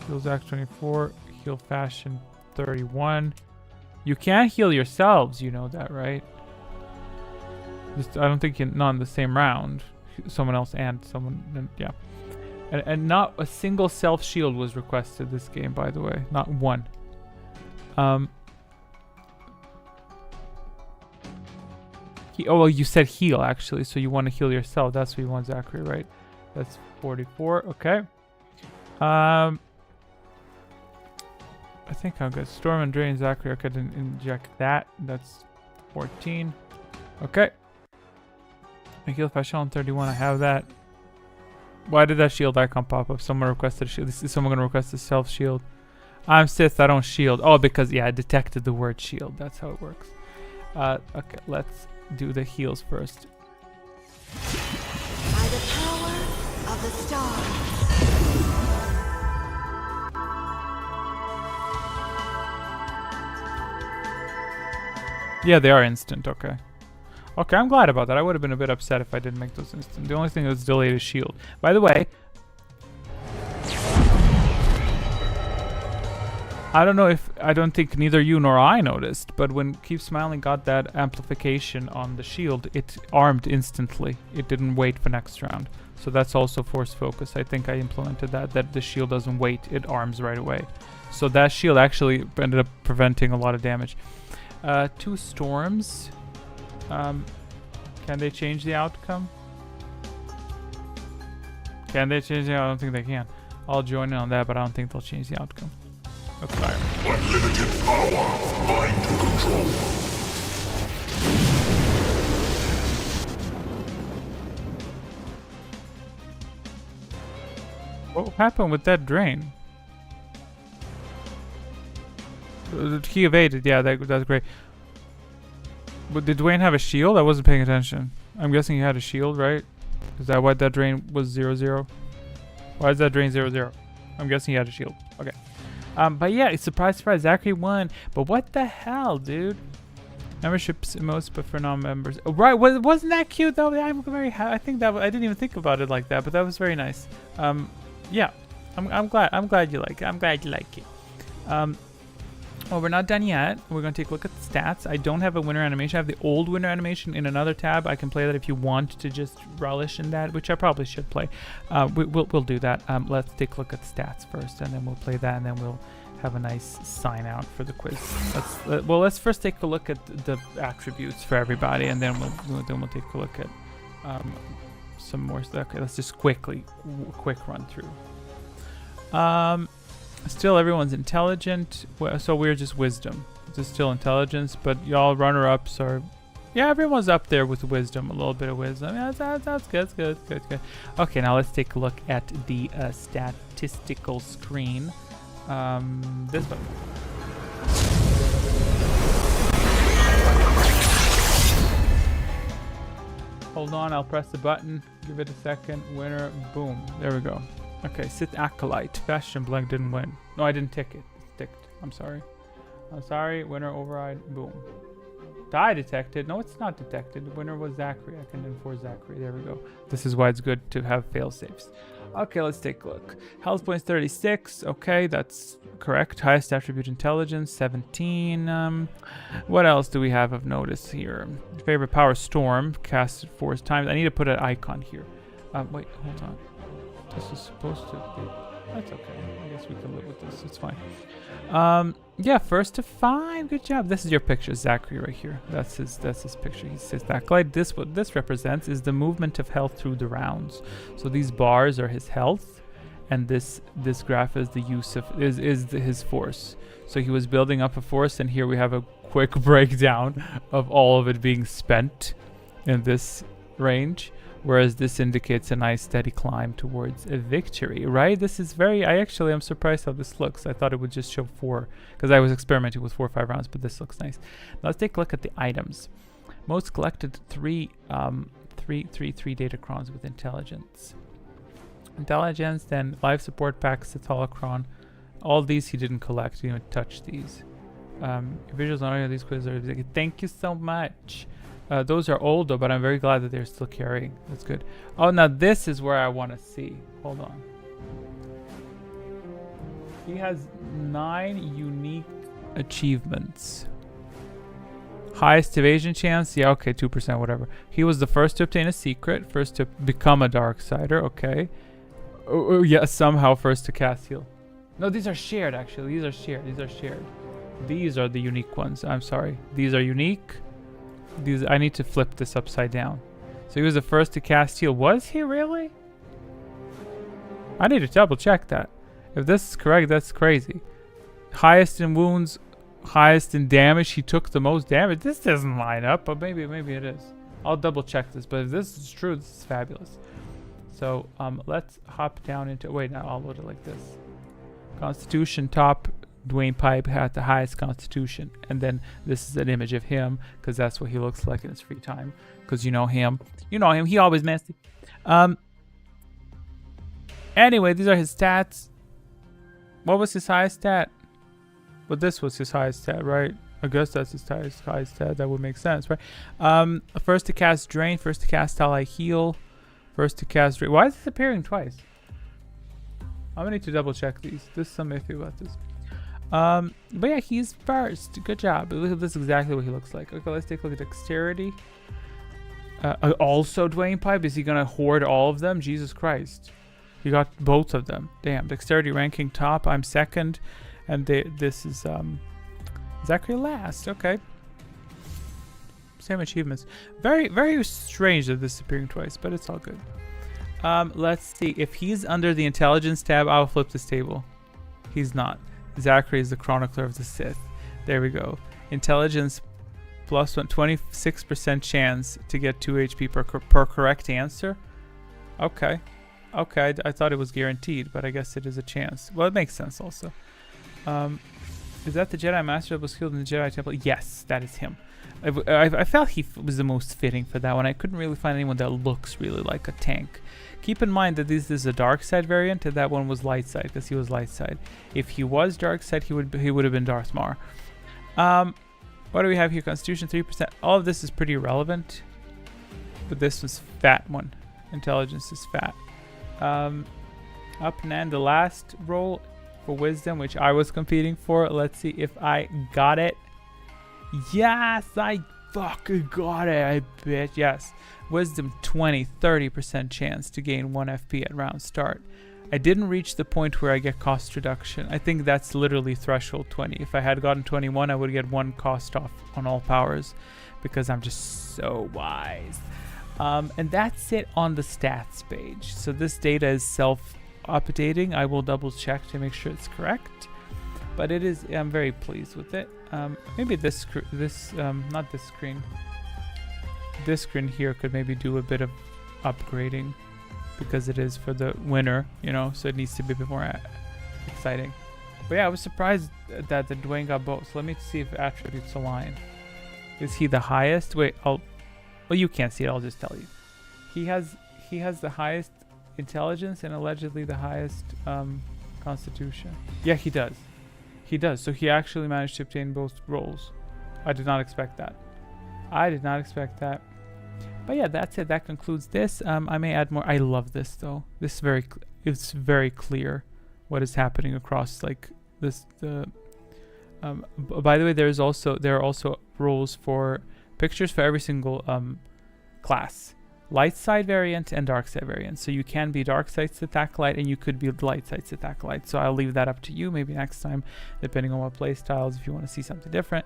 Speaker 1: Heals Act 24. Heal Fashion 31. You can't heal yourselves, you know that, right? Just, I don't think not in the same round. Someone else and someone, yeah. And not a single self shield was requested this game, by the way. Not one. Oh, well, you said heal actually, so you want to heal yourself. That's what you want, Zachary, right? That's 44. Okay. I think I'm good. Storm and Drain, Zachary. I could inject that. That's 14. Okay. I heal Fashion on 31. I have that. Why did that shield icon pop up? Someone requested a shield. Is someone gonna request a self shield? I'm Sith. I don't shield. Oh, because yeah, I detected the word shield. That's how it works. Okay, let's do the heals first.
Speaker 4: By the power of the stars.
Speaker 1: Yeah, they are instant. Okay. Okay, I'm glad about that. I would have been a bit upset if I didn't make those instant. The only thing that was delayed is shield. By the way, I don't think neither you nor I noticed, but when Keep Smiling got that amplification on the shield, it armed instantly. It didn't wait for next round. So that's also force focus. I think I implemented that the shield doesn't wait, it arms right away. So that shield actually ended up preventing a lot of damage. 2 storms. Can they change the outcome? Can they change the outcome? I don't think they can. I'll join in on that, but I don't think they'll change the outcome. Okay.
Speaker 3: Unlimited power, mind to control.
Speaker 1: What happened with that drain? He evaded. Yeah, that's great. But did Dwayne have a shield? I wasn't paying attention. I'm guessing he had a shield, right? Is that why that drain was 0-0? Why is that drain 0-0? I'm guessing he had a shield. Okay. But yeah, surprise, surprise. Zachary won. But what the hell, dude? Memberships most, but for non-members. Oh, right. Wasn't that cute though? I'm very happy. I think that I didn't even think about it like that, but that was very nice. Yeah. I'm glad you like it. I'm glad you like it. Well, we're not done yet. We're going to take a look at the stats. I don't have a winter animation. I have the old winter animation in another tab. I can play that if you want to just relish in that, which I probably should play. We'll do that. Let's take a look at the stats first, and then we'll play that, and then we'll have a nice sign out for the quiz. Let's first take a look at the attributes for everybody, and then we'll take a look at some more stuff. Okay, let's just quick run through. Still, everyone's intelligent, so we're just wisdom. This is still intelligence, but y'all runner-ups are... Yeah, everyone's up there with wisdom, a little bit of wisdom. Yeah, that's good, good. Okay, now let's take a look at the statistical screen. This one. Hold on, I'll press the button. Give it a second. Winner, boom. There we go. Okay, Sith Acolyte. Bastion Blank didn't win. No, I didn't tick it. It's ticked. I'm sorry. Winner override. Boom. Die detected. No, it's not detected. The winner was Zachary. I can enforce Zachary. There we go. This is why it's good to have fail safes. Okay, let's take a look. Health points 36. Okay, that's correct. Highest attribute intelligence 17. What else do we have of notice here? Favorite power storm. Cast 4 times. I need to put an icon here. Wait, hold on. This is supposed to be... That's okay. I guess we can live with this. It's fine. Yeah, 1st to 5. Good job. This is your picture, Zachary, right here. That's his picture. He says that. Like this, what this represents is the movement of health through the rounds. So these bars are his health, and this graph is the use of his force. So he was building up a force, and here we have a quick breakdown of all of it being spent in this range. Whereas this indicates a nice steady climb towards a victory, right? This is very... I'm surprised how this looks. I thought it would just show 4, because I was experimenting with 4 or 5 rounds, but this looks nice. Now let's take a look at the items. Most collected 3 datacrons with intelligence. Then life support packs, it's holocron. All these he didn't collect. He didn't even touch these. Visuals on all of these quizzes are... Thank you so much. Those are old though, but I'm very glad that they're still carrying. That's good. Oh, now this is where I want to see. Hold on. He has 9 unique achievements. Highest evasion chance? Yeah, okay, 2%, whatever. He was the first to obtain a secret, first to become a Darksider, okay. Oh, yeah, somehow first to cast heal. No, these are shared actually. These are shared. These are the unique ones. I'm sorry. These are unique. I need to flip this upside down. So he was the first to cast heal. Was he really? I need to double check that. If this is correct, that's crazy. Highest in wounds, highest in damage. He took the most damage. This doesn't line up, but maybe it is. I'll double check this. But if this is true, this is fabulous. So let's hop down into... Wait, now I'll load it like this. Constitution top... Dwayne Pipe had the highest constitution, and then this is an image of him because that's what he looks like in his free time, because you know him, he always messy. Anyway, these are his stats. What was his highest stat? But this was his highest stat, right? I guess that's his highest stat. That would make sense, right? First to cast drain, first to cast ally heal, first to cast drain. Why is this appearing twice? I'm gonna need to double check these. There's some iffy about this. But yeah, he's first. Good job. This is exactly what he looks like. Okay, let's take a look at dexterity. Also Dwayne Pipe. Is he gonna hoard all of them? Jesus Christ. He got both of them. Damn. Dexterity ranking top. I'm second. And this is Zachary last. Okay. Same achievements. Very, very strange that this is appearing twice, but it's all good. Let's see. If he's under the intelligence tab, I'll flip this table. He's not. Zachary is the Chronicler of the Sith. There we go. Intelligence plus 26% chance to get 2 HP per correct answer. Okay. I thought it was guaranteed, but I guess it is a chance. Well, it makes sense also. Is that the Jedi Master that was killed in the Jedi Temple? Yes, that is him. I felt he was the most fitting for that one. I couldn't really find anyone that looks really like a tank. Keep in mind that this is a dark side variant, and that one was light side because he was light side. If he was dark side, he would have been Darth Maul. What do we have here? Constitution 3%. All of this is pretty relevant, but this was fat one. Intelligence is fat. Up and then the last roll for wisdom, which I was competing for. Let's see if I got it. Yes, I fucking got it. I bet. Yes. Wisdom 20, 30% chance to gain 1 FP at round start. I didn't reach the point where I get cost reduction. I think that's literally threshold 20. If I had gotten 21, I would get 1 cost off on all powers because I'm just so wise. And that's it on the stats page. So this data is self-updating. I will double check to make sure it's correct. But it is, I'm very pleased with it. Maybe not this screen. This screen here could maybe do a bit of upgrading because it is for the winner, you know, so it needs to be a bit more exciting. But yeah, I was surprised that the Dwayne got both. So let me see if attributes align. Is he the highest? Wait, well, you can't see it. I'll just tell you. He has the highest intelligence and allegedly the highest constitution. Yeah, he does. He does. So he actually managed to obtain both roles. I did not expect that. I did not expect that. But yeah, that's it. That concludes this. I may add more. I love this though. This is it's very clear what is happening across like this. By the way, there are also roles for pictures for every single class. Light side variant and dark side variant. So you can be dark sides to attack light, and you could be light sides to attack light. So I'll leave that up to you. Maybe next time, depending on what play styles, if you want to see something different.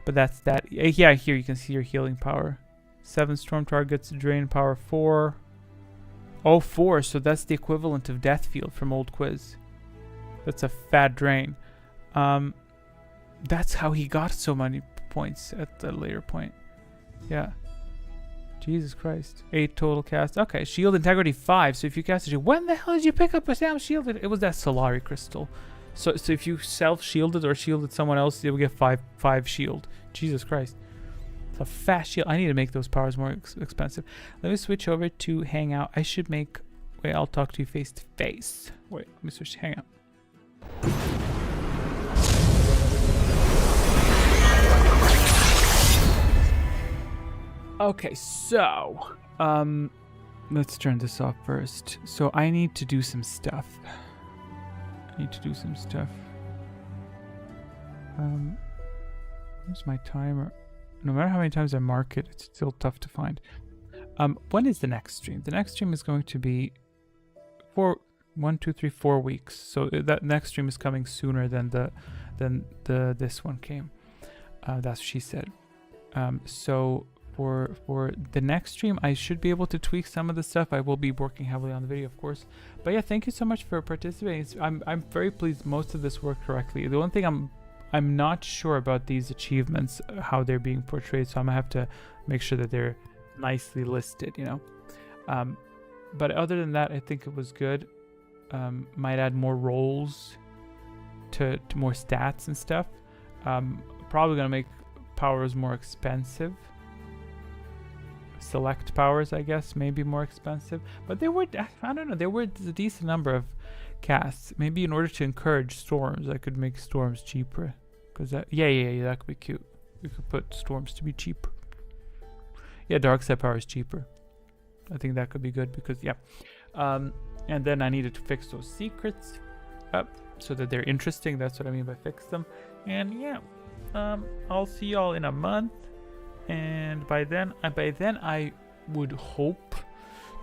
Speaker 1: But that's that. Yeah, here you can see your healing power. 7 storm targets, drain power 4. Oh, 4. So that's the equivalent of Death Field from old quiz. That's a fat drain. That's how he got so many points at the later point. Yeah. Jesus Christ. 8 total cast. Okay, shield integrity 5. So if you cast a shield, when the hell did you pick up a Sam shielded? It was that Solari crystal. So if you self-shielded or shielded someone else, you will get 5 shield. Jesus Christ. It's a fast shield. I need to make those powers more expensive. Let me switch over to Hangout. I should make... Wait, I'll talk to you face to face. Wait, let me switch to Hangout. Okay, so... let's turn this off first. So I need to do some stuff. Where's my timer? No matter how many times I mark it, it's still tough to find. When is the next stream? The next stream is going to be 4 weeks. So that next stream is coming sooner than this one came. That's what she said. So for the next stream, I should be able to tweak some of the stuff. I will be working heavily on the video, of course. But yeah, thank you so much for participating. I'm very pleased most of this worked correctly. The one thing I'm not sure about these achievements, how they're being portrayed, so I'm gonna have to make sure that they're nicely listed, you know. But other than that, I think it was good. Might add more roles to more stats and stuff. Probably gonna make powers more expensive. Select powers, I guess, maybe more expensive. But they were, I don't know, there were a decent number of casts. Maybe in order to encourage storms, I could make storms cheaper. Because that, yeah, that could be cute. We could put storms to be cheaper. Yeah, dark side power is cheaper. I think that could be good because, yeah. And then I needed to fix those secrets up so that they're interesting. That's what I mean by fix them. And yeah, I'll see y'all in a month. And by then I would hope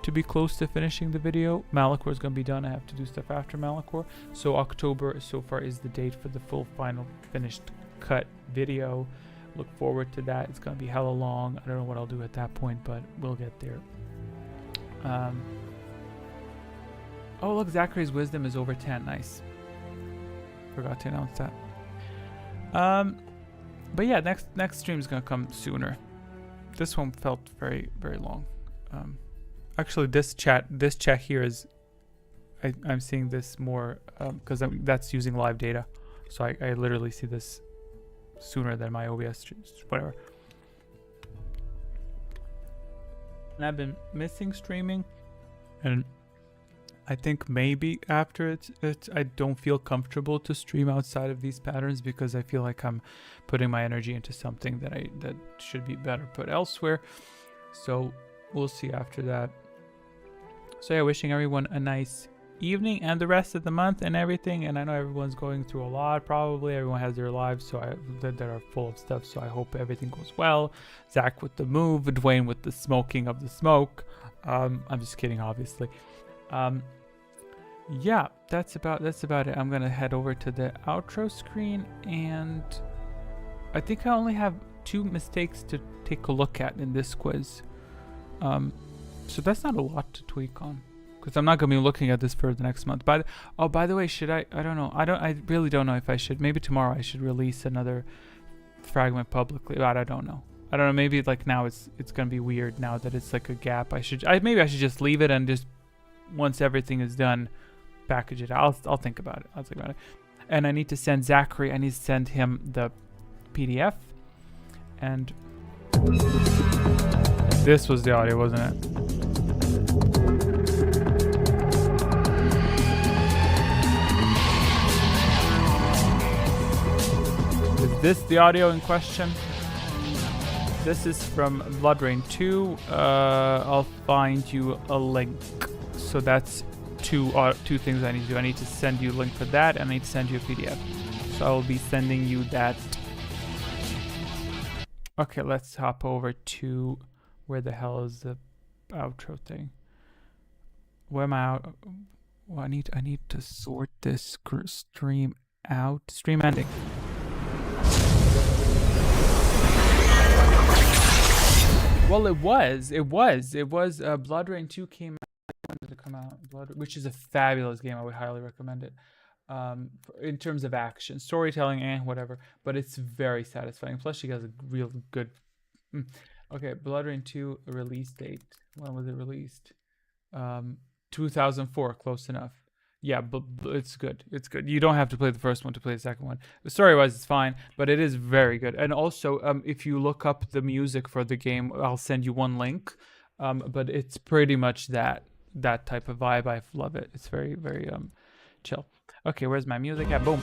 Speaker 1: to be close to finishing the video. Malachor is going to be done. I have to do stuff after Malachor. So October so far is the date for the full final finished cut video. Look forward to that. It's going to be hella long. I don't know what I'll do at that point, but we'll get there. Oh, look, Zachary's wisdom is over 10. Nice. Forgot to announce that. But yeah, next stream is gonna come sooner. This one felt very, very long. Actually, this chat here is, I'm seeing this more because that's using live data. So I literally see this sooner than my OBS, whatever. And I've been missing streaming, and I think maybe after it's I don't feel comfortable to stream outside of these patterns because I feel like I'm putting my energy into something that should be better put elsewhere. So we'll see after that. So yeah, wishing everyone a nice evening and the rest of the month and everything. And I know everyone's going through a lot. Probably everyone has their lives that are full of stuff. So I hope everything goes well. Zach with the move, Dwayne with the smoking of the smoke. I'm just kidding, obviously. Yeah, that's about it. I'm gonna head over to the outro screen, and I think I only have 2 mistakes to take a look at in this quiz. So that's not a lot to tweak on, because I'm not gonna be looking at this for the next month. But by the way, should I don't know. I really don't know if I should. Maybe tomorrow I should release another fragment publicly, but I don't know. Maybe like now it's gonna be weird now that it's like a gap. Maybe I should just leave it and just once everything is done, package it. I'll think about it. And I need to send Zachary. I need to send him the PDF. And this was the audio, wasn't it? Is this the audio in question? This is from Blood Rain 2. I'll find you a link. So that's two things I need to do. I need to send you a link for that, and I need to send you a PDF. So I will be sending you that. Okay, let's hop over to where the hell is the outro thing? Where am I out? Well, I need to sort this stream out. Stream ending. Well, it was. Blood Rain 2 came out. When did it come out? Which is a fabulous game. I would highly recommend it. In terms of action, storytelling, and whatever, but it's very satisfying. Plus, she has a real good. Okay, Blood Rain 2 release date. When was it released? 2004. Close enough. Yeah, but it's good. It's good. You don't have to play the first one to play the second one. Story-wise, it's fine, but it is very good. And also, if you look up the music for the game, I'll send you one link. But it's pretty much that type of vibe. I love it. It's very, very chill. Okay, where's my music at? Boom.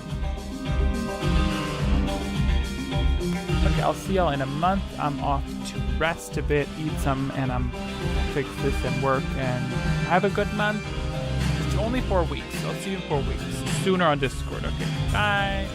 Speaker 1: Okay, I'll see y'all in a month. I'm off to rest a bit, eat some, and I'm fix this and work, and have a good month. It's only 4 weeks. I'll see you in 4 weeks. Sooner on Discord. Okay, bye.